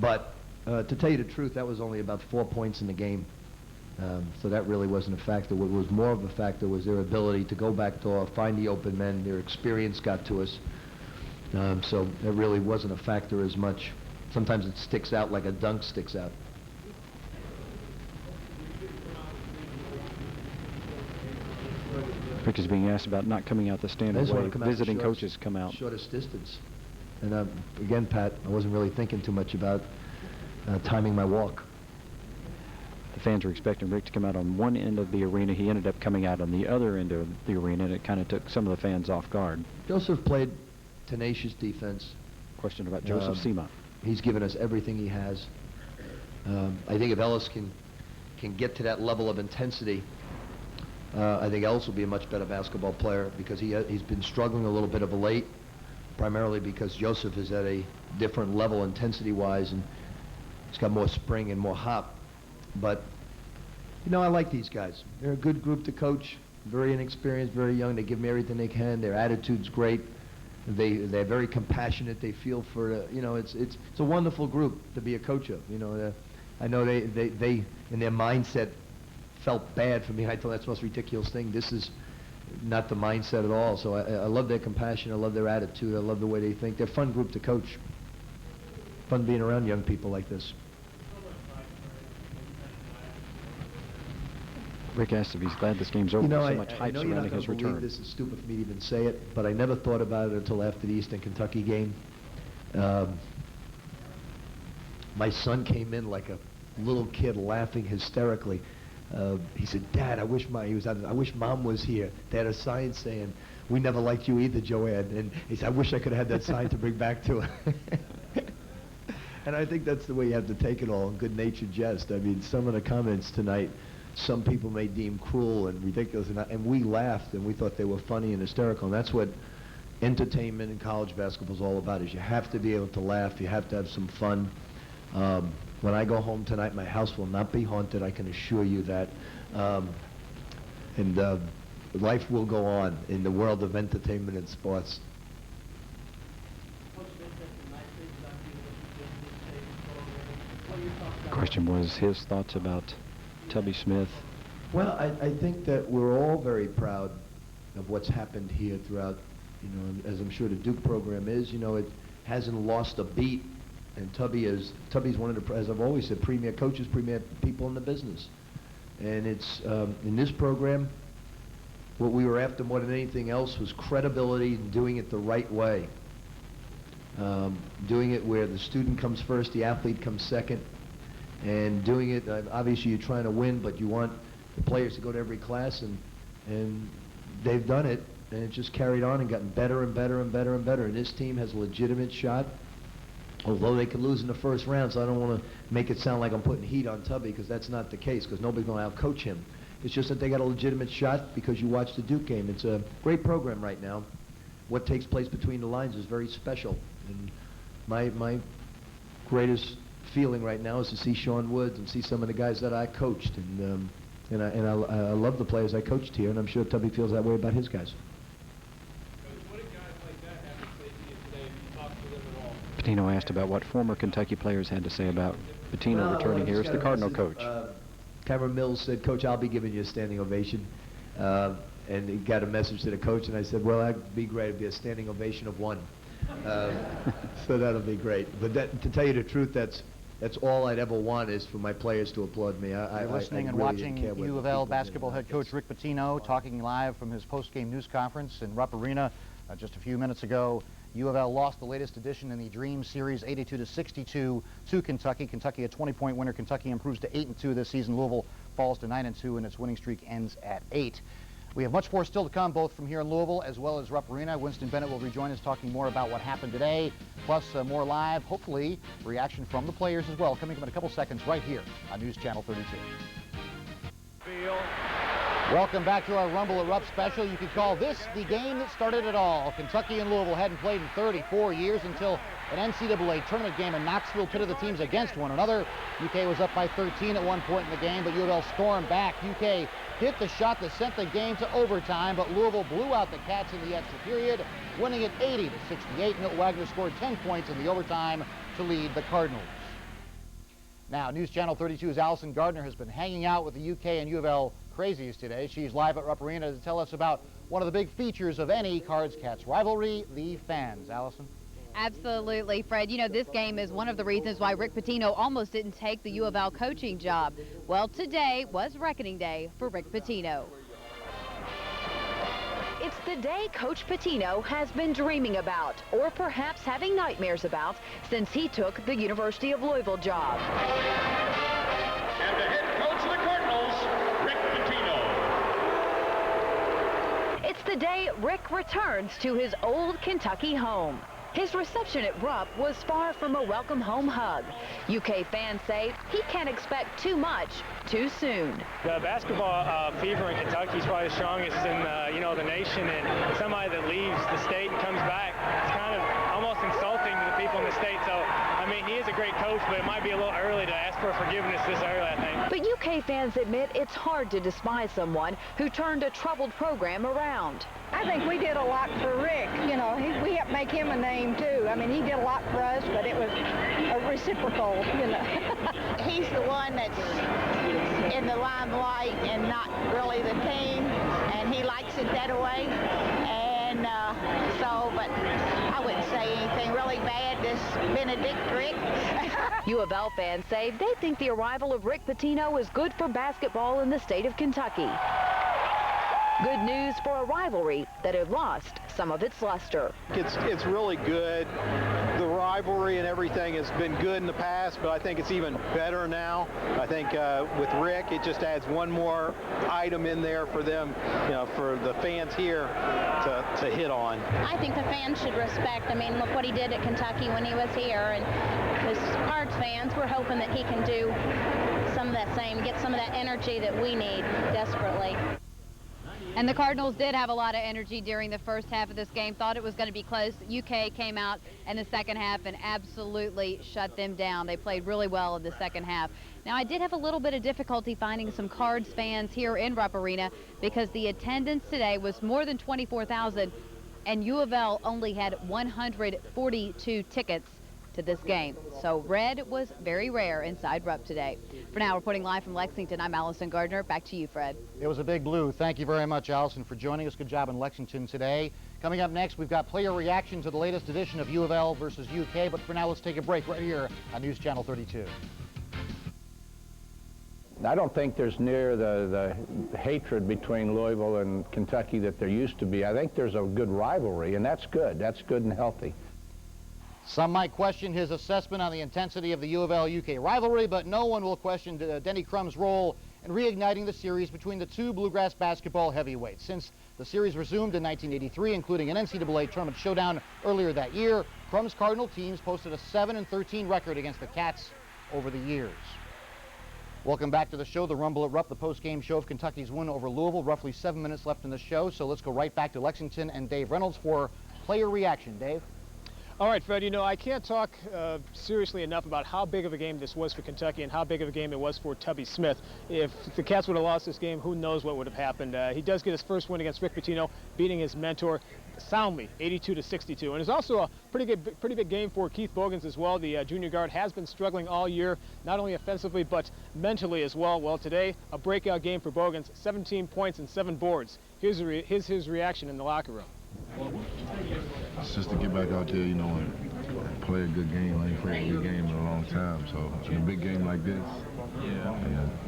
But to tell you the truth, that was only about 4 points in the game. So that really wasn't a factor. What was more of a factor was their ability to go back door, find the open men. Their experience got to us. So that really wasn't a factor as much. Sometimes it sticks out like a dunk sticks out. Rick is being asked about not coming out the standard way. Visiting coaches come out. Shortest distance. And again, Pat, I wasn't really thinking too much about timing my walk. The fans were expecting Rick to come out on one end of the arena. He ended up coming out on the other end of the arena, and it kind of took some of the fans off guard. Joseph played tenacious defense. Question about Joseph Seema. He's given us everything he has. I think if Ellis can get to that level of intensity, I think Ellis will be a much better basketball player, because he's been struggling a little bit of late, primarily because Joseph is at a different level intensity-wise, and he's got more spring and more hop. But, you know, I like these guys. They're a good group to coach. very inexperienced, very young. They give me everything they can. Their attitude's great. They're very compassionate. They feel for you know, it's a wonderful group to be a coach of. You know, I know they in their mindset felt bad for me. I thought that's the most ridiculous thing. This is not the mindset at all. So I love their compassion. I love their attitude. I love the way they think. They're a fun group to coach. Fun being around young people like this. Rick asked if he's glad this game's over. You know, so much I hype know you're not surrounding his going to believe return. this is stupid for me to even say it, but I never thought about it until after the Eastern Kentucky game. My son came in like a little kid laughing hysterically. He said, "Dad, I wish Mom was here." They had a sign saying, "We never liked you either, Joanne." And he said, "I wish I could have had that sign to bring back to her." And I think that's the way you have to take it all, good-natured jest. I mean, some of the comments tonight, some people may deem cruel and ridiculous, and we laughed and we thought they were funny and hysterical. And that's what entertainment in college basketball is all about, is you have to be able to laugh, you have to have some fun. When I go home tonight, my house will not be haunted, I can assure you that. Life will go on in the world of entertainment and sports. The question was his thoughts about Tubby Smith. Well, I think that we're all very proud of what's happened here throughout, you know, as I'm sure the Duke program is. You know, it hasn't lost a beat, and Tubby's one of the, as I've always said, premier coaches, premier people in the business. And it's, in this program, what we were after more than anything else was credibility and doing it the right way. Doing it where the student comes first, the athlete comes second, and doing it, obviously you're trying to win, but you want the players to go to every class, and they've done it, and it just carried on and gotten better and better and better and better. And this team has a legitimate shot, although they could lose in the first round, so I don't want to make it sound like I'm putting heat on Tubby, because that's not the case, because nobody's going to outcoach him. It's just that they got a legitimate shot because you watched the Duke game. It's a great program right now. What takes place between the lines is very special, and my greatest feeling right now is to see Sean Woods and see some of the guys that I coached, and I love the players I coached here, and I'm sure Tubby feels that way about his guys. Pitino asked about what former Kentucky players had to say about Pitino returning here as the Cardinal coach. Cameron Mills said, "Coach, I'll be giving you a standing ovation." And he got a message to the coach, and I said, "Well, that'd be great. It'd be a standing ovation of one." So that'll be great. But to tell you the truth, that's all I'd ever want, is for my players to applaud me. You're listening and watching U of L basketball head coach Rick Pitino talking live from his post-game news conference in Rupp Arena just a few minutes ago. U of L lost the latest edition in the Dream Series, 82-62 to Kentucky. Kentucky a 20-point winner. Kentucky improves to 8-2 this season. Louisville falls to 9-2, and its winning streak ends at 8. We have much more still to come, both from here in Louisville as well as Rupp Arena. Winston Bennett will rejoin us talking more about what happened today, plus more live, hopefully, reaction from the players as well, coming up in a couple seconds right here on News Channel 32. Welcome back to our Rumble at Rupp special. You could call this the game that started it all. Kentucky and Louisville hadn't played in 34 years until an NCAA tournament game in Knoxville pitted the teams against one another. UK was up by 13 at one point in the game, but U of L stormed back. UK hit the shot that sent the game to overtime, but Louisville blew out the Cats in the extra period, winning it 80-68. Milt Wagner scored 10 points in the overtime to lead the Cardinals. Now, News Channel 32's Allison Gardner has been hanging out with the UK and U of L crazies today. She's live at Rupp Arena to tell us about one of the big features of any Cards-Cats rivalry, the fans. Allison? Absolutely, Fred. You know, this game is one of the reasons why Rick Pitino almost didn't take the U of L coaching job. Well, today was reckoning day for Rick Pitino. It's the day Coach Pitino has been dreaming about, or perhaps having nightmares about, since he took the University of Louisville job. And the head coach of the Cardinals, Rick Pitino. It's the day Rick returns to his old Kentucky home. His reception at Rupp was far from a welcome home hug. UK fans say he can't expect too much too soon. The basketball fever in Kentucky is probably the strongest in the nation, and somebody that leaves the state and comes back, it's kind of almost insulting to the people in the state. So, I mean, he is a great coach, but it might be a little early to ask for forgiveness this early, I think. But UK fans admit it's hard to despise someone who turned a troubled program around. I think we did a lot for Rick. You know, we helped make him a name, too. I mean, he did a lot for us, but it was a reciprocal, you know. He's the one that's in the limelight and not really the team, and he likes it that way. And but I wouldn't say anything really bad, this Benedict Rick. U of L fans say they think the arrival of Rick Pitino is good for basketball in the state of Kentucky. Good news for a rivalry that had lost some of its luster. It's really good. The rivalry and everything has been good in the past, but I think it's even better now. I think with Rick, it just adds one more item in there for them, you know, for the fans here to hit on. I think the fans should respect. I mean, look what he did at Kentucky when he was here, and as Cards fans, we're hoping that he can do some of that same, get some of that energy that we need desperately. And the Cardinals did have a lot of energy during the first half of this game. Thought it was going to be close. UK came out in the second half and absolutely shut them down. They played really well in the second half. Now, I did have a little bit of difficulty finding some Cards fans here in Rupp Arena because the attendance today was more than 24,000, and U of L only had 142 tickets to this game. So red was very rare inside Rupp today. For now, reporting live from Lexington, I'm Allison Gardner. Back to you, Fred. It was a big blue. Thank you very much, Allison, for joining us. Good job in Lexington today. Coming up next, we've got player reaction to the latest edition of U of L versus UK. But for now, let's take a break right here on News Channel 32. I don't think there's near the hatred between Louisville and Kentucky that there used to be. I think there's a good rivalry, and that's good. That's good and healthy. Some might question his assessment on the intensity of the U of L-UK rivalry, but no one will question Denny Crum's role in reigniting the series between the two bluegrass basketball heavyweights. Since the series resumed in 1983, including an NCAA tournament showdown earlier that year, Crum's Cardinal teams posted a 7-13 record against the Cats over the years. Welcome back to the show, the Rumble at Rupp, the post-game show of Kentucky's win over Louisville. Roughly 7 minutes left in the show, so let's go right back to Lexington and Dave Reynolds for player reaction. Dave? All right, Fred, you know, I can't talk seriously enough about how big of a game this was for Kentucky and how big of a game it was for Tubby Smith. If the Cats would have lost this game, who knows what would have happened. He does get his first win against Rick Pitino, beating his mentor soundly, 82-62. And it's also a pretty big game for Keith Bogans as well. The junior guard has been struggling all year, not only offensively but mentally as well. Well, today, a breakout game for Bogans, 17 points and 7 boards. Here's his reaction in the locker room. It's just to get back out there, you know, and play a good game. I ain't played a good game in a long time, so in a big game like this,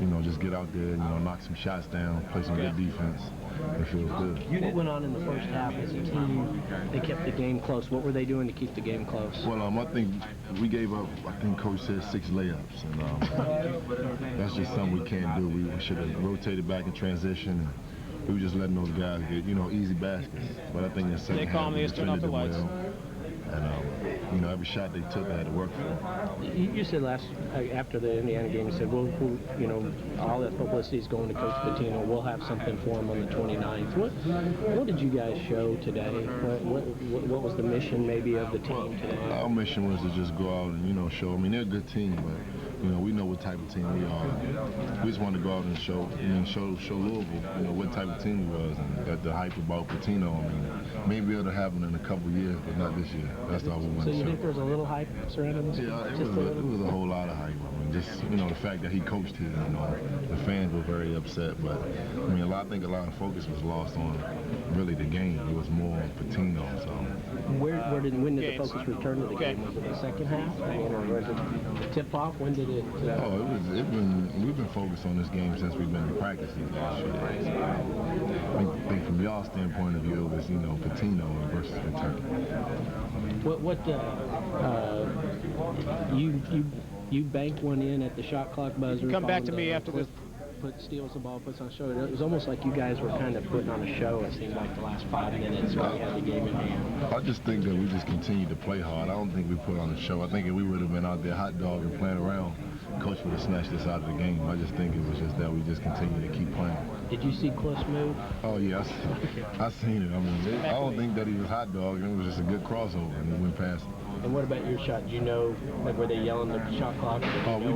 you know, just get out there, you know, knock some shots down, play some good defense. It feels good. What went on in the first half as a team? They kept the game close. What were they doing to keep the game close? Well, I think we gave up, I think Coach said 6 layups, and that's just something we can't do. We should have rotated back in transition. We were just letting those guys get, you know, easy baskets. But I think in the second half, we defended them well. And, you know, every shot they took, they had to work for. You said after the Indiana game, you said, well, you know, all that publicity is going to Coach Pitino. We'll have something for him on the 29th. What did you guys show today? What was the mission, maybe, of the team today? Our mission was to just go out and, you know, show. I mean, they're a good team, but, you know, we know what type of team we are. We just wanted to go out and show Louisville, you know, what type of team we was, and the hype about Pitino. I mean, maybe it'll happen in a couple of years, but not this year. That's all we want to show. So you think there's a little hype surrounding this? Yeah, it was a whole lot of hype. I mean, just, you know, the fact that he coached here, you know, the fans were very upset, but, I mean, I think a lot of focus was lost on really the game. It was more on Pitino, so. When did the focus return to the game? Was it the second half? I mean, or was it the tip-off? When did it? We've been focused on this game since we've been in practice these last few days. I think from y'all standpoint of view, it was, you know, Pitino versus Kentucky. You banked one in at the shot clock buzzer. Come back to me after this. Steals the ball, puts on a show. It was almost like you guys were kind of putting on a show, it seemed like, the last 5 minutes when we had the game in hand. I just think that we just continued to play hard. I don't think we put on a show. I think if we would have been out there hot dog and playing around, Coach would have snatched us out of the game. I just think it was just that we just continued to keep playing. Did you see Cliff's move? Oh, yeah, I seen it. I mean, I don't think that he was hot dog, and it was just a good crossover, and he went past him. And what about your shot? Do you know, like, were they yelling the shot clock? Oh, we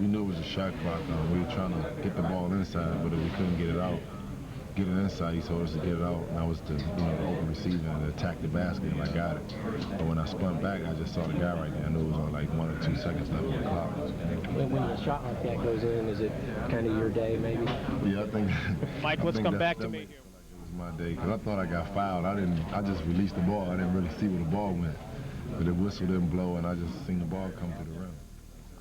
knew it was a shot clock. We were trying to get the ball inside, but if we couldn't get it out, get it inside, he told us to get it out, and I was the open receiver and attack the basket, and I got it. But when I spun back, I just saw the guy right there. I knew it was only like 1 or 2 seconds left on the clock. When a shot like that goes in, is it kind of your day, maybe? Yeah, I think. Mike, let's come back to me here. It was my day, because I thought I got fouled. I just released the ball. I didn't really see where the ball went. But the whistle didn't blow, and I just seen the ball come to the rim.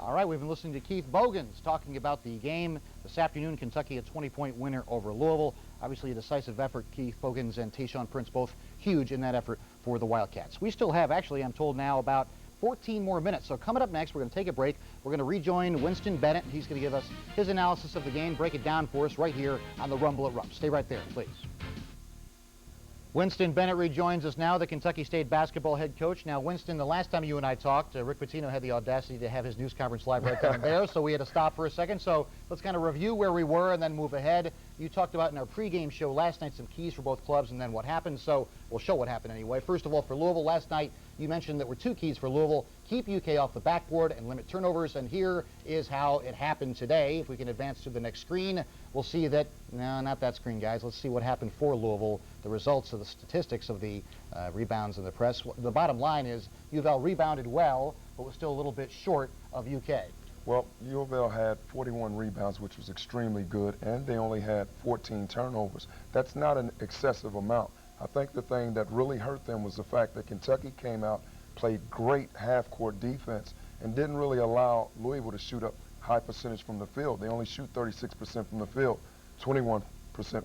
All right, we've been listening to Keith Bogans talking about the game this afternoon. Kentucky a 20-point winner over Louisville. Obviously a decisive effort. Keith Bogans and Tayshaun Prince both huge in that effort for the Wildcats. We still have, actually, I'm told now, about 14 more minutes. So coming up next, we're going to take a break. We're going to rejoin Winston Bennett. He's going to give us his analysis of the game, break it down for us right here on the Rumble at Rupp. Stay right there, please. Winston Bennett rejoins us now, the Kentucky State basketball head coach. Now, Winston, the last time you and I talked, Rick Pitino had the audacity to have his news conference live right down there, so we had to stop for a second. So let's kind of review where we were and then move ahead. You talked about in our pregame show last night some keys for both clubs and then what happened. So we'll show what happened anyway. First of all, for Louisville last night, you mentioned there were 2 keys for Louisville. Keep UK off the backboard and limit turnovers. And here is how it happened today. If we can advance to the next screen, we'll see that, no, not that screen, guys. Let's see what happened for Louisville, the results of the statistics of the rebounds and the press. The bottom line is U of L rebounded well, but was still a little bit short of UK. Well, U of L had 41 rebounds, which was extremely good, and they only had 14 turnovers. That's not an excessive amount. I think the thing that really hurt them was the fact that Kentucky came out, played great half-court defense, and didn't really allow Louisville to shoot up high percentage from the field. They only shoot 36% from the field, 21%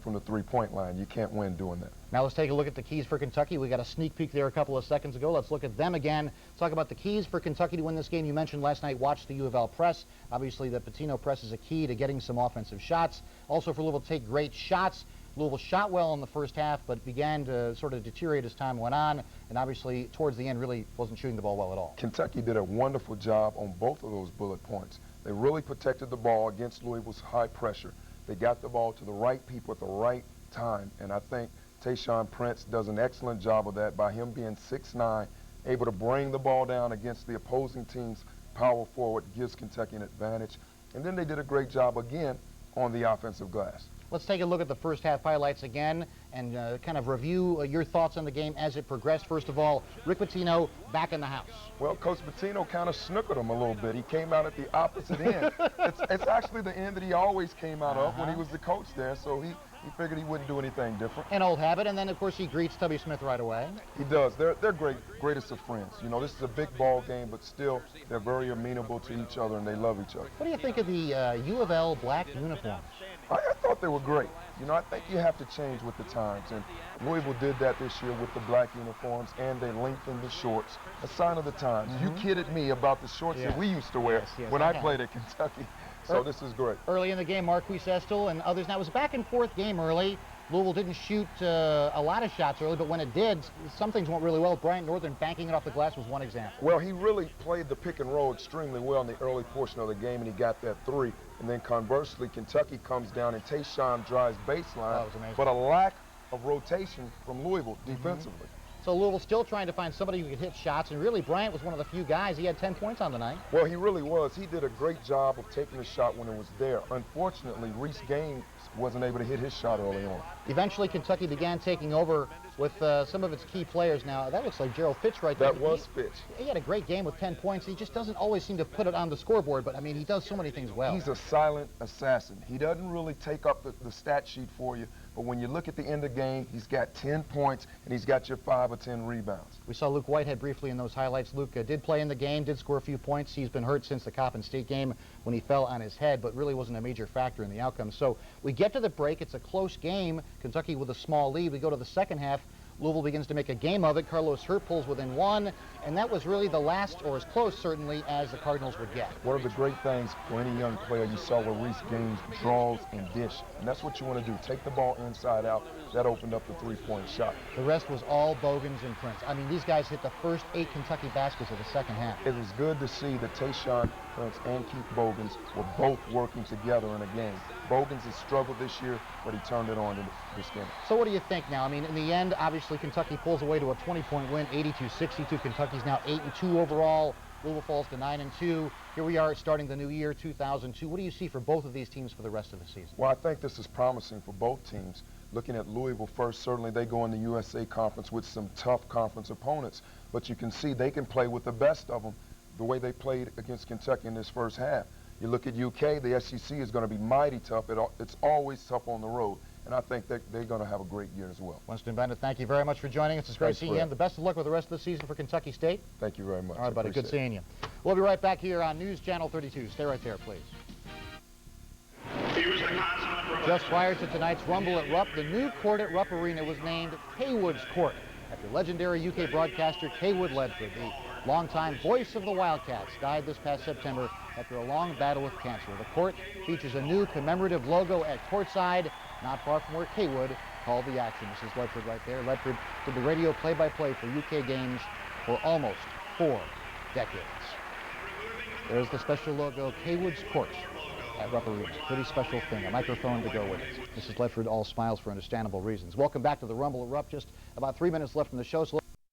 from the three-point line. You can't win doing that. Now let's take a look at the keys for Kentucky. We got a sneak peek there a couple of seconds ago. Let's look at them again. Talk about the keys for Kentucky to win this game. You mentioned last night, watch the U of L press. Obviously, the Pitino press is a key to getting some offensive shots. Also for Louisville to take great shots. Louisville shot well in the first half, but began to sort of deteriorate as time went on, and obviously towards the end really wasn't shooting the ball well at all. Kentucky did a wonderful job on both of those bullet points. They really protected the ball against Louisville's high pressure. They got the ball to the right people at the right time, and I think Tayshaun Prince does an excellent job of that by him being 6'9", able to bring the ball down against the opposing team's power forward, gives Kentucky an advantage. And then they did a great job again on the offensive glass. Let's take a look at the first half highlights again and kind of review your thoughts on the game as it progressed. First of all, Rick Pitino back in the house. Well, Coach Pitino kind of snookered him a little bit. He came out at the opposite end. It's actually the end that he always came out of when he was the coach there, so he figured he wouldn't do anything different. An old habit, and then of course he greets Tubby Smith right away. He does. They're greatest of friends. You know, this is a big ball game, but still they're very amenable to each other and they love each other. What do you think of the U of L black uniforms? I thought they were great. You know, I think you have to change with the times, and Louisville did that this year with the black uniforms, and they lengthened the shorts. A sign of the times. You kidded me about the shorts that we used to wear when I played at Kentucky. So this is great. Early in the game, Marquise Estel and others. Now, it was a back-and-forth game early. Louisville didn't shoot a lot of shots early, but when it did, some things went really well. Bryant Northern banking it off the glass was one example. Well, he really played the pick and roll extremely well in the early portion of the game, and he got that 3. And then conversely, Kentucky comes down and Tayshaun drives baseline, but a lack of rotation from Louisville defensively. So Louisville still trying to find somebody who could hit shots, and really Bryant was one of the few guys. He had 10 points on the night. Well, he really was. He did a great job of taking the shot when it was there. Unfortunately, Reese Gaines wasn't able to hit his shot early on. Eventually, Kentucky began taking over with some of its key players. Now, that looks like Gerald Fitch right there. That was Fitch. He had a great game with 10 points. He just doesn't always seem to put it on the scoreboard, but, I mean, he does so many things well. He's a silent assassin. He doesn't really take up the stat sheet for you, but when you look at the end of the game, he's got 10 points, and he's got your 5 or 10 rebounds. We saw Luke Whitehead briefly in those highlights. Luke did play in the game, did score a few points. He's been hurt since the Coppin State game when he fell on his head, but really wasn't a major factor in the outcome. So we get to the break. It's a close game. Kentucky with a small lead. We go to the second half. Louisville begins to make a game of it. Carlos Hurt pulls within 1, and that was really the last, or as close certainly, as the Cardinals would get. One of the great things for any young player, you saw where Reese Gaines draws and dish, and that's what you want to do. Take the ball inside out. That opened up the three-point shot. The rest was all Bogans and Prince. I mean, these guys hit the first 8 Kentucky baskets of the second half. It was good to see that Tayshaun Prince and Keith Bogans were both working together in a game. Bogans has struggled this year. but he turned it on to this game. So what do you think now? I mean, in the end, obviously Kentucky pulls away to a 20-point win, 82-62. Kentucky's now 8-2 overall. Louisville falls to 9-2. Here we are starting the new year, 2002. What do you see for both of these teams for the rest of the season? Well, I think this is promising for both teams. Looking at Louisville first, certainly they go in the USA Conference with some tough conference opponents, but you can see they can play with the best of them the way they played against Kentucky in this first half. You look at UK, the SEC is going to be mighty tough. It's always tough on the road, and I think that they're going to have a great year as well. Winston Bennett, thank you very much for joining us. It's great seeing you. The best of luck with the rest of the season for Kentucky State. Thank you very much. All right, buddy, good seeing you. We'll be right back here on News Channel 32. Stay right there, please. Just prior to tonight's Rumble at Rupp, the new court at Rupp Arena was named Haywood's Court after legendary UK broadcaster Haywood Ledford, the longtime voice of the Wildcats, died this past September after a long battle with cancer. The court features a new commemorative logo at courtside, not far from where Haywood called the action. This is Ledford right there. Ledford did the radio play-by-play for UK games for almost 4 decades. There's the special logo, Haywood's Court at Rupp Arena. Pretty special thing, a microphone to go with it. Mrs. Ledford all smiles for understandable reasons. Welcome back to the Rumble at Rupp. Just about 3 minutes left in the show. So